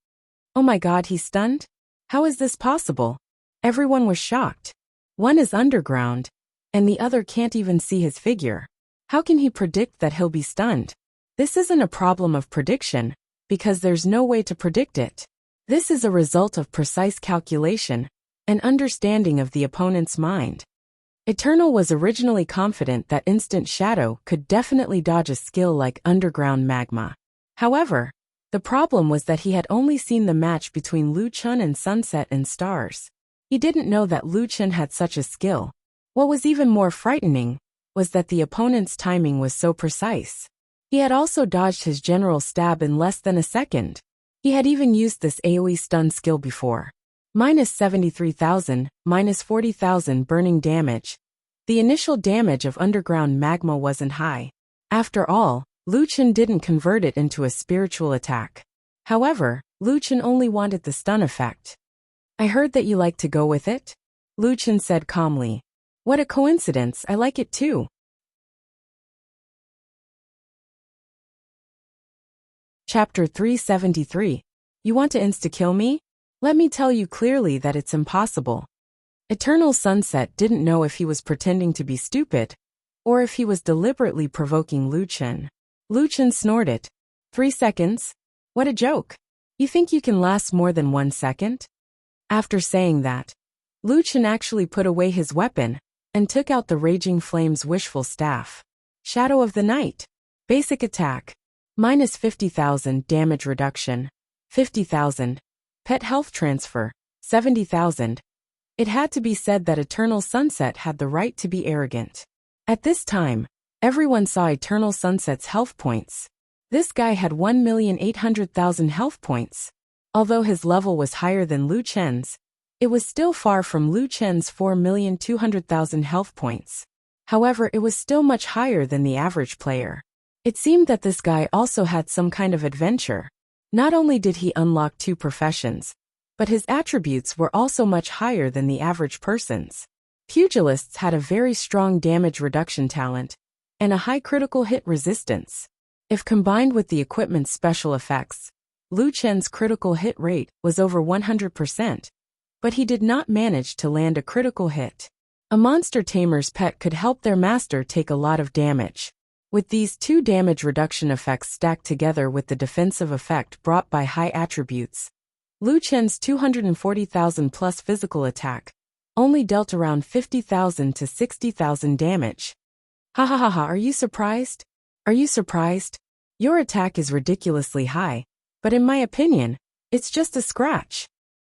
Oh my god, he's stunned? How is this possible? Everyone was shocked. One is underground, and the other can't even see his figure. How can he predict that he'll be stunned? This isn't a problem of prediction, because there's no way to predict it. This is a result of precise calculation and understanding of the opponent's mind. Eternal was originally confident that Instant Shadow could definitely dodge a skill like Underground Magma. However, the problem was that he had only seen the match between Lu Chun and Sunset and Stars. He didn't know that Lu Chun had such a skill. What was even more frightening was that the opponent's timing was so precise. He had also dodged his general stab in less than a second. He had even used this AoE stun skill before. -73,000, -40,000 burning damage. The initial damage of Underground Magma wasn't high. After all, Lu Chun didn't convert it into a spiritual attack. However, Lu Chun only wanted the stun effect. I heard that you like to go with it? Lu Chun said calmly. What a coincidence, I like it too. Chapter 373. You want to insta-kill me? Let me tell you clearly that it's impossible. Eternal Sunset didn't know if he was pretending to be stupid, or if he was deliberately provoking Lu Chun. Lu Chun snorted. 3 seconds? What a joke. You think you can last more than 1 second? After saying that, Lu Chun actually put away his weapon and took out the Raging Flame's wishful staff. Shadow of the Night. Basic attack. -50,000 damage reduction. 50,000. Pet health transfer. 70,000. It had to be said that Eternal Sunset had the right to be arrogant. At this time, everyone saw Eternal Sunset's health points. This guy had 1,800,000 health points. Although his level was higher than Lu Chen's, it was still far from Lu Chen's 4,200,000 health points. However, it was still much higher than the average player. It seemed that this guy also had some kind of adventure. Not only did he unlock 2 professions, but his attributes were also much higher than the average person's. Pugilists had a very strong damage reduction talent and a high critical hit resistance. If combined with the equipment's special effects, Lu Chen's critical hit rate was over 100%, but he did not manage to land a critical hit. A monster tamer's pet could help their master take a lot of damage. With these 2 damage reduction effects stacked together with the defensive effect brought by high attributes, Lu Chen's 240,000 plus physical attack only dealt around 50,000 to 60,000 damage. Ha ha ha ha, are you surprised? Are you surprised? Your attack is ridiculously high, but in my opinion, it's just a scratch.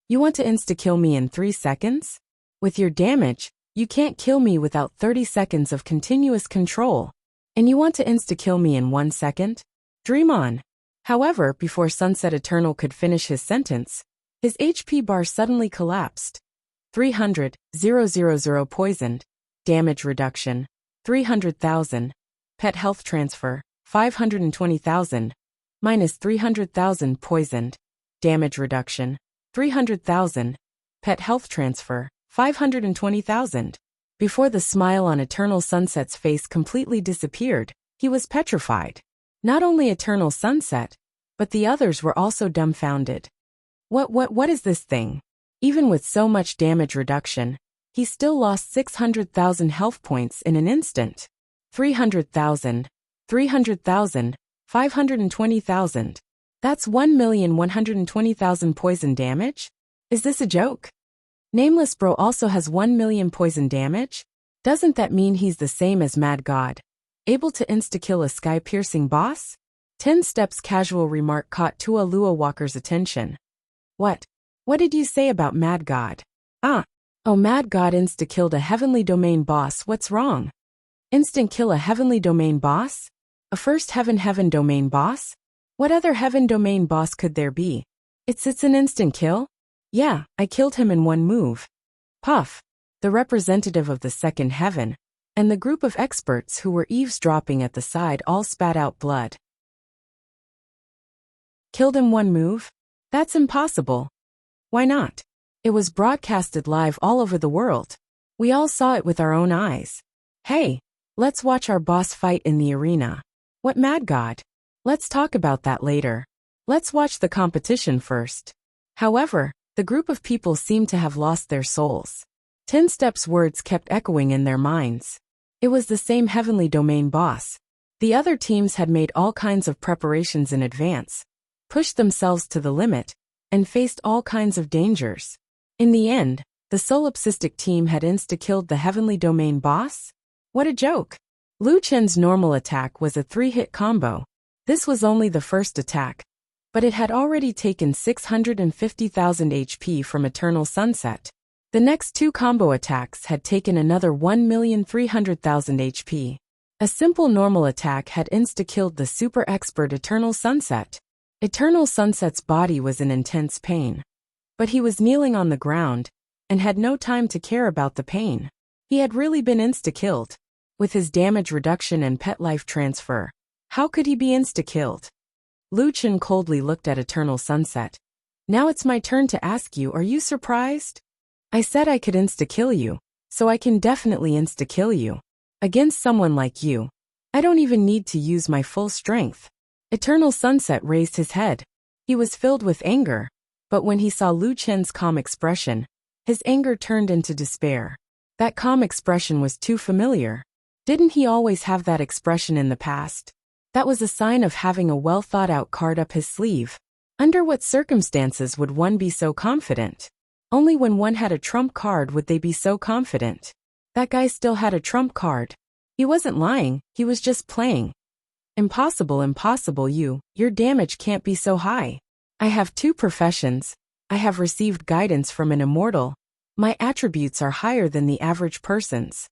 You want to insta-kill me in 3 seconds? With your damage, you can't kill me without 30 seconds of continuous control. And you want to insta-kill me in 1 second? Dream on. However, before Sunset Eternal could finish his sentence, his HP bar suddenly collapsed. 300,000 poisoned. Damage reduction. 300,000. Pet health transfer. 520,000. -300,000 poisoned. Damage reduction. 300,000. Pet health transfer. 520,000. Before the smile on Eternal Sunset's face completely disappeared, he was petrified. Not only Eternal Sunset, but the others were also dumbfounded. What is this thing? Even with so much damage reduction, he still lost 600,000 health points in an instant. 300,000, 300,000, 520,000. That's 1,120,000 poison damage? Is this a joke? Nameless Bro also has 1 million poison damage? Doesn't that mean he's the same as Mad God? Able to insta-kill a sky-piercing boss? 10 Steps casual remark caught Tua Lua Walker's attention. What did you say about Mad God? Oh, Mad God insta-killed a Heavenly Domain boss, what's wrong? Instant kill a Heavenly Domain boss? A first Heaven Domain boss? What other Heaven Domain boss could there be? It's an instant kill? Yeah, I killed him in 1 move. Puff, the representative of the second heaven, and the group of experts who were eavesdropping at the side all spat out blood. Killed him 1 move? That's impossible. Why not? It was broadcasted live all over the world. We all saw it with our own eyes. Hey, let's watch our boss fight in the arena. What mad god? Let's talk about that later. Let's watch the competition first. However, the group of people seemed to have lost their souls. 10 Steps' words kept echoing in their minds. It was the same heavenly domain boss. The other teams had made all kinds of preparations in advance, pushed themselves to the limit, and faced all kinds of dangers. In the end, the solipsistic team had insta-killed the heavenly domain boss? What a joke! Lu Chen's normal attack was a 3-hit combo. This was only the first attack, but it had already taken 650,000 HP from Eternal Sunset. The next 2 combo attacks had taken another 1,300,000 HP. A simple normal attack had insta-killed the super expert Eternal Sunset. Eternal Sunset's body was in intense pain, but he was kneeling on the ground and had no time to care about the pain. He had really been insta-killed. With his damage reduction and pet life transfer, how could he be insta-killed? Lu Chen coldly looked at Eternal Sunset. Now it's my turn to ask you, are you surprised? I said I could insta-kill you, so I can definitely insta-kill you. Against someone like you, I don't even need to use my full strength. Eternal Sunset raised his head. He was filled with anger, but when he saw Lu Chen's calm expression, his anger turned into despair. That calm expression was too familiar. Didn't he always have that expression in the past? That was a sign of having a well-thought-out card up his sleeve. Under what circumstances would one be so confident? Only when one had a trump card would they be so confident. That guy still had a trump card. He wasn't lying, he was just playing. Impossible, impossible, your damage can't be so high. I have 2 professions. I have received guidance from an immortal. My attributes are higher than the average person's.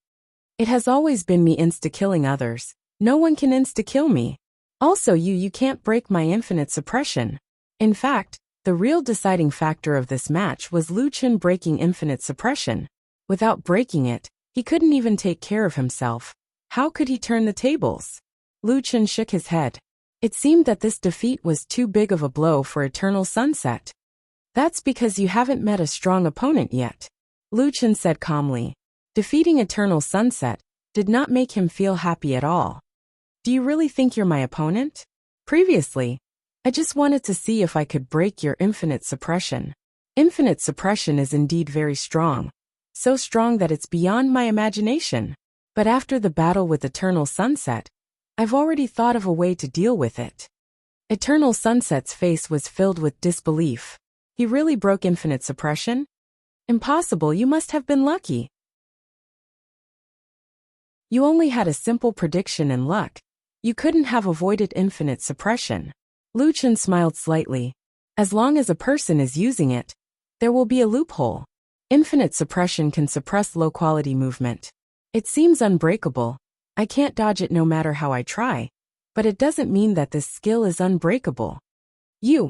It has always been me insta-killing others. No one can insta-kill me. Also you can't break my infinite suppression. In fact, the real deciding factor of this match was Lu Chen breaking infinite suppression. Without breaking it, he couldn't even take care of himself. How could he turn the tables? Lu Chen shook his head. It seemed that this defeat was too big of a blow for Eternal Sunset. That's because you haven't met a strong opponent yet, Lu Chen said calmly. Defeating Eternal Sunset did not make him feel happy at all. Do you really think you're my opponent? Previously, I just wanted to see if I could break your infinite suppression. Infinite suppression is indeed very strong. So strong that it's beyond my imagination. But after the battle with Eternal Sunset, I've already thought of a way to deal with it. Eternal Sunset's face was filled with disbelief. He really broke infinite suppression? Impossible, you must have been lucky. You only had a simple prediction and luck. You couldn't have avoided infinite suppression. Lu Chen smiled slightly. As long as a person is using it, there will be a loophole. Infinite suppression can suppress low-quality movement. It seems unbreakable. I can't dodge it no matter how I try. But it doesn't mean that this skill is unbreakable.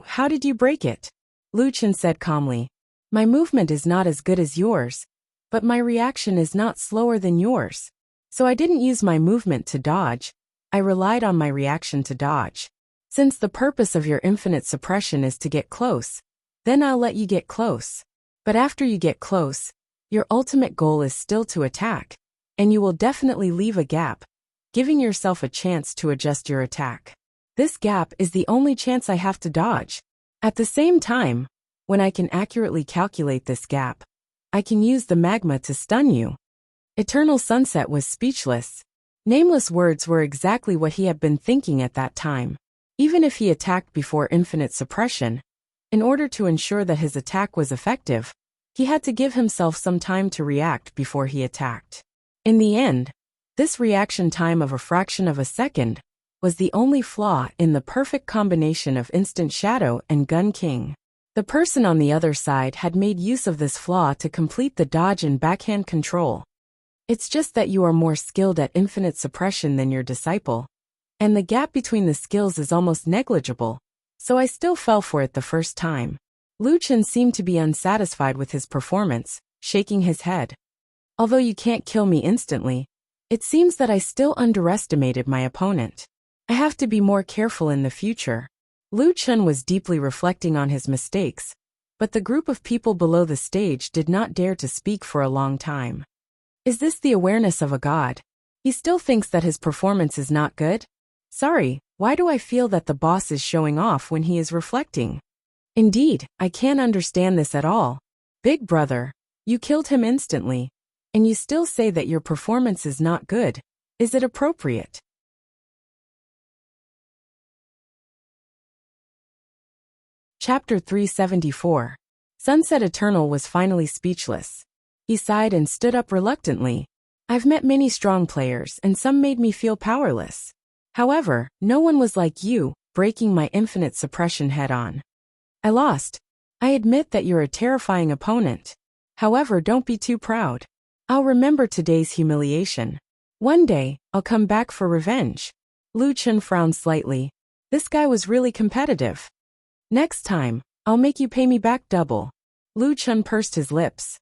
How did you break it? Lu Chen said calmly. My movement is not as good as yours, but my reaction is not slower than yours. So I didn't use my movement to dodge. I relied on my reaction to dodge. Since the purpose of your infinite suppression is to get close, then I'll let you get close. But after you get close, your ultimate goal is still to attack. And you will definitely leave a gap, giving yourself a chance to adjust your attack. This gap is the only chance I have to dodge. At the same time, when I can accurately calculate this gap, I can use the magma to stun you. Eternal Sunset was speechless. Nameless words were exactly what he had been thinking at that time. Even if he attacked before infinite suppression, in order to ensure that his attack was effective, he had to give himself some time to react before he attacked. In the end, this reaction time of a fraction of a second was the only flaw in the perfect combination of Instant Shadow and Gun King. The person on the other side had made use of this flaw to complete the dodge and backhand control. It's just that you are more skilled at infinite suppression than your disciple, and the gap between the skills is almost negligible, so I still fell for it the first time. Lu Chen seemed to be unsatisfied with his performance, shaking his head. Although you can't kill me instantly, it seems that I still underestimated my opponent. I have to be more careful in the future. Lu Chen was deeply reflecting on his mistakes, but the group of people below the stage did not dare to speak for a long time. Is this the awareness of a god? He still thinks that his performance is not good? Sorry, why do I feel that the boss is showing off when he is reflecting? Indeed, I can't understand this at all. Big brother, you killed him instantly, and you still say that your performance is not good. Is it appropriate? Chapter 374. Sunset Eternal was finally speechless. He sighed and stood up reluctantly. I've met many strong players and some made me feel powerless. However, no one was like you, breaking my infinite suppression head-on. I lost. I admit that you're a terrifying opponent. However, don't be too proud. I'll remember today's humiliation. One day, I'll come back for revenge. Lu Chen frowned slightly. This guy was really competitive. Next time, I'll make you pay me back double. Lu Chen pursed his lips.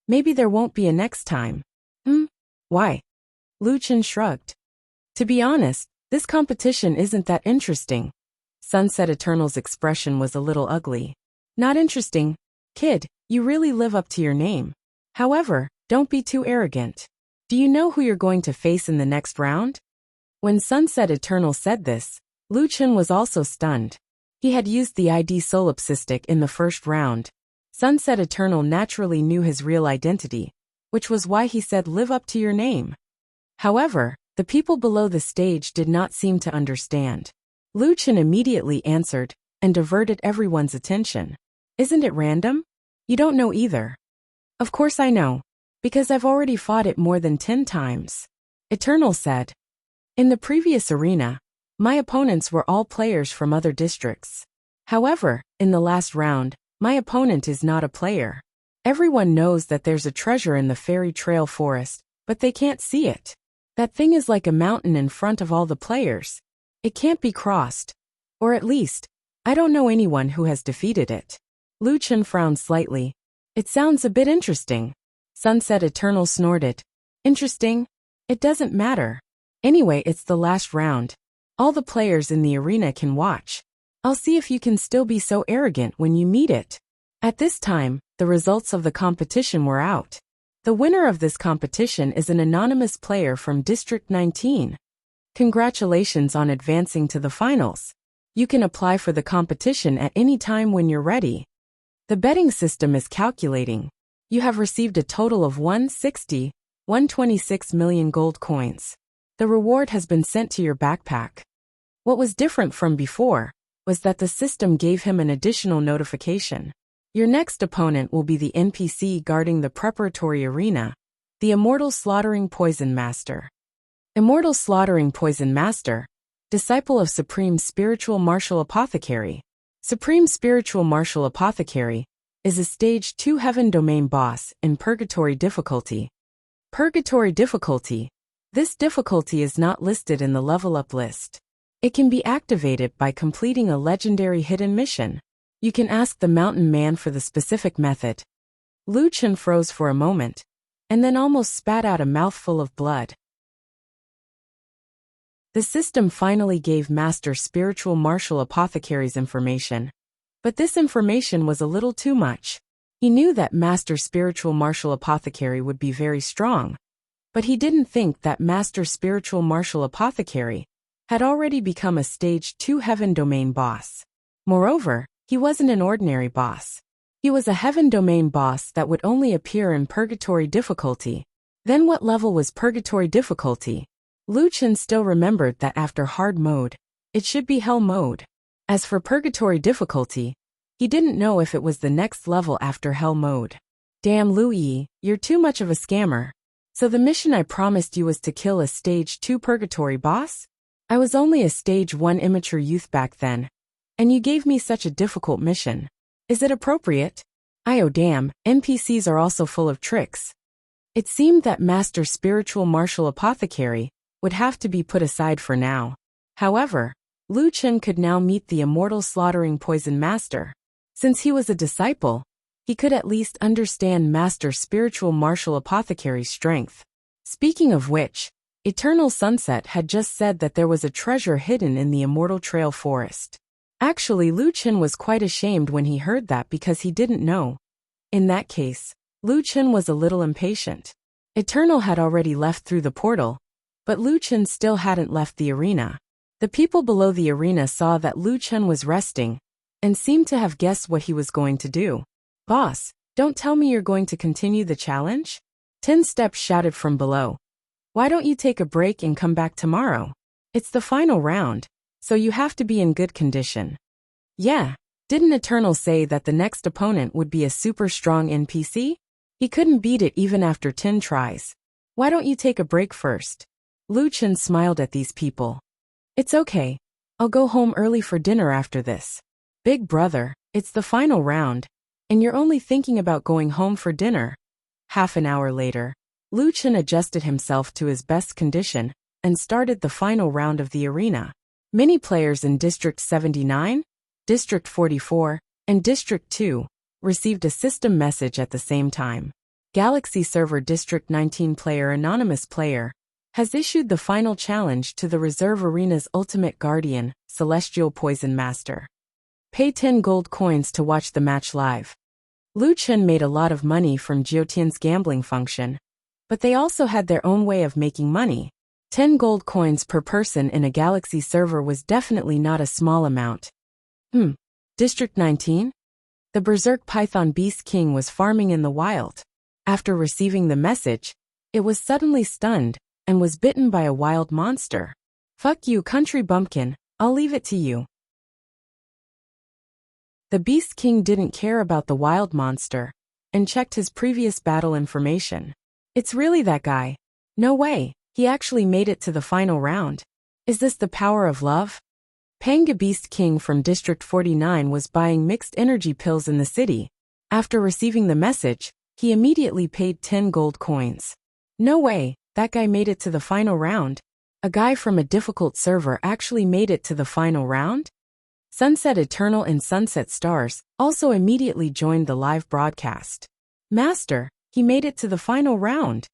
Maybe there won't be a next time. Why? Lu Chen shrugged. To be honest, this competition isn't that interesting. Sunset Eternal's expression was a little ugly. Not interesting? Kid, you really live up to your name. However, don't be too arrogant. Do you know who you're going to face in the next round? When Sunset Eternal said this, Lu Chen was also stunned. He had used the ID solipsistic in the first round. Sunset Eternal naturally knew his real identity, which was why he said live up to your name. However, the people below the stage did not seem to understand. Lu Chen immediately answered, and diverted everyone's attention. Isn't it random? You don't know either. Of course I know, because I've already fought it more than 10 times. Eternal said. In the previous arena, my opponents were all players from other districts. However, in the last round, my opponent is not a player. Everyone knows that there's a treasure in the fairy trail forest, but they can't see it. That thing is like a mountain in front of all the players. It can't be crossed. Or at least, I don't know anyone who has defeated it. Lu Chen frowned slightly. It sounds a bit interesting. Sunset Eternal snorted. Interesting? It doesn't matter. Anyway, it's the last round. All the players in the arena can watch. I'll see if you can still be so arrogant when you meet it. At this time, the results of the competition were out. The winner of this competition is an anonymous player from District 19. Congratulations on advancing to the finals. You can apply for the competition at any time when you're ready. The betting system is calculating. You have received a total of 126 million gold coins. The reward has been sent to your backpack. What was different from before was that the system gave him an additional notification. Your next opponent will be the NPC guarding the preparatory arena, the Immortal Slaughtering Poison Master. Immortal Slaughtering Poison Master, disciple of Supreme Spiritual Martial Apothecary. Supreme Spiritual Martial Apothecary is a Stage 2 Heaven Domain boss in Purgatory difficulty. Purgatory difficulty. This difficulty is not listed in the level up list. It can be activated by completing a legendary hidden mission. You can ask the mountain man for the specific method. Lu Chen froze for a moment, and then almost spat out a mouthful of blood. The system finally gave Master Spiritual Martial Apothecary's information. But this information was a little too much. He knew that Master Spiritual Martial Apothecary would be very strong, but he didn't think that Master Spiritual Martial Apothecary had already become a Stage 2 Heaven Domain boss. Moreover, he wasn't an ordinary boss. He was a Heaven Domain boss that would only appear in Purgatory difficulty. Then what level was Purgatory difficulty? Lu Chen still remembered that after Hard mode, it should be Hell mode. As for Purgatory difficulty, he didn't know if it was the next level after Hell mode. Damn Lu Yi, you're too much of a scammer. So the mission I promised you was to kill a Stage 2 Purgatory boss? I was only a Stage 1 immature youth back then, and you gave me such a difficult mission. Is it appropriate? Oh damn, NPCs are also full of tricks. It seemed that Master Spiritual Martial Apothecary would have to be put aside for now. However, Lu Chen could now meet the Immortal Slaughtering Poison Master. Since he was a disciple, he could at least understand Master Spiritual Martial Apothecary's strength. Speaking of which, Eternal Sunset had just said that there was a treasure hidden in the Immortal Trail Forest. Actually, Lu Chen was quite ashamed when he heard that because he didn't know. In that case, Lu Chen was a little impatient. Eternal had already left through the portal, but Lu Chen still hadn't left the arena. The people below the arena saw that Lu Chen was resting, and seemed to have guessed what he was going to do. "Boss, don't tell me you're going to continue the challenge?" 10 Steps shouted from below. "Why don't you take a break and come back tomorrow? It's the final round, so you have to be in good condition." "Yeah, didn't Eternal say that the next opponent would be a super strong NPC? He couldn't beat it even after 10 tries. Why don't you take a break first?" Lu Chen smiled at these people. "It's okay. I'll go home early for dinner after this." "Big brother, it's the final round, and you're only thinking about going home for dinner." Half an hour later, Lu Chen adjusted himself to his best condition and started the final round of the arena. Many players in District 79, District 44, and District 2 received a system message at the same time. Galaxy Server District 19 player Anonymous Player has issued the final challenge to the Reserve Arena's Ultimate Guardian, Celestial Poison Master. Pay 10 gold coins to watch the match live. Lu Chen made a lot of money from Jiotian's gambling function, but they also had their own way of making money. 10 gold coins per person in a Galaxy server was definitely not a small amount. District 19? The Berserk Python Beast King was farming in the wild. After receiving the message, it was suddenly stunned and was bitten by a wild monster. "Fuck you, country bumpkin, I'll leave it to you." The Beast King didn't care about the wild monster and checked his previous battle information. "It's really that guy. No way, he actually made it to the final round. Is this the power of love?" Panga Beast King from District 49 was buying mixed energy pills in the city. After receiving the message, he immediately paid 10 gold coins. "No way, that guy made it to the final round. A guy from a difficult server actually made it to the final round?" Sunset Eternal and Sunset Stars also immediately joined the live broadcast. "Master, he made it to the final round.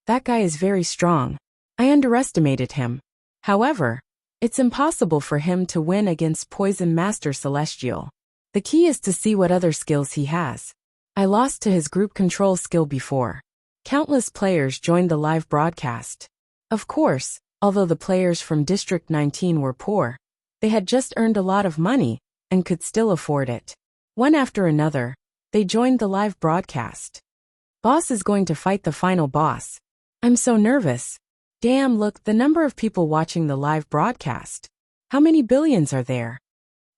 That guy is very strong. I underestimated him. However, it's impossible for him to win against Poison Master Celestial. The key is to see what other skills he has. I lost to his group control skill before." Countless players joined the live broadcast. Of course, although the players from District 19 were poor, they had just earned a lot of money and could still afford it. One after another, they joined the live broadcast. "Boss is going to fight the final boss. I'm so nervous. Damn, look, the number of people watching the live broadcast. How many billions are there?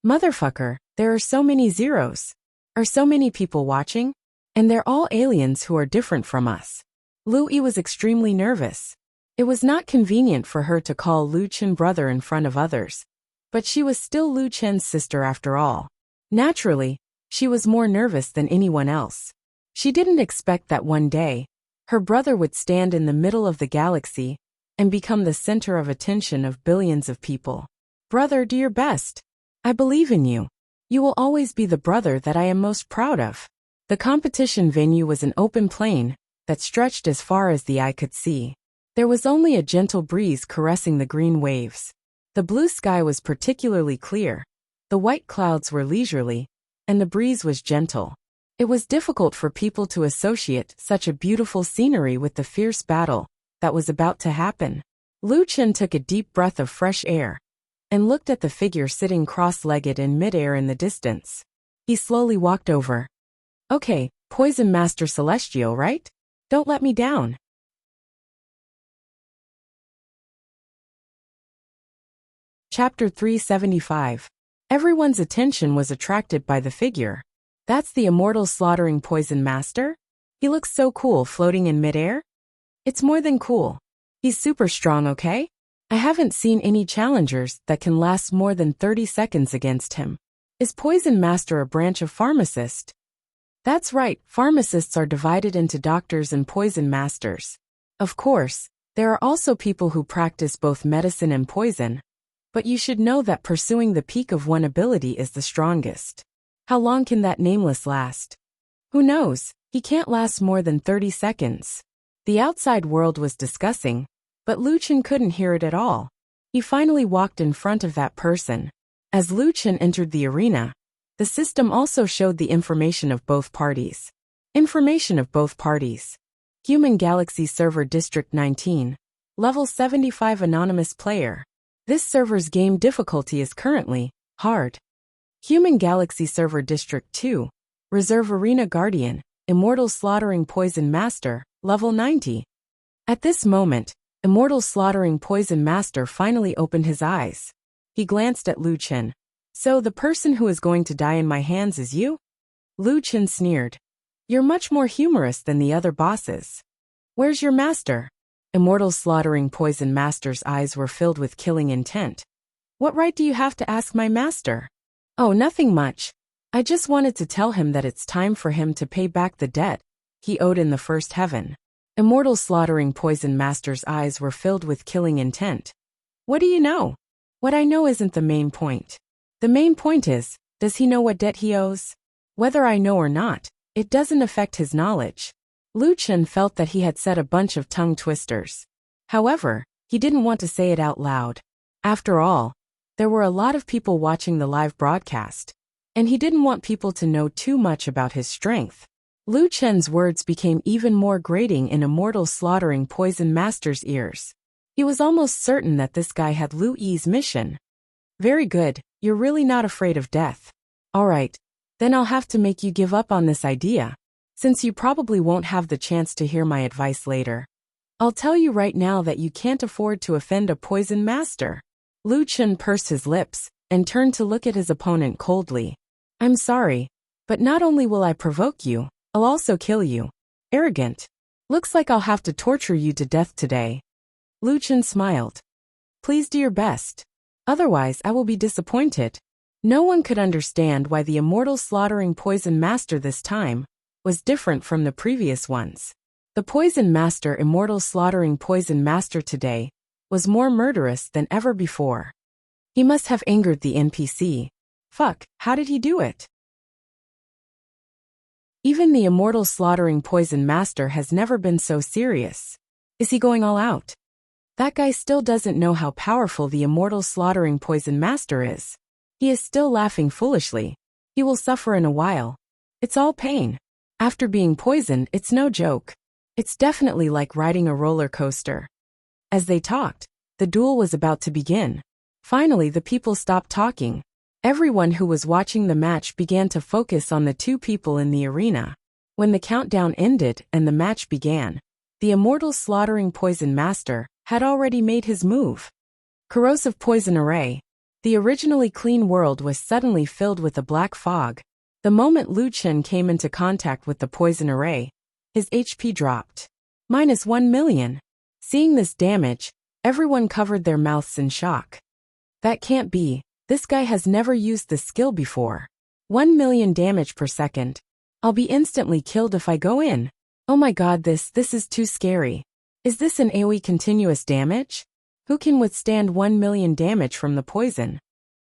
Motherfucker, there are so many zeros. Are so many people watching? And they're all aliens who are different from us." Lu Yi was extremely nervous. It was not convenient for her to call Lu Chen brother in front of others, but she was still Lu Chen's sister after all. Naturally, she was more nervous than anyone else. She didn't expect that one day, her brother would stand in the middle of the galaxy and become the center of attention of billions of people. "Brother, do your best. I believe in you. You will always be the brother that I am most proud of." The competition venue was an open plain that stretched as far as the eye could see. There was only a gentle breeze caressing the green waves. The blue sky was particularly clear, the white clouds were leisurely, and the breeze was gentle. It was difficult for people to associate such a beautiful scenery with the fierce battle that was about to happen. Lu Chen took a deep breath of fresh air and looked at the figure sitting cross-legged in midair in the distance. He slowly walked over. "Okay, Poison Master Celestial, right? Don't let me down." Chapter 375. Everyone's attention was attracted by the figure. "That's the immortal slaughtering Poison Master? He looks so cool floating in midair." "It's more than cool. He's super strong, okay? I haven't seen any challengers that can last more than 30 seconds against him." "Is Poison Master a branch of pharmacist?" "That's right, pharmacists are divided into doctors and poison masters. Of course, there are also people who practice both medicine and poison, but you should know that pursuing the peak of one ability is the strongest. How long can that nameless last? Who knows, he can't last more than 30 seconds. The outside world was discussing, but Lu Chen couldn't hear it at all. He finally walked in front of that person As Lu Chen entered the arena, the system also showed the information of both parties. Information of both parties. Human Galaxy Server District 19. Level 75 Anonymous Player. This server's game difficulty is currently hard. Human Galaxy Server District 2. Reserve Arena Guardian. Immortal Slaughtering Poison Master. Level 90. At this moment, Immortal Slaughtering Poison Master finally opened his eyes. He glanced at Lu Chen. So the person who is going to die in my hands is you? Lu Chen sneered. You're much more humorous than the other bosses. Where's your master? Immortal Slaughtering Poison Master's eyes were filled with killing intent. What right do you have to ask my master? Oh, nothing much. I just wanted to tell him that it's time for him to pay back the debt he owed in the first heaven. Immortal Slaughtering Poison Master's eyes were filled with killing intent. What do you know? What I know isn't the main point. The main point is, does he know what debt he owes? Whether I know or not, it doesn't affect his knowledge. Lu Chen felt that he had said a bunch of tongue twisters. However, he didn't want to say it out loud. After all, there were a lot of people watching the live broadcast, and he didn't want people to know too much about his strength. Lu Chen's words became even more grating in Immortal Slaughtering Poison Master's ears. He was almost certain that this guy had Lu Yi's mission. Very good, you're really not afraid of death. Alright, then I'll have to make you give up on this idea, since you probably won't have the chance to hear my advice later. I'll tell you right now that you can't afford to offend a poison master. Lu Chen pursed his lips and turned to look at his opponent coldly. I'm sorry, but not only will I provoke you, I'll also kill you. Arrogant. Looks like I'll have to torture you to death today. Lu Chen smiled. Please do your best. Otherwise I will be disappointed. No one could understand why the Immortal Slaughtering Poison Master this time was different from the previous ones. The Poison Master Immortal Slaughtering Poison Master today was more murderous than ever before. He must have angered the NPC. Fuck, how did he do it? Even the Immortal Slaughtering Poison Master has never been so serious. Is he going all out? That guy still doesn't know how powerful the Immortal Slaughtering Poison Master is. He is still laughing foolishly. He will suffer in a while. It's all pain. After being poisoned, it's no joke. It's definitely like riding a roller coaster. As they talked, the duel was about to begin. Finally, the people stopped talking. Everyone who was watching the match began to focus on the two people in the arena. When the countdown ended and the match began, the Immortal Slaughtering Poison Master had already made his move. Corrosive Poison Array. The originally clean world was suddenly filled with a black fog. The moment Lu Chen came into contact with the poison array, his HP dropped. -1 million. Seeing this damage, everyone covered their mouths in shock. That can't be. This guy has never used this skill before. 1 million damage per second. I'll be instantly killed if I go in. Oh my god, this is too scary. Is this an AoE continuous damage? Who can withstand 1 million damage from the poison?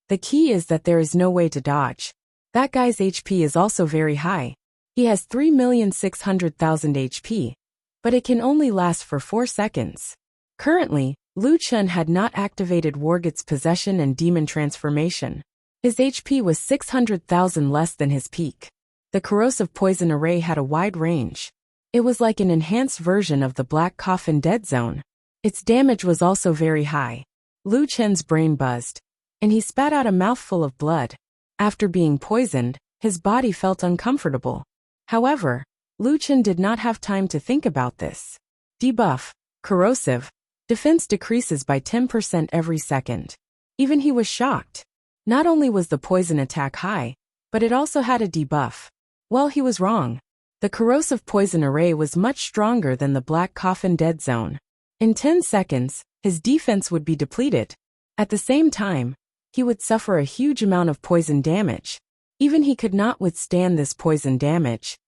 The key is that there is no way to dodge. That guy's HP is also very high. He has 3,600,000 HP, but it can only last for 4 seconds. Currently, Lu Chen had not activated Wargot's Possession and Demon Transformation. His HP was 600,000 less than his peak. The Corrosive Poison Array had a wide range. It was like an enhanced version of the Black Coffin Dead Zone. Its damage was also very high. Lu Chen's brain buzzed, and he spat out a mouthful of blood. After being poisoned, his body felt uncomfortable. However, Lu Chen did not have time to think about this. Debuff. Corrosive. Defense decreases by 10% every second. Even he was shocked. Not only was the poison attack high, but it also had a debuff. Well, he was wrong. The Corrosive Poison Array was much stronger than the Black Coffin Dead Zone. In 10 seconds, his defense would be depleted. At the same time, he would suffer a huge amount of poison damage. Even he could not withstand this poison damage.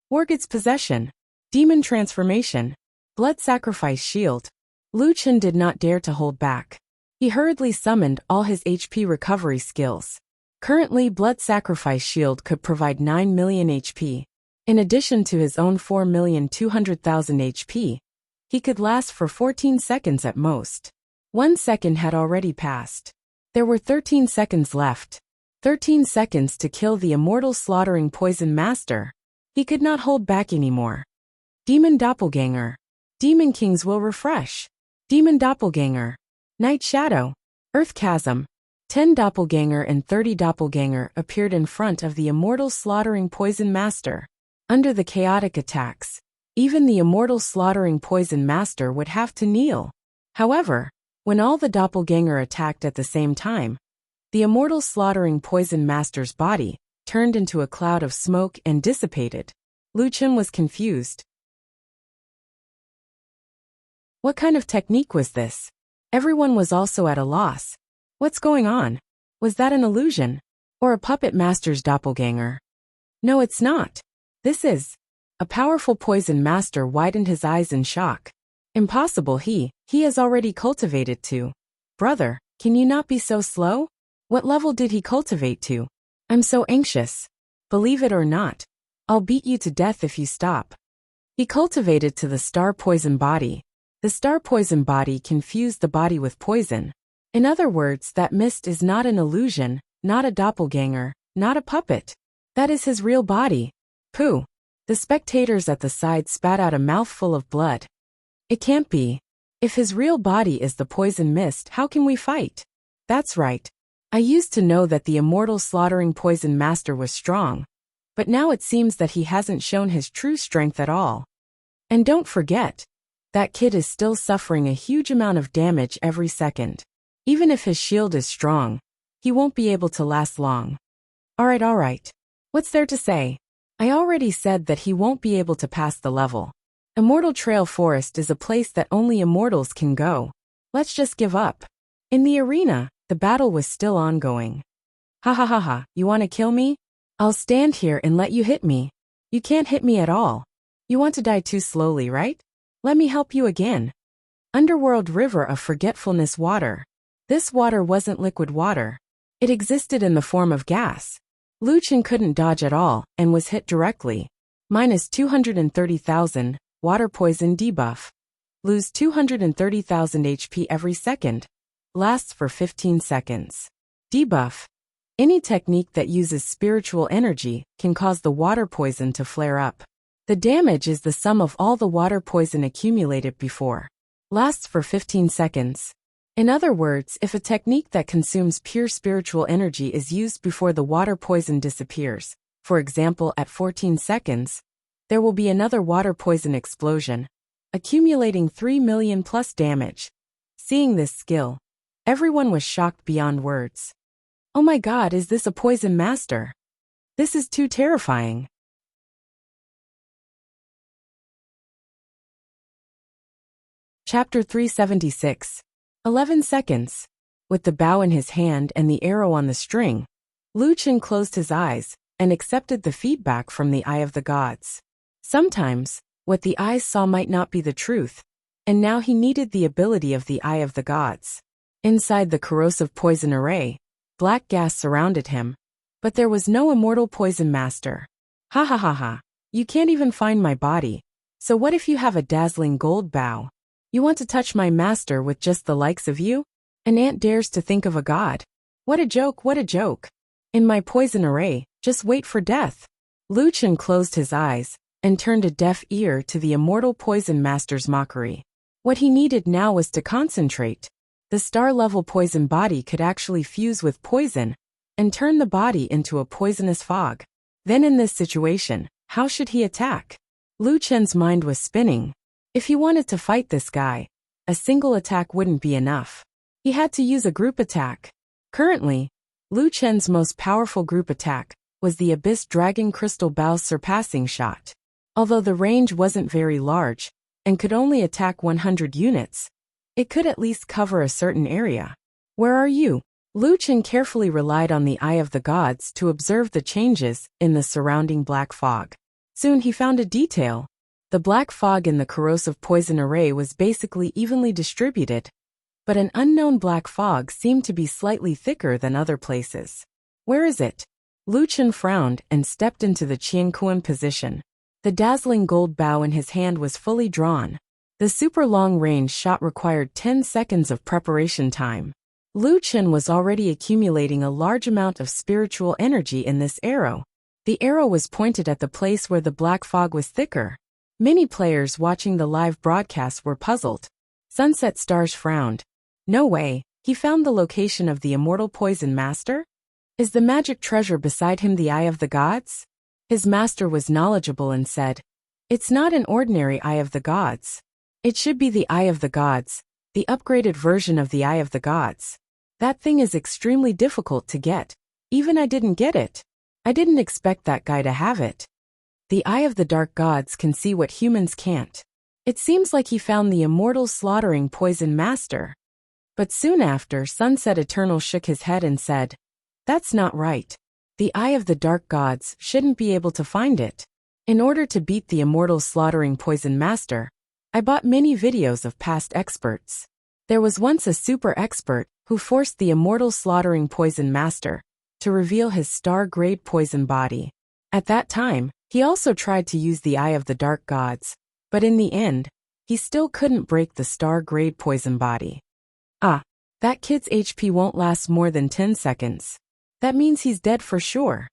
Wargot's Possession. Demon Transformation. Blood Sacrifice Shield. Lu Chen did not dare to hold back. He hurriedly summoned all his HP recovery skills. Currently, Blood Sacrifice Shield could provide 9 million HP. In addition to his own 4,200,000 HP, he could last for 14 seconds at most. 1 second had already passed. There were 13 seconds left. 13 seconds to kill the immortal slaughtering poison master. He could not hold back anymore. Demon Doppelganger. Demon Kings will refresh. Demon Doppelganger. Night Shadow. Earth Chasm. 10 Doppelganger and 30 Doppelganger appeared in front of the immortal slaughtering poison master. Under the chaotic attacks, even the immortal slaughtering poison master would have to kneel. However, when all the Doppelganger attacked at the same time, the immortal slaughtering poison master's body turned into a cloud of smoke and dissipated. Lu Chen was confused. What kind of technique was this? Everyone was also at a loss. What's going on? Was that an illusion? Or a puppet master's doppelganger? No, it's not. This is. A powerful poison master widened his eyes in shock. Impossible, he has already cultivated to. Brother, can you not be so slow? What level did he cultivate to? I'm so anxious. Believe it or not, I'll beat you to death if you stop. He cultivated to the star poison body. The star poison body confused the body with poison. In other words, that mist is not an illusion, not a doppelganger, not a puppet. That is his real body. Pooh. The spectators at the side spat out a mouthful of blood. It can't be. If his real body is the poison mist, how can we fight? That's right. I used to know that the immortal slaughtering poison master was strong, but now it seems that he hasn't shown his true strength at all. And don't forget, that kid is still suffering a huge amount of damage every second. Even if his shield is strong, he won't be able to last long. Alright. What's there to say? I already said that he won't be able to pass the level. Immortal Trail Forest is a place that only immortals can go. Let's just give up. In the arena, the battle was still ongoing. Ha, you wanna kill me? I'll stand here and let you hit me. You can't hit me at all. You want to die too slowly, right? Let me help you again. Underworld River of Forgetfulness Water. This water wasn't liquid water. It existed in the form of gas. Lu Chen couldn't dodge at all and was hit directly. Minus 230,000, water poison debuff. Lose 230,000 HP every second. Lasts for 15 seconds. Debuff. Any technique that uses spiritual energy can cause the water poison to flare up. The damage is the sum of all the water poison accumulated before. Lasts for 15 seconds. In other words, if a technique that consumes pure spiritual energy is used before the water poison disappears, for example at 14 seconds, there will be another water poison explosion, accumulating 3 million plus damage. Seeing this skill, everyone was shocked beyond words. Oh my god, is this a poison master? This is too terrifying. Chapter 376. 11 seconds. With the bow in his hand and the arrow on the string, Lu Chen closed his eyes and accepted the feedback from the Eye of the Gods. Sometimes, what the eyes saw might not be the truth, and now he needed the ability of the Eye of the Gods. Inside the corrosive poison array, black gas surrounded him, but there was no immortal poison master. Ha. You can't even find my body. So what if you have a dazzling gold bow? You want to touch my master with just the likes of you? An ant dares to think of a god. What a joke. In my poison array, just wait for death. Lu Chen closed his eyes and turned a deaf ear to the immortal poison master's mockery. What he needed now was to concentrate. The star-level poison body could actually fuse with poison and turn the body into a poisonous fog. Then in this situation, how should he attack? Lu Chen's mind was spinning. If he wanted to fight this guy, a single attack wouldn't be enough. He had to use a group attack. Currently, Lu Chen's most powerful group attack was the Abyss Dragon Crystal Bow's surpassing shot. Although the range wasn't very large and could only attack 100 units, it could at least cover a certain area. Where are you? Lu Chen carefully relied on the Eye of the Gods to observe the changes in the surrounding black fog. Soon he found a detail. The black fog in the corrosive poison array was basically evenly distributed, but an unknown black fog seemed to be slightly thicker than other places. Where is it? Lu Chen frowned and stepped into the Qianquan position. The dazzling gold bow in his hand was fully drawn. The super long range shot required 10 seconds of preparation time. Lu Chen was already accumulating a large amount of spiritual energy in this arrow. The arrow was pointed at the place where the black fog was thicker. Many players watching the live broadcast were puzzled. Sunset Stars frowned. No way, he found the location of the immortal poison master? Is the magic treasure beside him the Eye of the Gods? His master was knowledgeable and said, "It's not an ordinary Eye of the Gods. It should be the Eye of the Gods, the upgraded version of the Eye of the Gods. That thing is extremely difficult to get. Even I didn't get it. I didn't expect that guy to have it. The Eye of the Dark Gods can see what humans can't. It seems like he found the immortal slaughtering poison master." But soon after, Sunset Eternal shook his head and said, "That's not right. The Eye of the Dark Gods shouldn't be able to find it. In order to beat the immortal slaughtering poison master, I bought many videos of past experts. There was once a super expert who forced the immortal slaughtering poison master to reveal his star-grade poison body. At that time, he also tried to use the Eye of the Dark Gods, but in the end, he still couldn't break the star-grade poison body. Ah, that kid's HP won't last more than 10 seconds. That means he's dead for sure."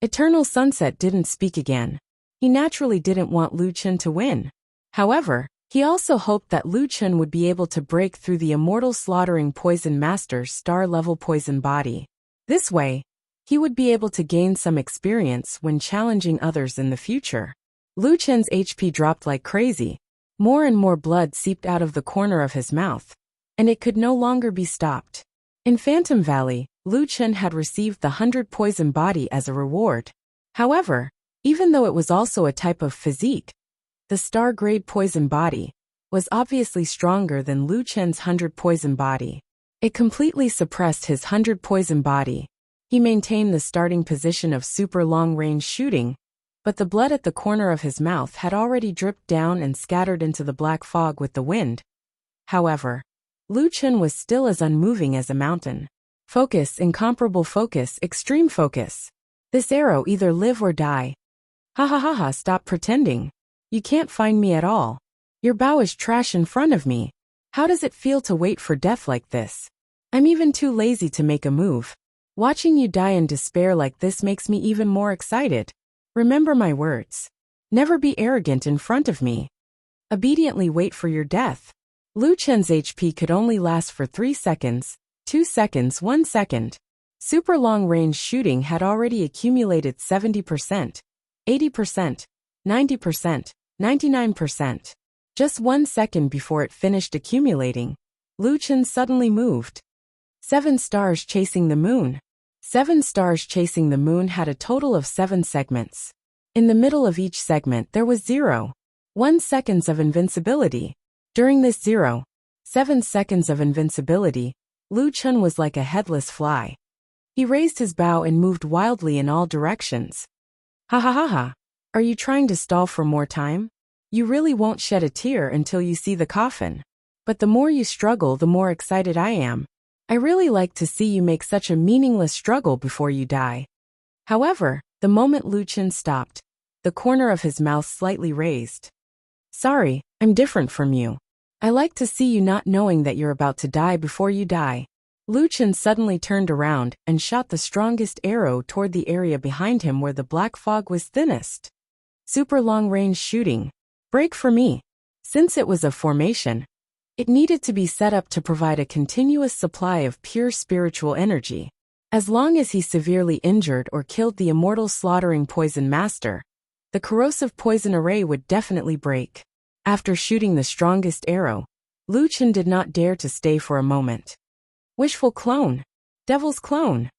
Eternal Sunset didn't speak again. He naturally didn't want Lu Chen to win. However, he also hoped that Lu Chen would be able to break through the immortal slaughtering poison master's star-level poison body. This way, he would be able to gain some experience when challenging others in the future. Lu Chen's HP dropped like crazy. More and more blood seeped out of the corner of his mouth, and it could no longer be stopped. In Phantom Valley, Lu Chen had received the 100 poison body as a reward. However, even though it was also a type of physique, the star-grade poison body was obviously stronger than Lu Chen's 100 poison body. It completely suppressed his 100 poison body. He maintained the starting position of super long-range shooting, but the blood at the corner of his mouth had already dripped down and scattered into the black fog with the wind. However, Lu Chen was still as unmoving as a mountain. Focus, incomparable focus, extreme focus. This arrow either live or die. Ha ha ha ha, stop pretending. You can't find me at all. Your bow is trash in front of me. How does it feel to wait for death like this? I'm even too lazy to make a move. Watching you die in despair like this makes me even more excited. Remember my words. Never be arrogant in front of me. Obediently wait for your death. Lu Chen's HP could only last for 3 seconds, 2 seconds, 1 second. Super long-range shooting had already accumulated 70%, 80%, 90%, 99%. Just 1 second before it finished accumulating, Lu Chen suddenly moved. 7 stars chasing the moon. 7 stars chasing the moon had a total of 7 segments. In the middle of each segment there was 0.1 seconds of invincibility. During this 0.7 seconds of invincibility, Lu Chen was like a headless fly. He raised his bow and moved wildly in all directions. Ha ha ha ha. Are you trying to stall for more time? You really won't shed a tear until you see the coffin. But the more you struggle, the more excited I am. I really like to see you make such a meaningless struggle before you die. However, the moment Lu Chen stopped, the corner of his mouth slightly raised. Sorry, I'm different from you. I like to see you not knowing that you're about to die before you die. Lu Chen suddenly turned around and shot the strongest arrow toward the area behind him where the black fog was thinnest. Super long-range shooting. Break for me. Since it was a formation, it needed to be set up to provide a continuous supply of pure spiritual energy. As long as he severely injured or killed the immortal slaughtering poison master, the corrosive poison array would definitely break. After shooting the strongest arrow, Lu Chen did not dare to stay for a moment. Wishful clone. Devil's clone.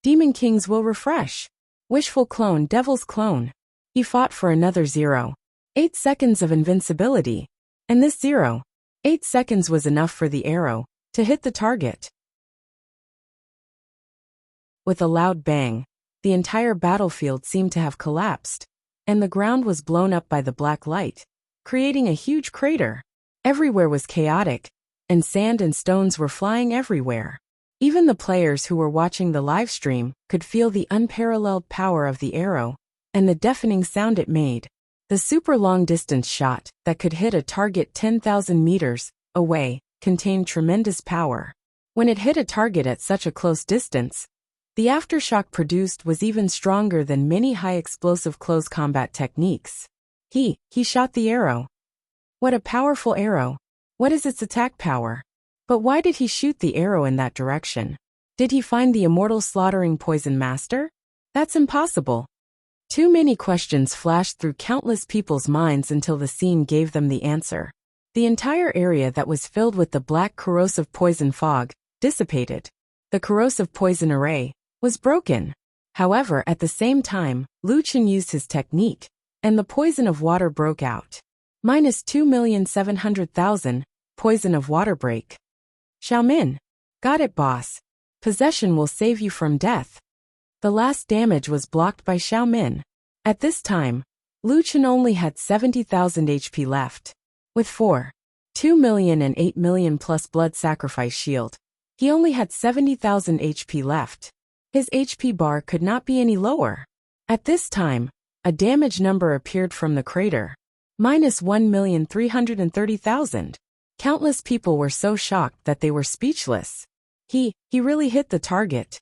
Demon Kings will refresh. Wishful clone, Devil's clone. He fought for another 0.8 seconds of invincibility, and this 0.8 seconds was enough for the arrow to hit the target. With a loud bang, the entire battlefield seemed to have collapsed, and the ground was blown up by the black light, creating a huge crater. Everywhere was chaotic, and sand and stones were flying everywhere. Even the players who were watching the live stream could feel the unparalleled power of the arrow and the deafening sound it made. The super long-distance shot that could hit a target 10,000 meters away contained tremendous power. When it hit a target at such a close distance, the aftershock produced was even stronger than many high-explosive close combat techniques. He shot the arrow. What a powerful arrow. What is its attack power? But why did he shoot the arrow in that direction? Did he find the immortal slaughtering poison master? That's impossible. Too many questions flashed through countless people's minds until the scene gave them the answer. The entire area that was filled with the black corrosive poison fog dissipated. The corrosive poison array was broken. However, at the same time, Lucian used his technique, and the poison of water broke out. -2,700,000, poison of water break. Xiaomin. Got it, boss. Possession will save you from death. The last damage was blocked by Xiaomin. At this time, Lucian only had 70,000 HP left. With 2 million and 8 million plus blood sacrifice shield, he only had 70,000 HP left. His HP bar could not be any lower. At this time, a damage number appeared from the crater. -1,330,000. Countless people were so shocked that they were speechless. He really hit the target.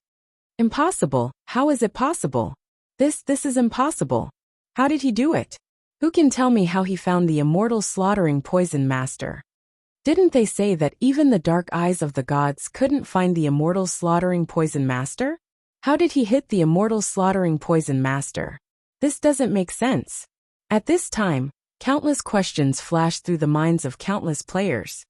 Impossible. How is it possible? This is impossible. How did he do it? Who can tell me how he found the immortal slaughtering poison master? Didn't they say that even the dark eyes of the gods couldn't find the immortal slaughtering poison master? How did he hit the immortal slaughtering poison master? This doesn't make sense. At this time, countless questions flashed through the minds of countless players.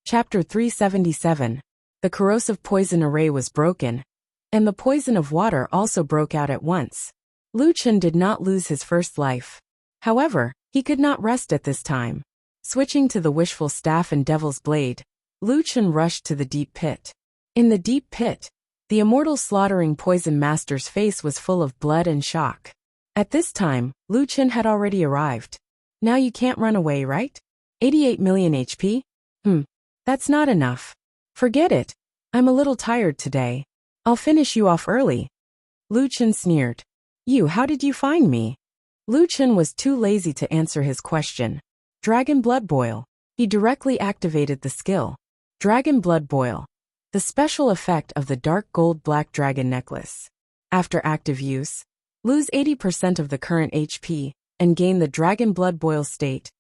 Chapter 377. The corrosive poison array was broken, and the poison of water also broke out at once. Lucian did not lose his first life. However, he could not rest at this time. Switching to the wishful staff and devil's blade, Lucian rushed to the deep pit. In the deep pit, the immortal slaughtering poison master's face was full of blood and shock. At this time, Lucian had already arrived. Now you can't run away, right? 88 million HP? That's not enough. Forget it. I'm a little tired today. I'll finish you off early. Lucian sneered. How did you find me? Lucian was too lazy to answer his question. Dragon Blood Boil. He directly activated the skill. Dragon Blood Boil. The special effect of the dark gold black dragon necklace. After active use, lose 80% of the current HP, and gain the Dragon Blood Boil state.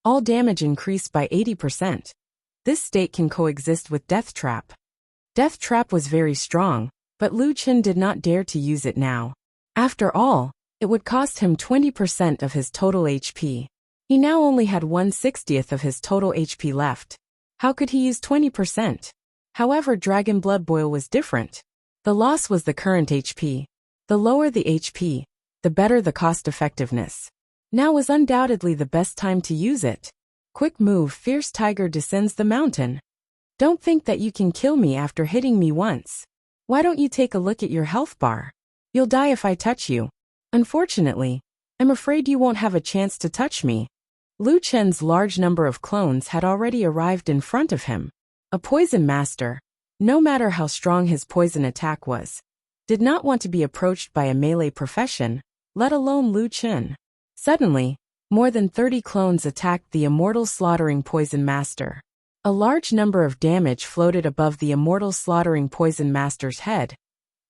All damage increased by 80%. This state can coexist with Death Trap. Death Trap was very strong, but Lucian did not dare to use it now. After all, it would cost him 20% of his total HP. He now only had 1/60th of his total HP left. How could he use 20%? However, Dragon Blood Boil was different. The loss was the current HP. The lower the HP, the better the cost effectiveness. Now was undoubtedly the best time to use it. Quick move, Fierce Tiger descends the mountain. Don't think that you can kill me after hitting me once. Why don't you take a look at your health bar? You'll die if I touch you. Unfortunately, I'm afraid you won't have a chance to touch me. Lucian's large number of clones had already arrived in front of him. A poison master, no matter how strong his poison attack was, did not want to be approached by a melee profession, let alone Lucian. Suddenly, more than 30 clones attacked the immortal slaughtering poison master. A large number of damage floated above the immortal slaughtering poison master's head,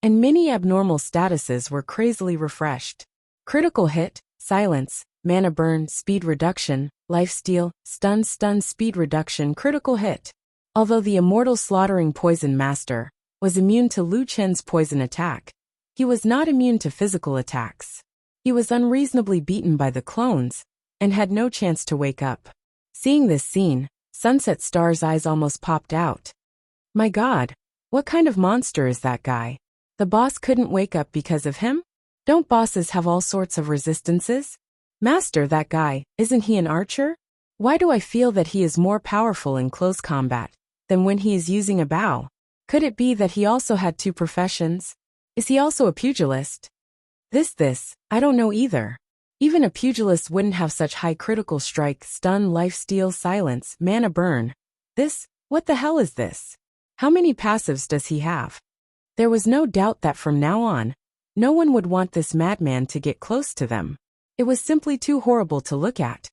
and many abnormal statuses were crazily refreshed. Critical hit, silence, mana burn, speed reduction, lifesteal, stun, speed reduction, critical hit. Although the immortal slaughtering poison master was immune to Lucian's poison attack, he was not immune to physical attacks. He was unreasonably beaten by the clones, and had no chance to wake up. Seeing this scene, Sunset Star's eyes almost popped out. My God, what kind of monster is that guy? The boss couldn't wake up because of him? Don't bosses have all sorts of resistances? Master, that guy, isn't he an archer? Why do I feel that he is more powerful in close combat than when he is using a bow? Could it be that he also had two professions? Is he also a pugilist? I don't know either. Even a pugilist wouldn't have such high critical strike, stun, lifesteal, silence, mana burn. What the hell is this? How many passives does he have? There was no doubt that from now on, no one would want this madman to get close to them. It was simply too horrible to look at.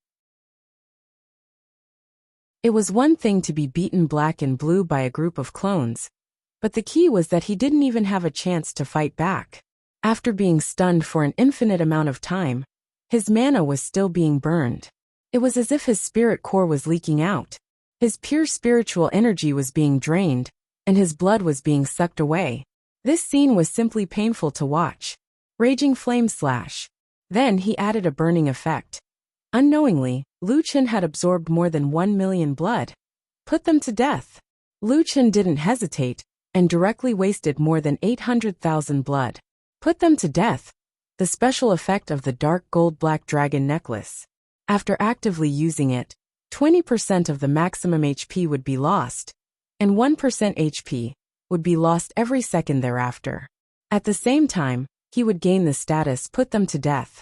It was one thing to be beaten black and blue by a group of clones, but the key was that he didn't even have a chance to fight back. After being stunned for an infinite amount of time, his mana was still being burned. It was as if his spirit core was leaking out. His pure spiritual energy was being drained, and his blood was being sucked away. This scene was simply painful to watch. Raging flame slash. Then he added a burning effect. Unknowingly, Lu Chen had absorbed more than 1 million blood. Put them to death. Lu Chen didn't hesitate, and directly wasted more than 800,000 blood. Put them to death. The special effect of the dark gold-black dragon necklace. After actively using it, 20% of the maximum HP would be lost, and 1% HP would be lost every second thereafter. At the same time, he would gain the status put them to death.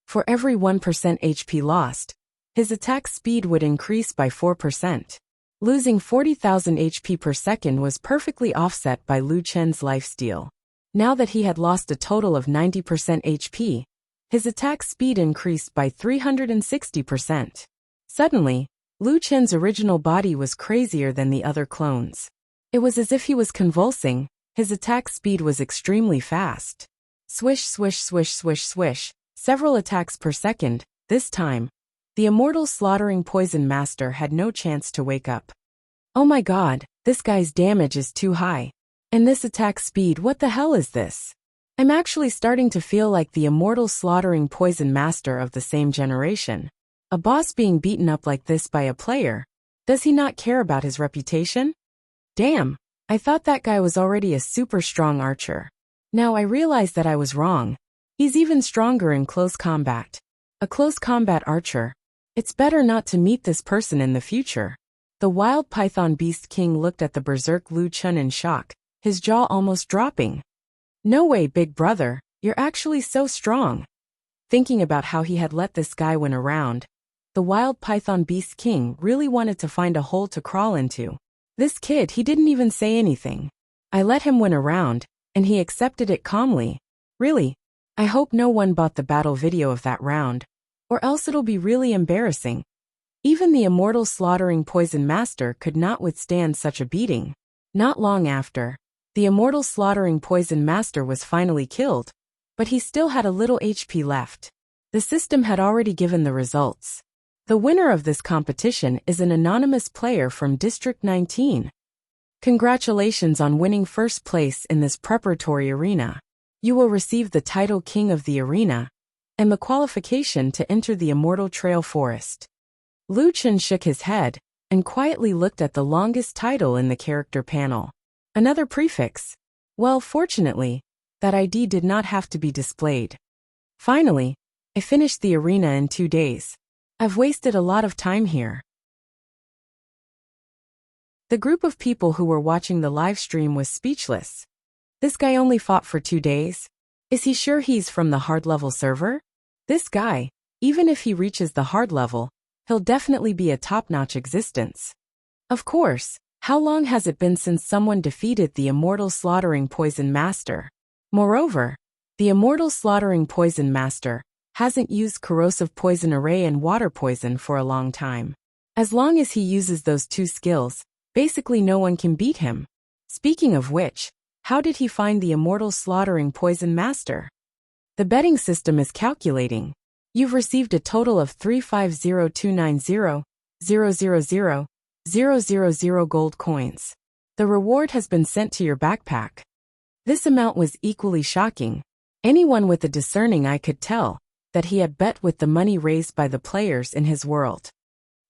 For every 1% HP lost, his attack speed would increase by 4%. Losing 40,000 HP per second was perfectly offset by Lu Chen's lifesteal. Now that he had lost a total of 90% HP, his attack speed increased by 360%. Suddenly, Lu Chen's original body was crazier than the other clones. It was as if he was convulsing. His attack speed was extremely fast. Swish, swish, swish, swish, swish, several attacks per second. This time, the immortal slaughtering poison master had no chance to wake up. Oh my god, this guy's damage is too high. And this attack speed, what the hell is this? I'm actually starting to feel like the immortal slaughtering poison master of the same generation. A boss being beaten up like this by a player. Does he not care about his reputation? Damn, I thought that guy was already a super strong archer. Now I realize that I was wrong. He's even stronger in close combat. A close combat archer. It's better not to meet this person in the future. The wild python beast king looked at the berserk Lu Chen in shock, his jaw almost dropping. No way, big brother, you're actually so strong. Thinking about how he had let this guy win around, the wild python beast king really wanted to find a hole to crawl into. This kid, he didn't even say anything. I let him win around, and he accepted it calmly. Really, I hope no one bought the battle video of that round, or else it'll be really embarrassing. Even the immortal slaughtering poison master could not withstand such a beating. Not long after, the immortal slaughtering poison master was finally killed, but he still had a little HP left. The system had already given the results. The winner of this competition is an anonymous player from District 19. Congratulations on winning first place in this preparatory arena. You will receive the title King of the Arena and the qualification to enter the Immortal Trail Forest. Lu Chen shook his head and quietly looked at the longest title in the character panel. Another prefix. Well, fortunately, that ID did not have to be displayed. Finally, I finished the arena in 2 days. I've wasted a lot of time here. The group of people who were watching the live stream was speechless. This guy only fought for 2 days? Is he sure he's from the hard level server? This guy, even if he reaches the hard level, he'll definitely be a top-notch existence. Of course, how long has it been since someone defeated the immortal slaughtering poison master? Moreover, the immortal slaughtering poison master hasn't used corrosive poison array and water poison for a long time. As long as he uses those 2 skills, basically no one can beat him. Speaking of which, how did he find the immortal slaughtering poison master? The betting system is calculating. You've received a total of 350,290,000,000 gold coins. The reward has been sent to your backpack. This amount was equally shocking. Anyone with a discerning eye could tell that he had bet with the money raised by the players in his world.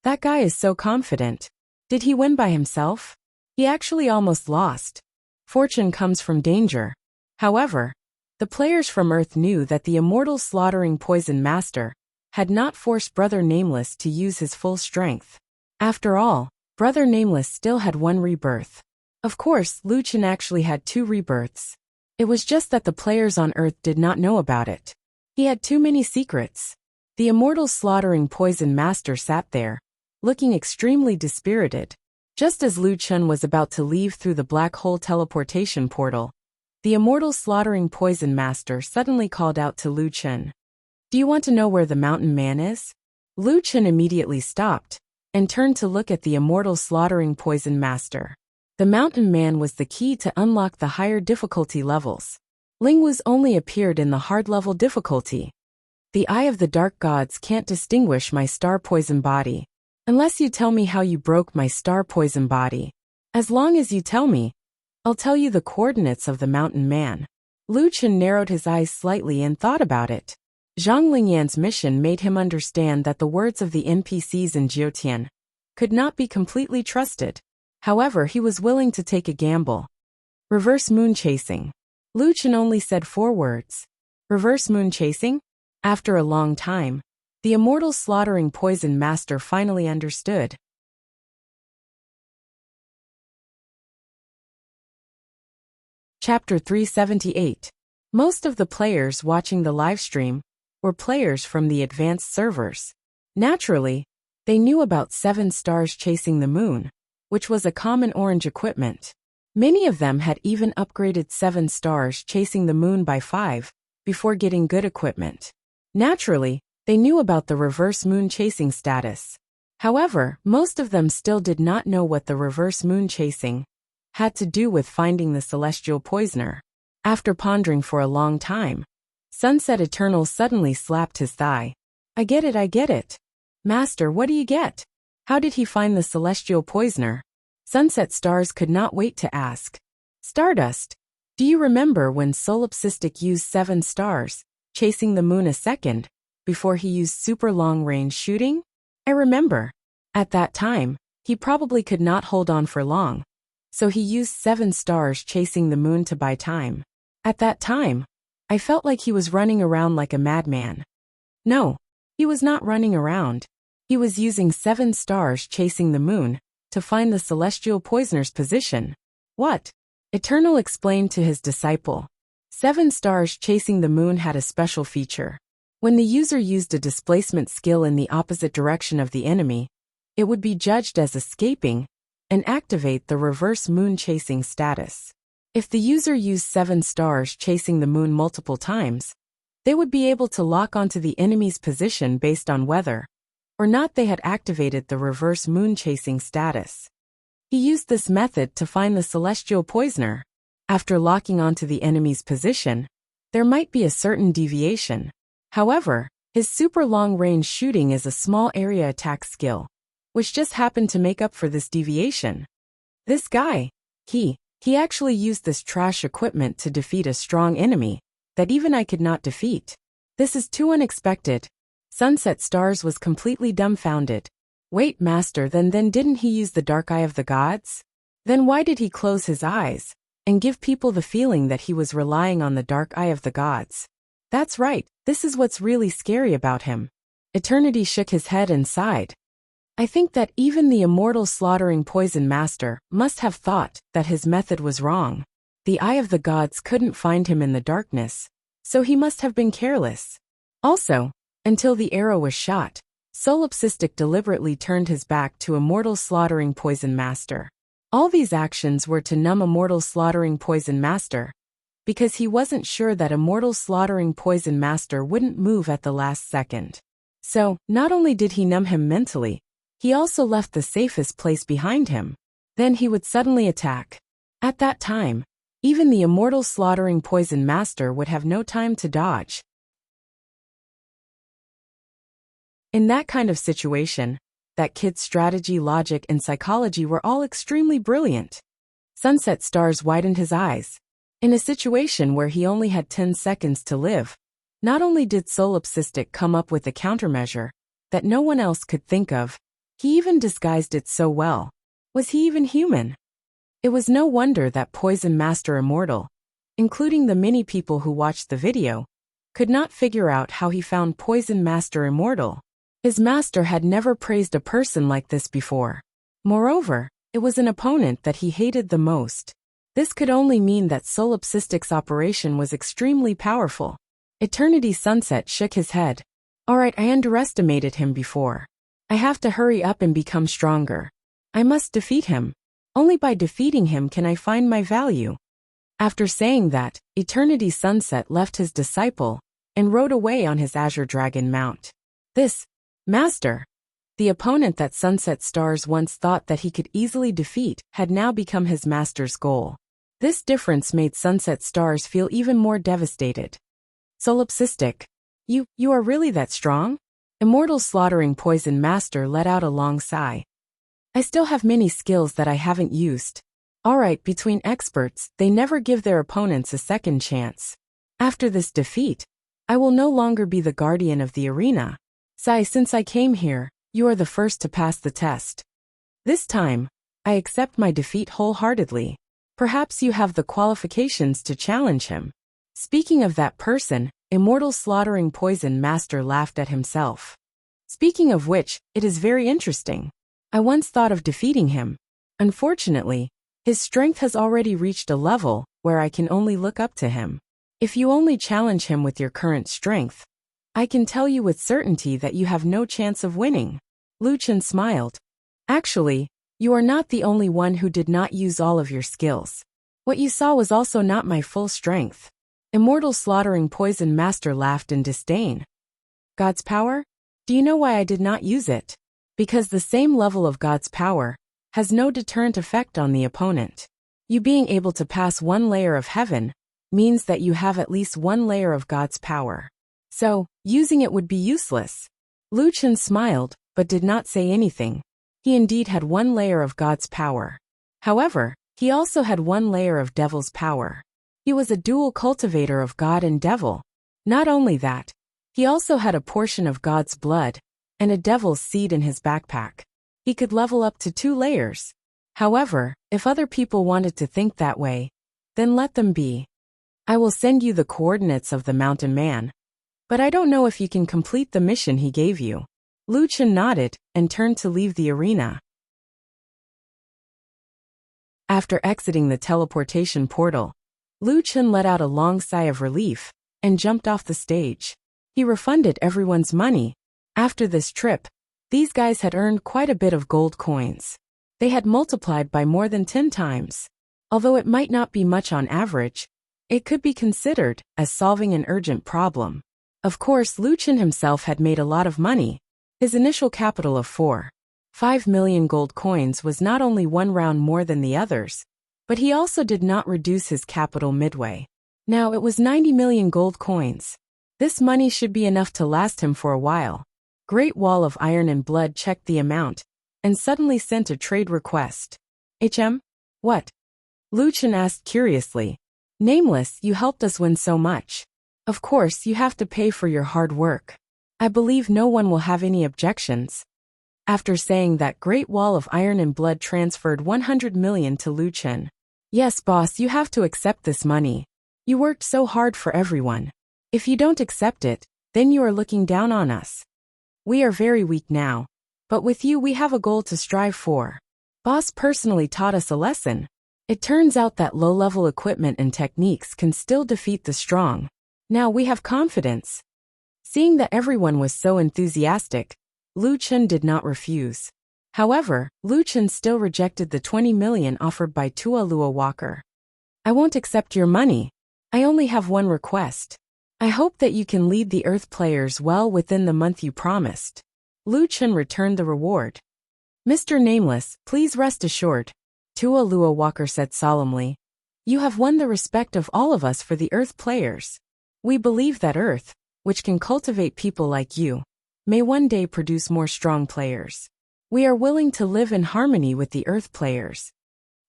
That guy is so confident. Did he win by himself? He actually almost lost. Fortune comes from danger. However, the players from Earth knew that the immortal slaughtering poison master had not forced Brother Nameless to use his full strength. After all, Brother Nameless still had 1 rebirth. Of course, Lu Chen actually had 2 rebirths. It was just that the players on Earth did not know about it. He had too many secrets. The immortal slaughtering poison master sat there, looking extremely dispirited. Just as Lu Chen was about to leave through the black hole teleportation portal, the immortal slaughtering poison master suddenly called out to Lu Chen. Do you want to know where the mountain man is? Lu Chen immediately stopped and turned to look at the immortal slaughtering poison master. The mountain man was the key to unlock the higher difficulty levels. Ling Wu's only appeared in the hard level difficulty. The eye of the dark gods can't distinguish my star poison body. Unless you tell me how you broke my star poison body. As long as you tell me, I'll tell you the coordinates of the mountain man. Lu Chen narrowed his eyes slightly and thought about it. Zhang Lingyan's mission made him understand that the words of the NPCs in Jiutian could not be completely trusted. However, he was willing to take a gamble. Reverse moon chasing. Lu Chen only said 4 words. Reverse moon chasing? After a long time, the immortal slaughtering poison master finally understood. Chapter 378. Most of the players watching the livestream were players from the advanced servers. Naturally, they knew about 7 stars chasing the moon, which was a common orange equipment. Many of them had even upgraded 7 stars chasing the moon by 5 before getting good equipment. Naturally, they knew about the reverse moon chasing status. However, most of them still did not know what the reverse moon chasing had to do with finding the celestial poisoner. After pondering for a long time, Sunset Eternal suddenly slapped his thigh. I get it. Master, what do you get? How did he find the celestial poisoner? Sunset Stars could not wait to ask. Stardust, do you remember when Solipsistic used 7 stars, chasing the moon a second, before he used super long-range shooting? I remember. At that time, he probably could not hold on for long. So he used 7 stars chasing the moon to buy time. At that time, I felt like he was running around like a madman. No, he was not running around. He was using 7 stars chasing the moon to find the celestial poisoner's position. What? Eternal explained to his disciple. 7 stars chasing the moon had a special feature. When the user used a displacement skill in the opposite direction of the enemy, it would be judged as escaping and activate the reverse moon chasing status. If the user used 7 stars chasing the moon multiple times, they would be able to lock onto the enemy's position based on whether or not they had activated the reverse moon chasing status. He used this method to find the celestial poisoner. After locking onto the enemy's position, there might be a certain deviation. However, his super long-range shooting is a small area attack skill, which just happened to make up for this deviation. This guy, he actually used this trash equipment to defeat a strong enemy that even I could not defeat. This is too unexpected. Sunset Stars was completely dumbfounded. Wait, Master, then didn't he use the dark eye of the gods? Then why did he close his eyes and give people the feeling that he was relying on the dark eye of the gods? That's right, this is what's really scary about him. Eternity shook his head and sighed. I think that even the immortal slaughtering poison master must have thought that his method was wrong. The eye of the gods couldn't find him in the darkness, so he must have been careless. Also, until the arrow was shot, Solipsistic deliberately turned his back to immortal slaughtering poison master. All these actions were to numb immortal slaughtering poison master, because he wasn't sure that immortal slaughtering poison master wouldn't move at the last second. So, not only did he numb him mentally, he also left the safest place behind him. Then he would suddenly attack. At that time, even the immortal slaughtering poison master would have no time to dodge. In that kind of situation, that kid's strategy, logic, and psychology were all extremely brilliant. Sunset Stars widened his eyes. In a situation where he only had 10 seconds to live, not only did Solipsistic come up with a countermeasure that no one else could think of, he even disguised it so well. Was he even human? It was no wonder that Poison Master Immortal, including the many people who watched the video, could not figure out how he found Poison Master Immortal. His master had never praised a person like this before. Moreover, it was an opponent that he hated the most. This could only mean that Solipsistic's operation was extremely powerful. Eternity Sunset shook his head. Alright, I underestimated him before. I have to hurry up and become stronger. I must defeat him. Only by defeating him can I find my value. After saying that, Eternity Sunset left his disciple and rode away on his azure dragon mount. This master, the opponent that Sunset Stars once thought that he could easily defeat, had now become his master's goal. This difference made Sunset Stars feel even more devastated. Solipsistic. You are really that strong? Immortal Slaughtering Poison Master let out a long sigh. I still have many skills that I haven't used. Alright, between experts, they never give their opponents a second chance. After this defeat, I will no longer be the guardian of the arena. Sai, since I came here, you are the first to pass the test. This time, I accept my defeat wholeheartedly. Perhaps you have the qualifications to challenge him. Speaking of that person, Immortal Slaughtering Poison Master laughed at himself. Speaking of which, it is very interesting. I once thought of defeating him. Unfortunately, his strength has already reached a level where I can only look up to him. If you only challenge him with your current strength, I can tell you with certainty that you have no chance of winning. Lu Chen smiled. Actually, you are not the only one who did not use all of your skills. What you saw was also not my full strength. Immortal Slaughtering Poison Master laughed in disdain. God's power? Do you know why I did not use it? Because the same level of God's power has no deterrent effect on the opponent. You being able to pass one layer of heaven means that you have at least one layer of God's power. So, using it would be useless. Lu Chen smiled, but did not say anything. He indeed had one layer of God's power. However, he also had one layer of Devil's power. He was a dual cultivator of God and Devil. Not only that, he also had a portion of God's blood and a Devil's seed in his backpack. He could level up to 2 layers. However, if other people wanted to think that way, then let them be. I will send you the coordinates of the Mountain Man. But I don't know if you can complete the mission he gave you. Lu Chen nodded and turned to leave the arena. After exiting the teleportation portal, Lu Chen let out a long sigh of relief and jumped off the stage. He refunded everyone's money. After this trip, these guys had earned quite a bit of gold coins. They had multiplied by more than 10 times. Although it might not be much on average, it could be considered as solving an urgent problem. Of course, Lu Chen himself had made a lot of money. His initial capital of 4.5 million gold coins was not only one round more than the others, but he also did not reduce his capital midway. Now it was 90 million gold coins. This money should be enough to last him for a while. Great Wall of Iron and Blood checked the amount and suddenly sent a trade request. What? Lu Chen asked curiously. Nameless, you helped us win so much. Of course, you have to pay for your hard work. I believe no one will have any objections. After saying that, Great Wall of Iron and Blood transferred 100 million to Lu Chen. Yes, boss, you have to accept this money. You worked so hard for everyone. If you don't accept it, then you are looking down on us. We are very weak now, but with you we have a goal to strive for. Boss personally taught us a lesson. It turns out that low-level equipment and techniques can still defeat the strong. Now we have confidence. Seeing that everyone was so enthusiastic, Lu Chen did not refuse. However, Lu Chen still rejected the 20 million offered by Tua Lua Walker. I won't accept your money. I only have one request. I hope that you can lead the Earth players well within the month you promised. Lu Chen returned the reward. Mr. Nameless, please rest assured, Tua Lua Walker said solemnly. You have won the respect of all of us for the Earth players. We believe that Earth, which can cultivate people like you, may one day produce more strong players. We are willing to live in harmony with the Earth players.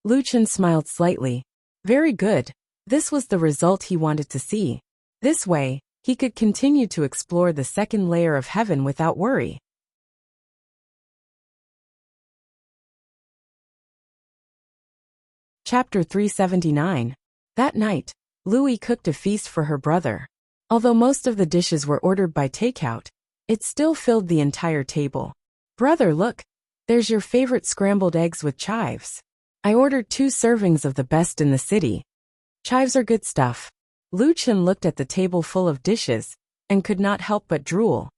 Lu Chen smiled slightly. Very good. This was the result he wanted to see. This way, he could continue to explore the second layer of heaven without worry. Chapter 379. That night, Louis cooked a feast for her brother. Although most of the dishes were ordered by takeout, it still filled the entire table. Brother, look, there's your favorite scrambled eggs with chives. I ordered 2 servings of the best in the city. Chives are good stuff. Lu Chen looked at the table full of dishes and could not help but drool.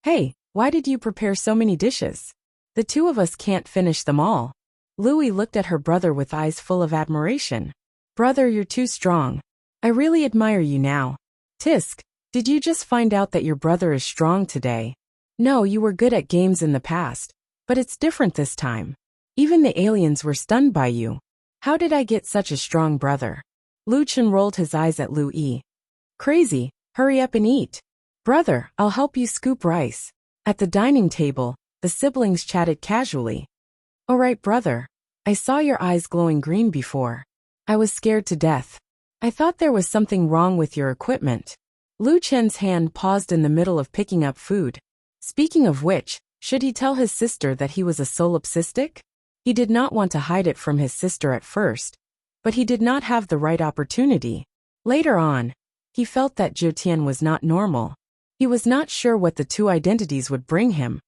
Hey, why did you prepare so many dishes? The 2 of us can't finish them all. Louis looked at her brother with eyes full of admiration. Brother, you're too strong. I really admire you now. Tisk, Did you just find out that your brother is strong today? No, you were good at games in the past, but it's different this time. Even the aliens were stunned by you. How did I get such a strong brother? Lu Chen rolled his eyes at Lu Yi. Crazy, hurry up and eat. Brother, I'll help you scoop rice. At the dining table, the siblings chatted casually. All right, brother. I saw your eyes glowing green before. I was scared to death. I thought there was something wrong with your equipment. Lu Chen's hand paused in the middle of picking up food. Speaking of which, should he tell his sister that he was a solipsistic? He did not want to hide it from his sister at first, but he did not have the right opportunity. Later on, he felt that Zhou Tian was not normal. He was not sure what the two identities would bring him,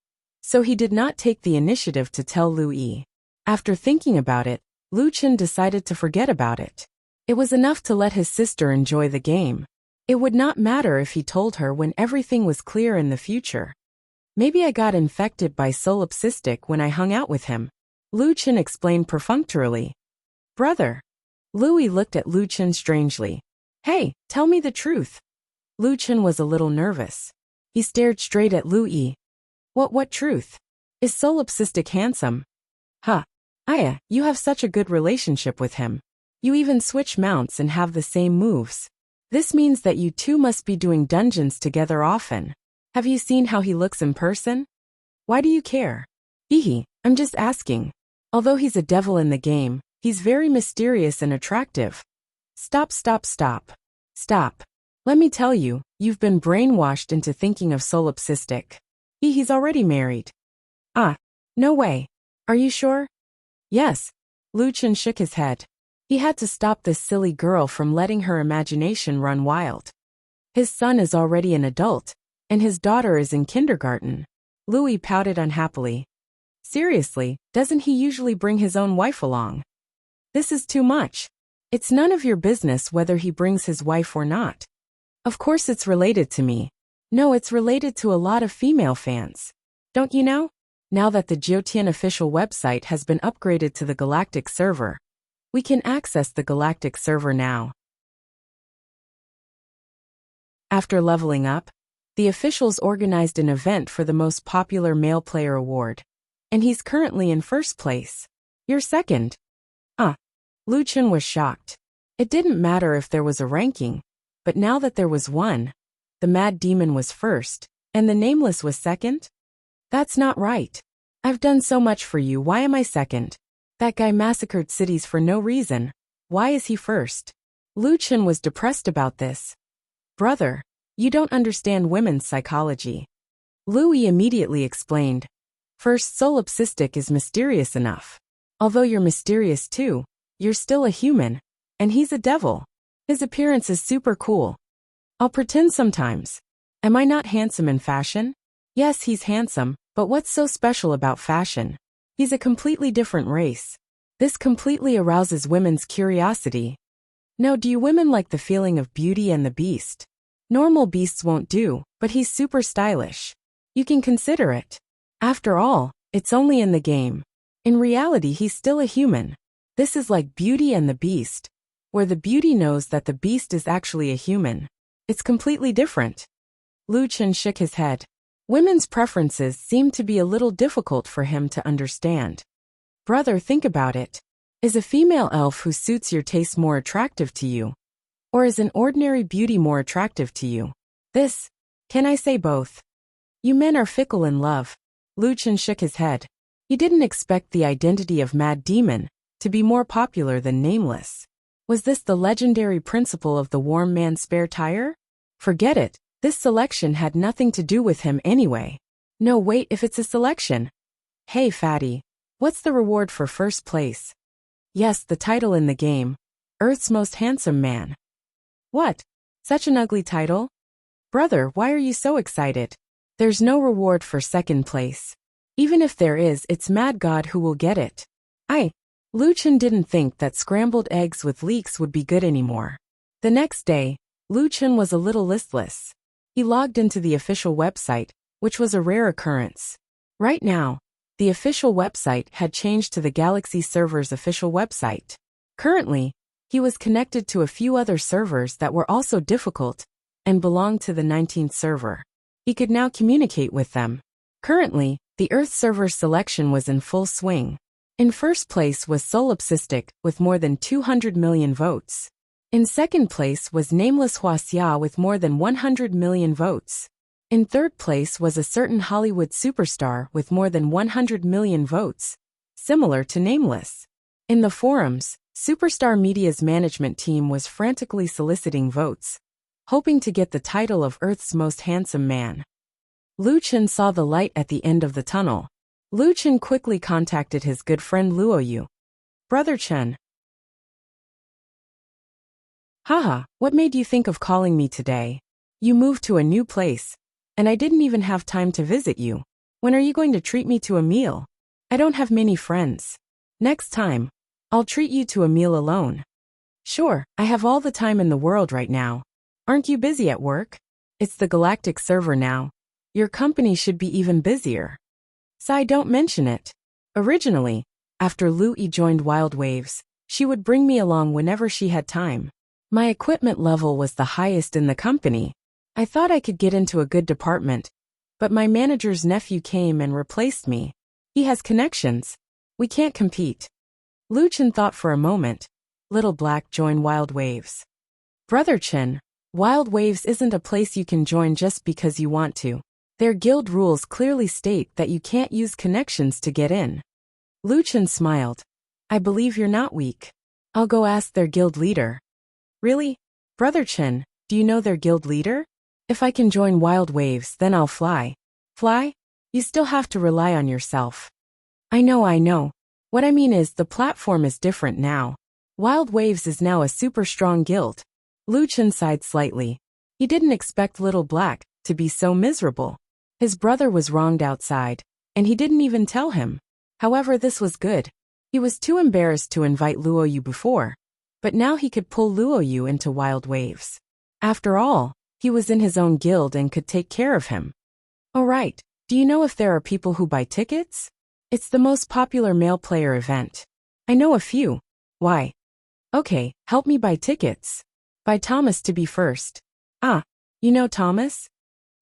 so he did not take the initiative to tell Lu Yi. After thinking about it, Lu Chen decided to forget about it. It was enough to let his sister enjoy the game. It would not matter if he told her when everything was clear in the future. Maybe I got infected by solipsistic when I hung out with him, Lu Chen explained perfunctorily. Brother. Louis looked at Lu Chen strangely. Hey, tell me the truth. Lu Chen was a little nervous. He stared straight at Lu Yi. What truth? Is solipsistic handsome? Huh. Aya, you have such a good relationship with him. You even switch mounts and have the same moves. This means that you two must be doing dungeons together often. Have you seen how he looks in person? Why do you care? Hehe, I'm just asking. Although he's a devil in the game, he's very mysterious and attractive. Stop. Stop. Let me tell you, you've been brainwashed into thinking of solipsistic. He's already married. Ah, no way. Are you sure? Yes. Lu Chen shook his head. He had to stop this silly girl from letting her imagination run wild. His son is already an adult, and his daughter is in kindergarten. Louis pouted unhappily. Seriously, doesn't he usually bring his own wife along? This is too much. It's none of your business whether he brings his wife or not. Of course it's related to me. No, it's related to a lot of female fans. Don't you know? Now that the Jiutian official website has been upgraded to the Galactic server, we can access the Galactic server now. After leveling up, the officials organized an event for the most popular male player award, and he's currently in first place. You're second. Lu Chen was shocked. It didn't matter if there was a ranking, but now that there was one, the Mad Demon was first, and the Nameless was second? That's not right. I've done so much for you, why am I second? That guy massacred cities for no reason. Why is he first? Lu Chen was depressed about this. Brother, you don't understand women's psychology. Louis immediately explained. First, solipsistic is mysterious enough. Although you're mysterious too, you're still a human, and he's a devil. His appearance is super cool. I'll pretend sometimes. Am I not handsome in fashion? Yes, he's handsome, but what's so special about fashion? He's a completely different race. This completely arouses women's curiosity. No, do you women like the feeling of Beauty and the Beast? Normal beasts won't do, but he's super stylish. You can consider it. After all, it's only in the game. In reality, he's still a human. This is like Beauty and the Beast, where the beauty knows that the beast is actually a human. It's completely different. Lu Chen shook his head. Women's preferences seem to be a little difficult for him to understand. Brother, think about it. Is a female elf who suits your taste more attractive to you? Or is an ordinary beauty more attractive to you? Can I say both? You men are fickle in love. Lu Chen shook his head. He didn't expect the identity of Mad Demon to be more popular than Nameless. Was this the legendary principle of the warm man's spare tire? Forget it, this selection had nothing to do with him anyway. No, wait, if it's a selection. Hey fatty, what's the reward for first place? Yes, the title in the game, Earth's Most Handsome Man. What? Such an ugly title? Brother, why are you so excited? There's no reward for second place. Even if there is, it's Mad God who will get it. Lu Chen didn't think that scrambled eggs with leeks would be good anymore. The next day, Lu Chen was a little listless. He logged into the official website, which was a rare occurrence. Right now, the official website had changed to the Galaxy server's official website. Currently, he was connected to a few other servers that were also difficult, and belonged to the 19th server. He could now communicate with them. Currently, the Earth server selection was in full swing. In first place was Solipsistic, with more than 200 million votes. In second place was nameless Wuxia with more than 100 million votes. In third place was a certain Hollywood superstar with more than 100 million votes, similar to nameless. In the forums, Superstar Media's management team was frantically soliciting votes, hoping to get the title of Earth's most handsome man. Lu Chen saw the light at the end of the tunnel. Lu Chen quickly contacted his good friend Luoyu. Brother Chen. Haha, what made you think of calling me today? You moved to a new place, and I didn't even have time to visit you. When are you going to treat me to a meal? I don't have many friends. Next time, I'll treat you to a meal alone. Sure, I have all the time in the world right now. Aren't you busy at work? It's the galactic server now. Your company should be even busier. Sai, don't mention it. Originally, after Lu Yi joined Wild Waves, she would bring me along whenever she had time. My equipment level was the highest in the company. I thought I could get into a good department, but my manager's nephew came and replaced me. He has connections. We can't compete. Lu Chen thought for a moment. Little Black joined Wild Waves. Brother Chen, Wild Waves isn't a place you can join just because you want to. Their guild rules clearly state that you can't use connections to get in. Lu Chen smiled. I believe you're not weak. I'll go ask their guild leader. Really? Brother Chen, do you know their guild leader? If I can join Wild Waves, then I'll fly. Fly? You still have to rely on yourself. I know. What I mean is the platform is different now. Wild Waves is now a super strong guild. Lu Chen sighed slightly. He didn't expect Little Black to be so miserable. His brother was wronged outside, and he didn't even tell him. However, this was good. He was too embarrassed to invite Luoyu before, but now he could pull Luoyu into Wild Waves. After all, he was in his own guild and could take care of him. Alright, do you know if there are people who buy tickets? It's the most popular male player event. I know a few. Why? Okay, help me buy tickets. Buy Thomas to be first. Ah, you know Thomas?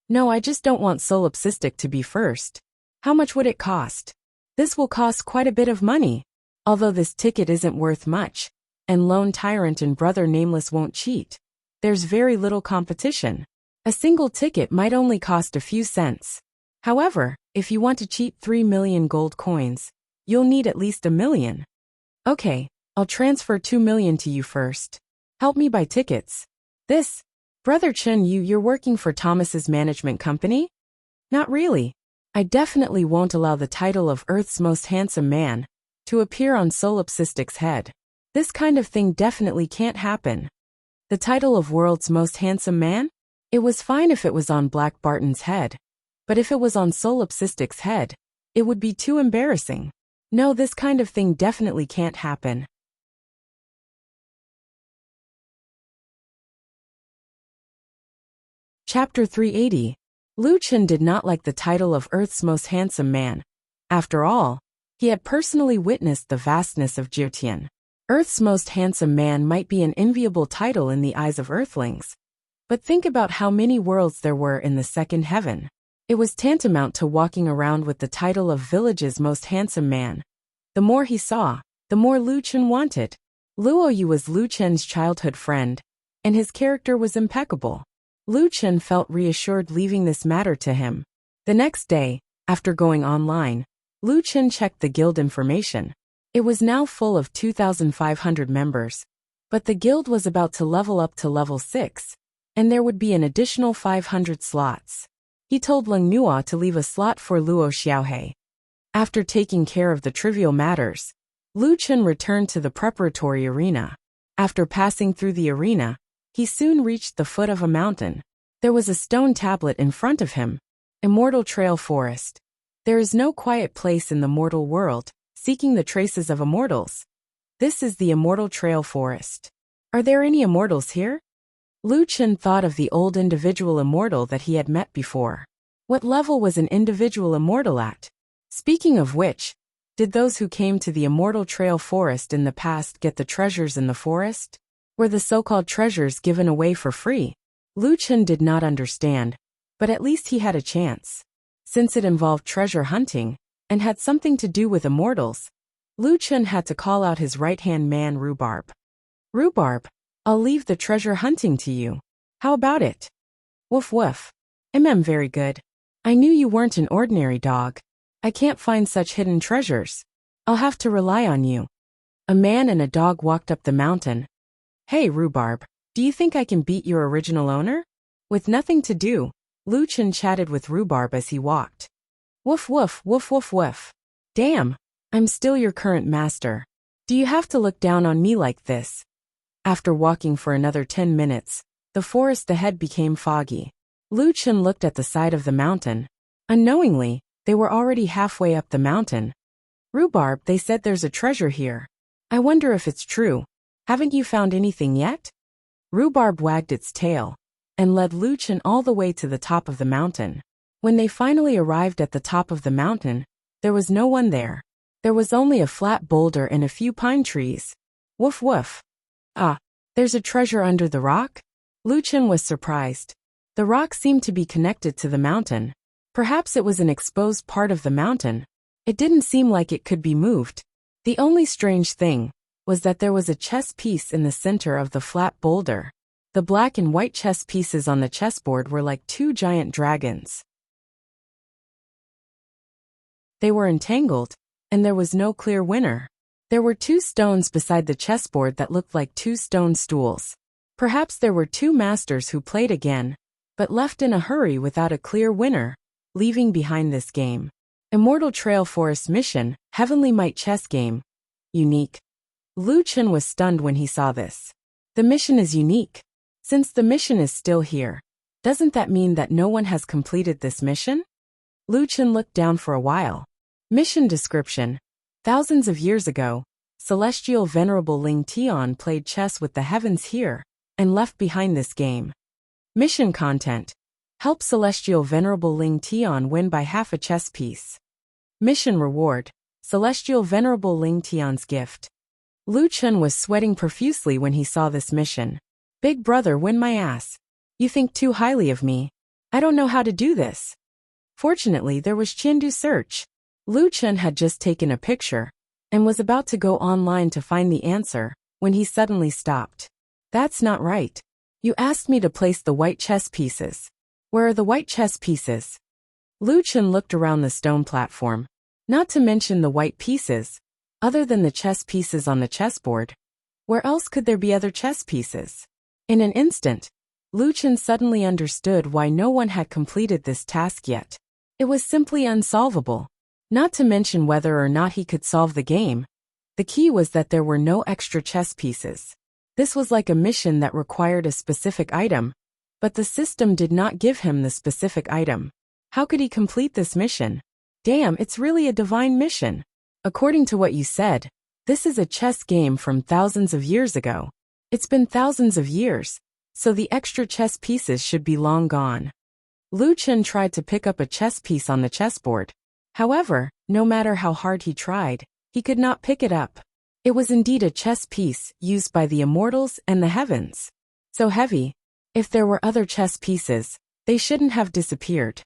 No, I just don't want Solipsistic to be first. How much would it cost? This will cost quite a bit of money. Although this ticket isn't worth much, and Lone Tyrant and Brother Nameless won't cheat. There's very little competition. A single ticket might only cost a few cents. However, if you want to cheat 3 million gold coins, you'll need at least 1 million. Okay, I'll transfer 2 million to you first. Help me buy tickets. This, Brother Chen, you're working for Thomas's management company? Not really. I definitely won't allow the title of Earth's most handsome man to appear on Solipsistic's head. This kind of thing definitely can't happen. The title of World's Most Handsome Man? It was fine if it was on Black Barton's head. But if it was on Solipsistic's head, it would be too embarrassing. No, this kind of thing definitely can't happen. Chapter 380. Lu Chen did not like the title of Earth's Most Handsome Man. After all, he had personally witnessed the vastness of Jyotian. Earth's Most Handsome Man might be an enviable title in the eyes of Earthlings. But think about how many worlds there were in the second heaven. It was tantamount to walking around with the title of Village's Most Handsome Man. The more he saw, the more Lu Chen wanted. Luoyu was Lu Chen's childhood friend, and his character was impeccable. Lu Chen felt reassured leaving this matter to him. The next day, after going online, Lu Chen checked the guild information. It was now full of 2,500 members, but the guild was about to level up to level 6, and there would be an additional 500 slots. He told Leng Nua to leave a slot for Luo Xiaohe. After taking care of the trivial matters, Lu Chen returned to the preparatory arena. After passing through the arena, he soon reached the foot of a mountain. There was a stone tablet in front of him. Immortal Trail Forest. There is no quiet place in the mortal world, seeking the traces of immortals. This is the Immortal Trail Forest. Are there any immortals here? Lu Chen thought of the old individual immortal that he had met before. What level was an individual immortal at? Speaking of which, did those who came to the Immortal Trail Forest in the past get the treasures in the forest? Were the so-called treasures given away for free? Lu Chen did not understand, but at least he had a chance. Since it involved treasure hunting, and had something to do with immortals, Lu Chen had to call out his right-hand man Rhubarb. Rhubarb, I'll leave the treasure hunting to you. How about it? Woof woof. Very good. I knew you weren't an ordinary dog. I can't find such hidden treasures. I'll have to rely on you. A man and a dog walked up the mountain. Hey Rhubarb, do you think I can beat your original owner? With nothing to do, Lu Chen chatted with Rhubarb as he walked. Woof woof woof woof woof. Damn, I'm still your current master. Do you have to look down on me like this? After walking for another 10 minutes, the forest ahead became foggy. Lu Chen looked at the side of the mountain. Unknowingly, they were already halfway up the mountain. Rhubarb, they said there's a treasure here. I wonder if it's true. Haven't you found anything yet? Rhubarb wagged its tail and led Lu Chen all the way to the top of the mountain. When they finally arrived at the top of the mountain, there was no one there. There was only a flat boulder and a few pine trees. Woof woof. Ah, there's a treasure under the rock? Lu Chen was surprised. The rock seemed to be connected to the mountain. Perhaps it was an exposed part of the mountain. It didn't seem like it could be moved. The only strange thing was that there was a chess piece in the center of the flat boulder. The black and white chess pieces on the chessboard were like two giant dragons. They were entangled, and there was no clear winner. There were two stones beside the chessboard that looked like two stone stools. Perhaps there were two masters who played again, but left in a hurry without a clear winner, leaving behind this game. Immortal Trail Forest Mission, Heavenly Might Chess Game. Unique. Lu Chen was stunned when he saw this. The mission is unique. Since the mission is still here, doesn't that mean that no one has completed this mission? Lu Chen looked down for a while. Mission description. Thousands of years ago, Celestial Venerable Ling Tian played chess with the heavens here, and left behind this game. Mission content. Help Celestial Venerable Ling Tian win by half a chess piece. Mission reward. Celestial Venerable Ling Tian's gift. Lu Chen was sweating profusely when he saw this mission. Big brother, win my ass. You think too highly of me. I don't know how to do this. Fortunately, there was Chindu search. Lu Chen had just taken a picture and was about to go online to find the answer when he suddenly stopped. That's not right. You asked me to place the white chess pieces. Where are the white chess pieces? Lu Chen looked around the stone platform. Not to mention the white pieces. Other than the chess pieces on the chessboard, where else could there be other chess pieces? In an instant, Lu Chen suddenly understood why no one had completed this task yet. It was simply unsolvable. Not to mention whether or not he could solve the game. The key was that there were no extra chess pieces. This was like a mission that required a specific item, but the system did not give him the specific item. How could he complete this mission? Damn, it's really a divine mission. According to what you said, this is a chess game from thousands of years ago. It's been thousands of years, so the extra chess pieces should be long gone. Lu Chen tried to pick up a chess piece on the chessboard. However, no matter how hard he tried, he could not pick it up. It was indeed a chess piece used by the immortals and the heavens. So heavy. If there were other chess pieces, they shouldn't have disappeared.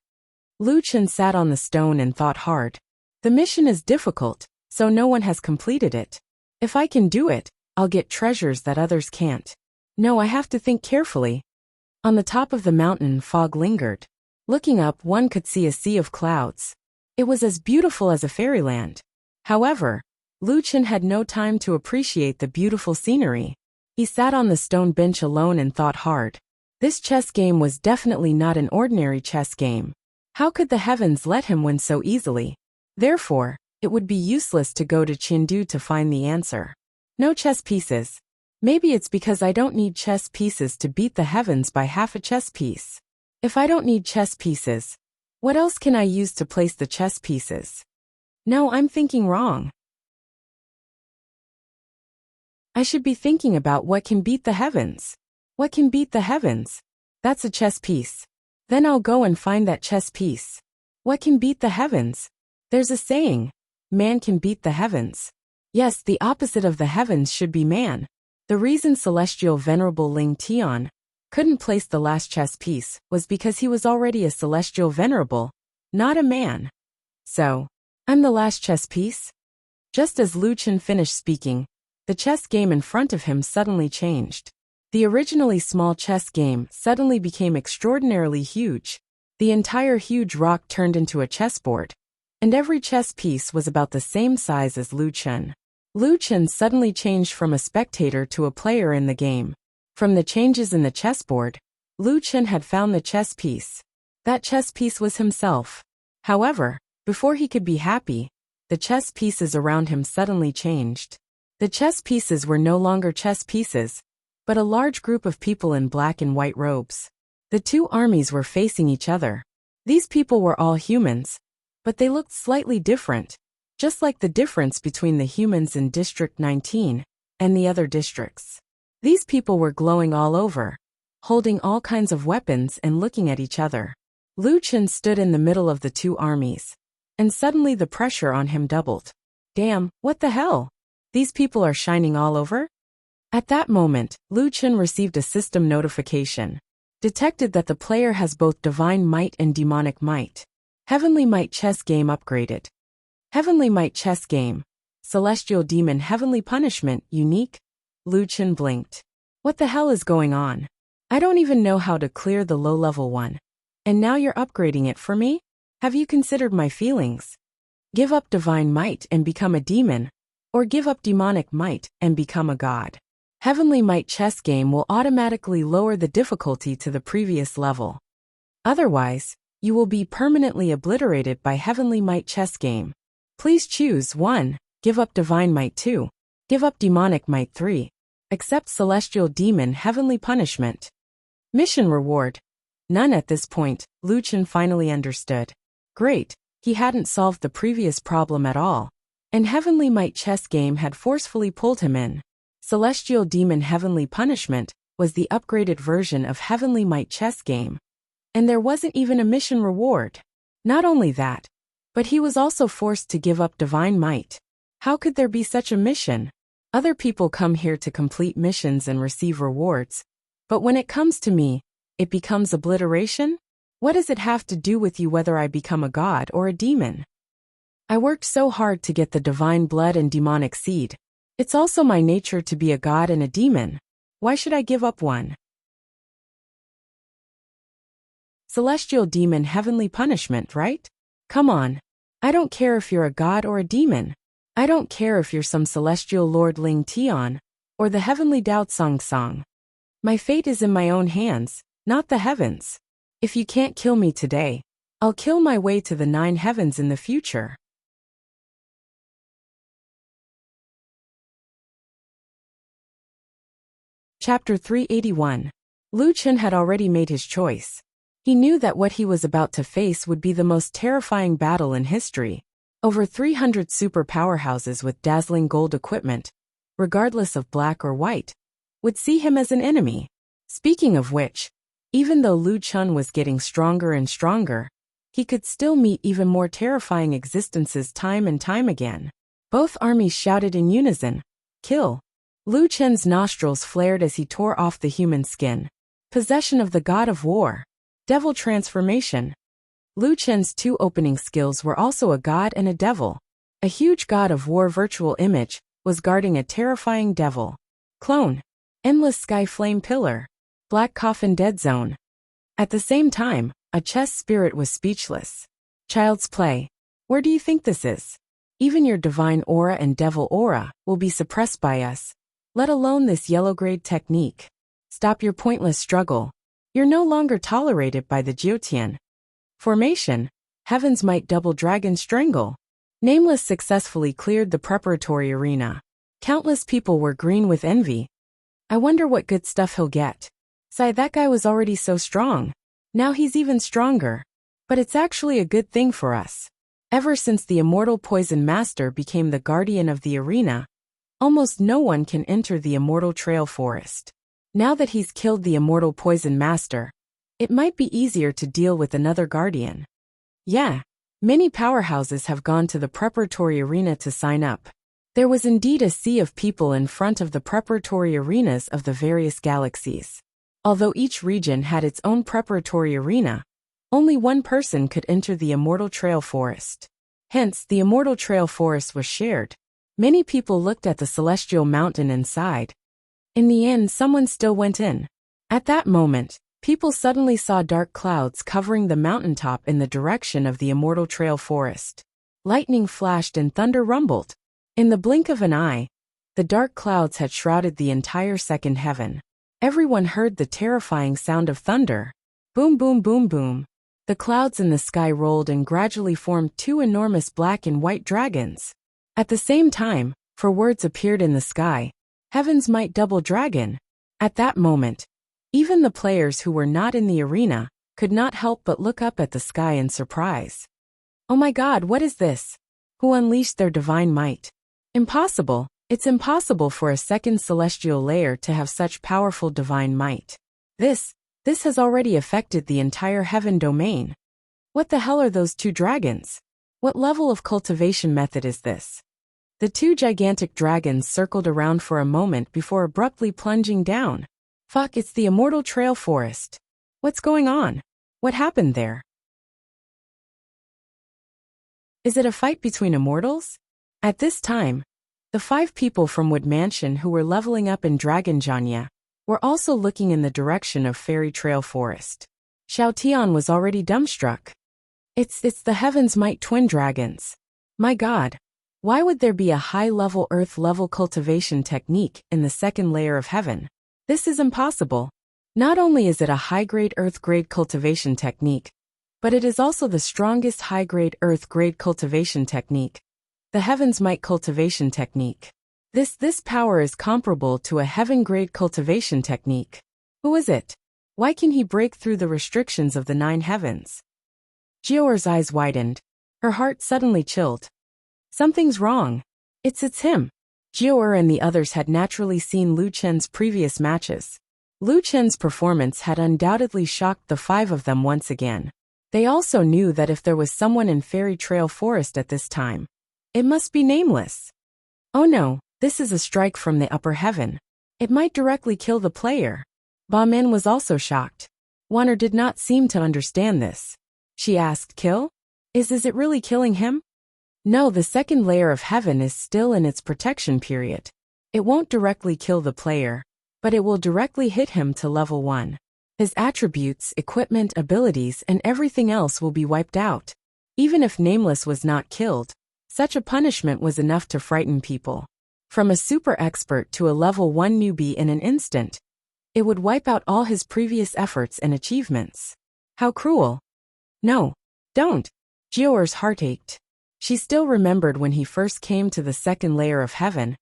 Lu Chen sat on the stone and thought hard. The mission is difficult, so no one has completed it. If I can do it, I'll get treasures that others can't. No, I have to think carefully. On the top of the mountain, fog lingered. Looking up, one could see a sea of clouds. It was as beautiful as a fairyland. However, Lu Chen had no time to appreciate the beautiful scenery. He sat on the stone bench alone and thought hard. This chess game was definitely not an ordinary chess game. How could the heavens let him win so easily? Therefore, it would be useless to go to Chindu to find the answer. No chess pieces. Maybe it's because I don't need chess pieces to beat the heavens by half a chess piece. If I don't need chess pieces, what else can I use to place the chess pieces? No, I'm thinking wrong. I should be thinking about what can beat the heavens. What can beat the heavens? That's a chess piece. Then I'll go and find that chess piece. What can beat the heavens? There's a saying, man can beat the heavens. Yes, the opposite of the heavens should be man. The reason Celestial Venerable Ling Tian couldn't place the last chess piece was because he was already a celestial venerable, not a man. So, I'm the last chess piece? Just as Lu Chen finished speaking, the chess game in front of him suddenly changed. The originally small chess game suddenly became extraordinarily huge. The entire huge rock turned into a chessboard, and every chess piece was about the same size as Lu Chen. Lu Chen suddenly changed from a spectator to a player in the game. From the changes in the chessboard, Lu Chen had found the chess piece. That chess piece was himself. However, before he could be happy, the chess pieces around him suddenly changed. The chess pieces were no longer chess pieces, but a large group of people in black and white robes. The two armies were facing each other. These people were all humans, but they looked slightly different, just like the difference between the humans in District 19 and the other districts. These people were glowing all over, holding all kinds of weapons and looking at each other. Lu Chen stood in the middle of the two armies, and suddenly the pressure on him doubled. Damn, what the hell? These people are shining all over? At that moment, Lu Chen received a system notification. Detected that the player has both Divine Might and Demonic Might. Heavenly Might Chess Game upgraded. Heavenly Might Chess Game. Celestial Demon Heavenly Punishment Unique. Lu Chen blinked. What the hell is going on? I don't even know how to clear the low-level one. And now you're upgrading it for me? Have you considered my feelings? Give up Divine Might and become a demon, or give up Demonic Might and become a god. Heavenly Might Chess Game will automatically lower the difficulty to the previous level. Otherwise, you will be permanently obliterated by Heavenly Might Chess Game. Please choose 1. Give up Divine Might 2. Give up Demonic Might 3. Accept Celestial Demon Heavenly Punishment. Mission Reward. None at this point, Lu Chen finally understood. Great, he hadn't solved the previous problem at all. And Heavenly Might Chess Game had forcefully pulled him in. Celestial Demon Heavenly Punishment was the upgraded version of Heavenly Might Chess Game. And there wasn't even a mission reward. Not only that, but he was also forced to give up Divine Might. How could there be such a mission? Other people come here to complete missions and receive rewards. But when it comes to me, it becomes obliteration? What does it have to do with you whether I become a god or a demon? I worked so hard to get the divine blood and demonic seed. It's also my nature to be a god and a demon. Why should I give up one? Celestial Demon Heavenly Punishment, right? Come on. I don't care if you're a god or a demon. I don't care if you're some celestial Lord Ling Tian, or the heavenly Dao Song Song. My fate is in my own hands, not the heavens. If you can't kill me today, I'll kill my way to the 9 heavens in the future. Chapter 381. Lu Chen had already made his choice. He knew that what he was about to face would be the most terrifying battle in history. Over 300 super powerhouses with dazzling gold equipment, regardless of black or white, would see him as an enemy. Speaking of which, even though Lu Chen was getting stronger and stronger, he could still meet even more terrifying existences time and time again. Both armies shouted in unison, "Kill!" Lu Chen's nostrils flared as he tore off the human skin. Possession of the God of War. Devil transformation. Lu Chen's 2 opening skills were also a god and a devil. A huge God of War virtual image was guarding a terrifying devil. Clone. Endless Sky Flame Pillar. Black Coffin Dead Zone. At the same time, a chess spirit was speechless. Child's play. Where do you think this is? Even your divine aura and devil aura will be suppressed by us, let alone this yellow grade technique. Stop your pointless struggle. You're no longer tolerated by the Jiotian. Formation. Heaven's Might Double Dragon Strangle. Nameless successfully cleared the preparatory arena. Countless people were green with envy. I wonder what good stuff he'll get. Sigh, that guy was already so strong. Now he's even stronger. But it's actually a good thing for us. Ever since the Immortal Poison Master became the guardian of the arena, almost no one can enter the Immortal Trail Forest. Now that he's killed the Immortal Poison Master, it might be easier to deal with another guardian. Yeah, many powerhouses have gone to the preparatory arena to sign up. There was indeed a sea of people in front of the preparatory arenas of the various galaxies. Although each region had its own preparatory arena, only one person could enter the Immortal Trail Forest. Hence, the Immortal Trail Forest was shared. Many people looked at the celestial mountain and sighed. In the end, someone still went in. At that moment, people suddenly saw dark clouds covering the mountaintop in the direction of the Immortal Trail Forest. Lightning flashed and thunder rumbled. In the blink of an eye, the dark clouds had shrouded the entire second heaven. Everyone heard the terrifying sound of thunder. Boom, boom, boom, boom. The clouds in the sky rolled and gradually formed two enormous black and white dragons. At the same time, four words appeared in the sky. Heaven's Might Double Dragon. At that moment, even the players who were not in the arena could not help but look up at the sky in surprise. Oh my God, what is this? Who unleashed their divine might? Impossible. It's impossible for a second celestial layer to have such powerful divine might. This has already affected the entire heaven domain. What the hell are those two dragons? What level of cultivation method is this? The two gigantic dragons circled around for a moment before abruptly plunging down. Fuck, it's the Immortal Trail Forest. What's going on? What happened there? Is it a fight between immortals? At this time, the 5 people from Wood Mansion who were leveling up in Dragonjanya were also looking in the direction of Fairy Trail Forest. Xiao Tian was already dumbstruck. It's the Heaven's Might twin dragons. My God, why would there be a high-level Earth-level cultivation technique in the second layer of heaven? This is impossible. Not only is it a high-grade Earth-grade cultivation technique, but it is also the strongest high-grade Earth-grade cultivation technique. The Heaven's Might cultivation technique. This power is comparable to a heaven-grade cultivation technique. Who is it? Why can he break through the restrictions of the 9 heavens? Jiaor's eyes widened. Her heart suddenly chilled. Something's wrong. It's him. Jiaor and the others had naturally seen Lu Chen's previous matches. Lu Chen's performance had undoubtedly shocked the 5 of them once again. They also knew that if there was someone in Fairy Trail Forest at this time, it must be Nameless. Oh no, this is a strike from the upper heaven. It might directly kill the player. Ba Min was also shocked. Wanner did not seem to understand this. She asked, kill? Is it really killing him? No, the second layer of heaven is still in its protection period. It won't directly kill the player, but it will directly hit him to level 1. His attributes, equipment, abilities, and everything else will be wiped out. Even if Nameless was not killed, such a punishment was enough to frighten people. From a super expert to a level 1 newbie in an instant, it would wipe out all his previous efforts and achievements. How cruel. No, don't. Jiaor's heart ached. She still remembered when he first came to the second layer of heaven.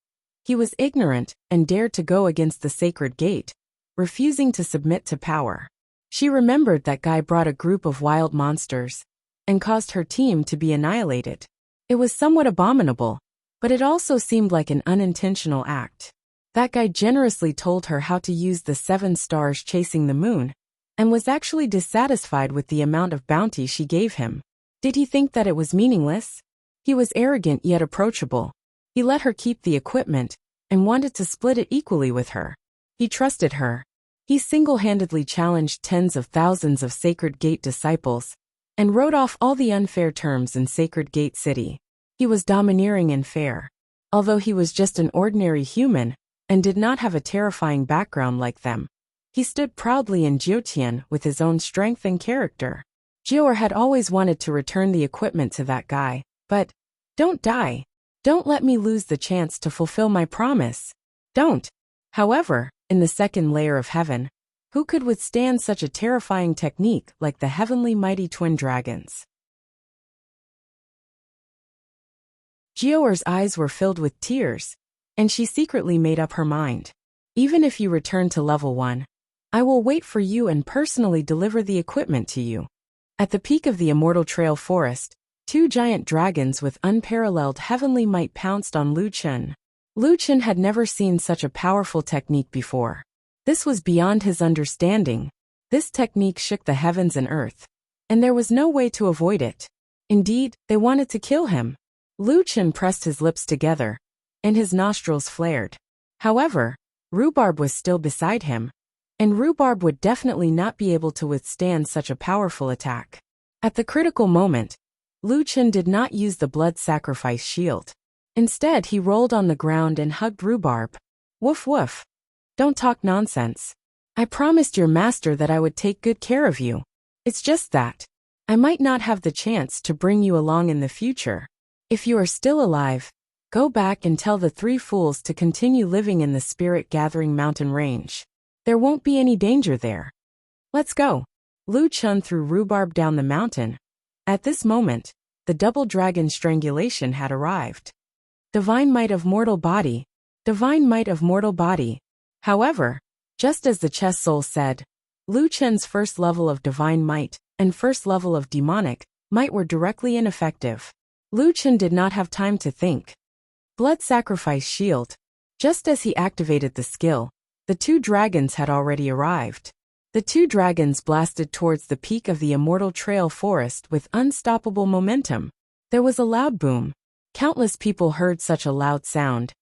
He was ignorant and dared to go against the sacred gate, refusing to submit to power. She remembered that guy brought a group of wild monsters and caused her team to be annihilated. It was somewhat abominable, but it also seemed like an unintentional act. That guy generously told her how to use the 7 stars chasing the moon, and was actually dissatisfied with the amount of bounty she gave him. Did he think that it was meaningless? He was arrogant yet approachable. He let her keep the equipment and wanted to split it equally with her. He trusted her. He single-handedly challenged tens of thousands of Sacred Gate disciples and wrote off all the unfair terms in Sacred Gate City. He was domineering and fair. Although he was just an ordinary human and did not have a terrifying background like them, he stood proudly in Jiutian with his own strength and character. Jiaor had always wanted to return the equipment to that guy, but, don't die. Don't let me lose the chance to fulfill my promise. Don't. However, in the second layer of heaven, who could withstand such a terrifying technique like the heavenly mighty twin dragons? Jiaor's eyes were filled with tears, and she secretly made up her mind. Even if you return to level 1, I will wait for you and personally deliver the equipment to you. At the peak of the Immortal Trail Forest, 2 giant dragons with unparalleled heavenly might pounced on Lu Chen. Lu Chen had never seen such a powerful technique before. This was beyond his understanding. This technique shook the heavens and earth, and there was no way to avoid it. Indeed, they wanted to kill him. Lu Chen pressed his lips together, and his nostrils flared. However, Rhubarb was still beside him. and Rhubarb would definitely not be able to withstand such a powerful attack. At the critical moment, Lu Chen did not use the blood sacrifice shield. Instead, he rolled on the ground and hugged Rhubarb. Woof woof. Don't talk nonsense. I promised your master that I would take good care of you. It's just that I might not have the chance to bring you along in the future. If you are still alive, go back and tell the three fools to continue living in the spirit-gathering mountain range. There won't be any danger there. Let's go. Lu Chen threw Rhubarb down the mountain. At this moment, the double dragon strangulation had arrived. Divine might of mortal body. Divine might of mortal body. However, just as the chess soul said, Lu Chen's first level of divine might and first level of demonic might were directly ineffective. Lu Chen did not have time to think. Blood sacrifice shield. Just as he activated the skill, the two dragons had already arrived. The two dragons blasted towards the peak of the immortal trail forest with unstoppable momentum. There was a loud boom. Countless people heard such a loud sound,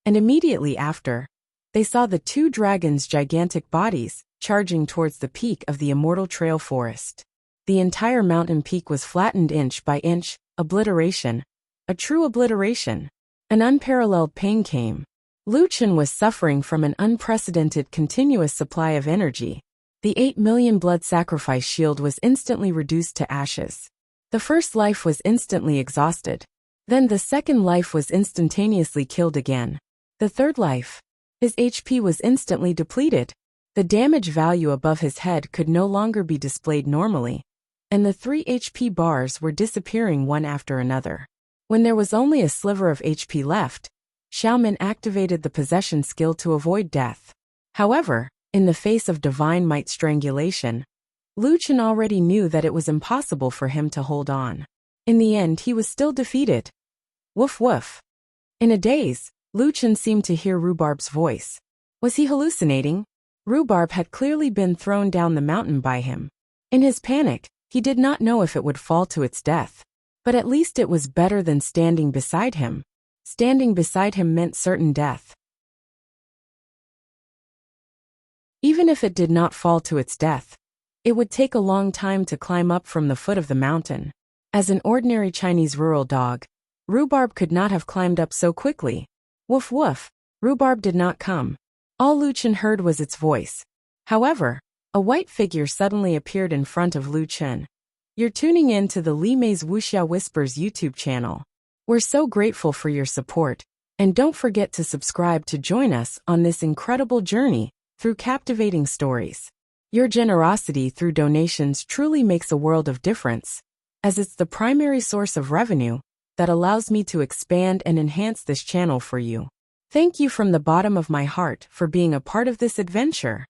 and immediately after, they saw the two dragons' gigantic bodies charging towards the peak of the immortal trail forest. The entire mountain peak was flattened inch by inch, obliteration. A true obliteration. An unparalleled pain came. Lu Chen was suffering from an unprecedented continuous supply of energy. The 8 million blood sacrifice shield was instantly reduced to ashes. The first life was instantly exhausted. Then the second life was instantaneously killed again. The third life. His HP was instantly depleted. The damage value above his head could no longer be displayed normally, and the 3 HP bars were disappearing one after another. When there was only a sliver of HP left, Xiaomin activated the possession skill to avoid death. However, in the face of divine might strangulation, Lu Chen already knew that it was impossible for him to hold on. In the end, he was still defeated. Woof woof. In a daze, Lu Chen seemed to hear Rhubarb's voice. Was he hallucinating? Rhubarb had clearly been thrown down the mountain by him. In his panic, he did not know if it would fall to its death. But at least it was better than standing beside him. Standing beside him meant certain death. Even if it did not fall to its death, it would take a long time to climb up from the foot of the mountain. As an ordinary Chinese rural dog, Rhubarb could not have climbed up so quickly. Woof woof. Rhubarb did not come. All Lu Chen heard was its voice. However, a white figure suddenly appeared in front of Lu Chen. You're tuning in to the Li Mei's Wuxia Whispers YouTube channel. We're so grateful for your support, and don't forget to subscribe to join us on this incredible journey through captivating stories. Your generosity through donations truly makes a world of difference, as it's the primary source of revenue that allows me to expand and enhance this channel for you. Thank you from the bottom of my heart for being a part of this adventure.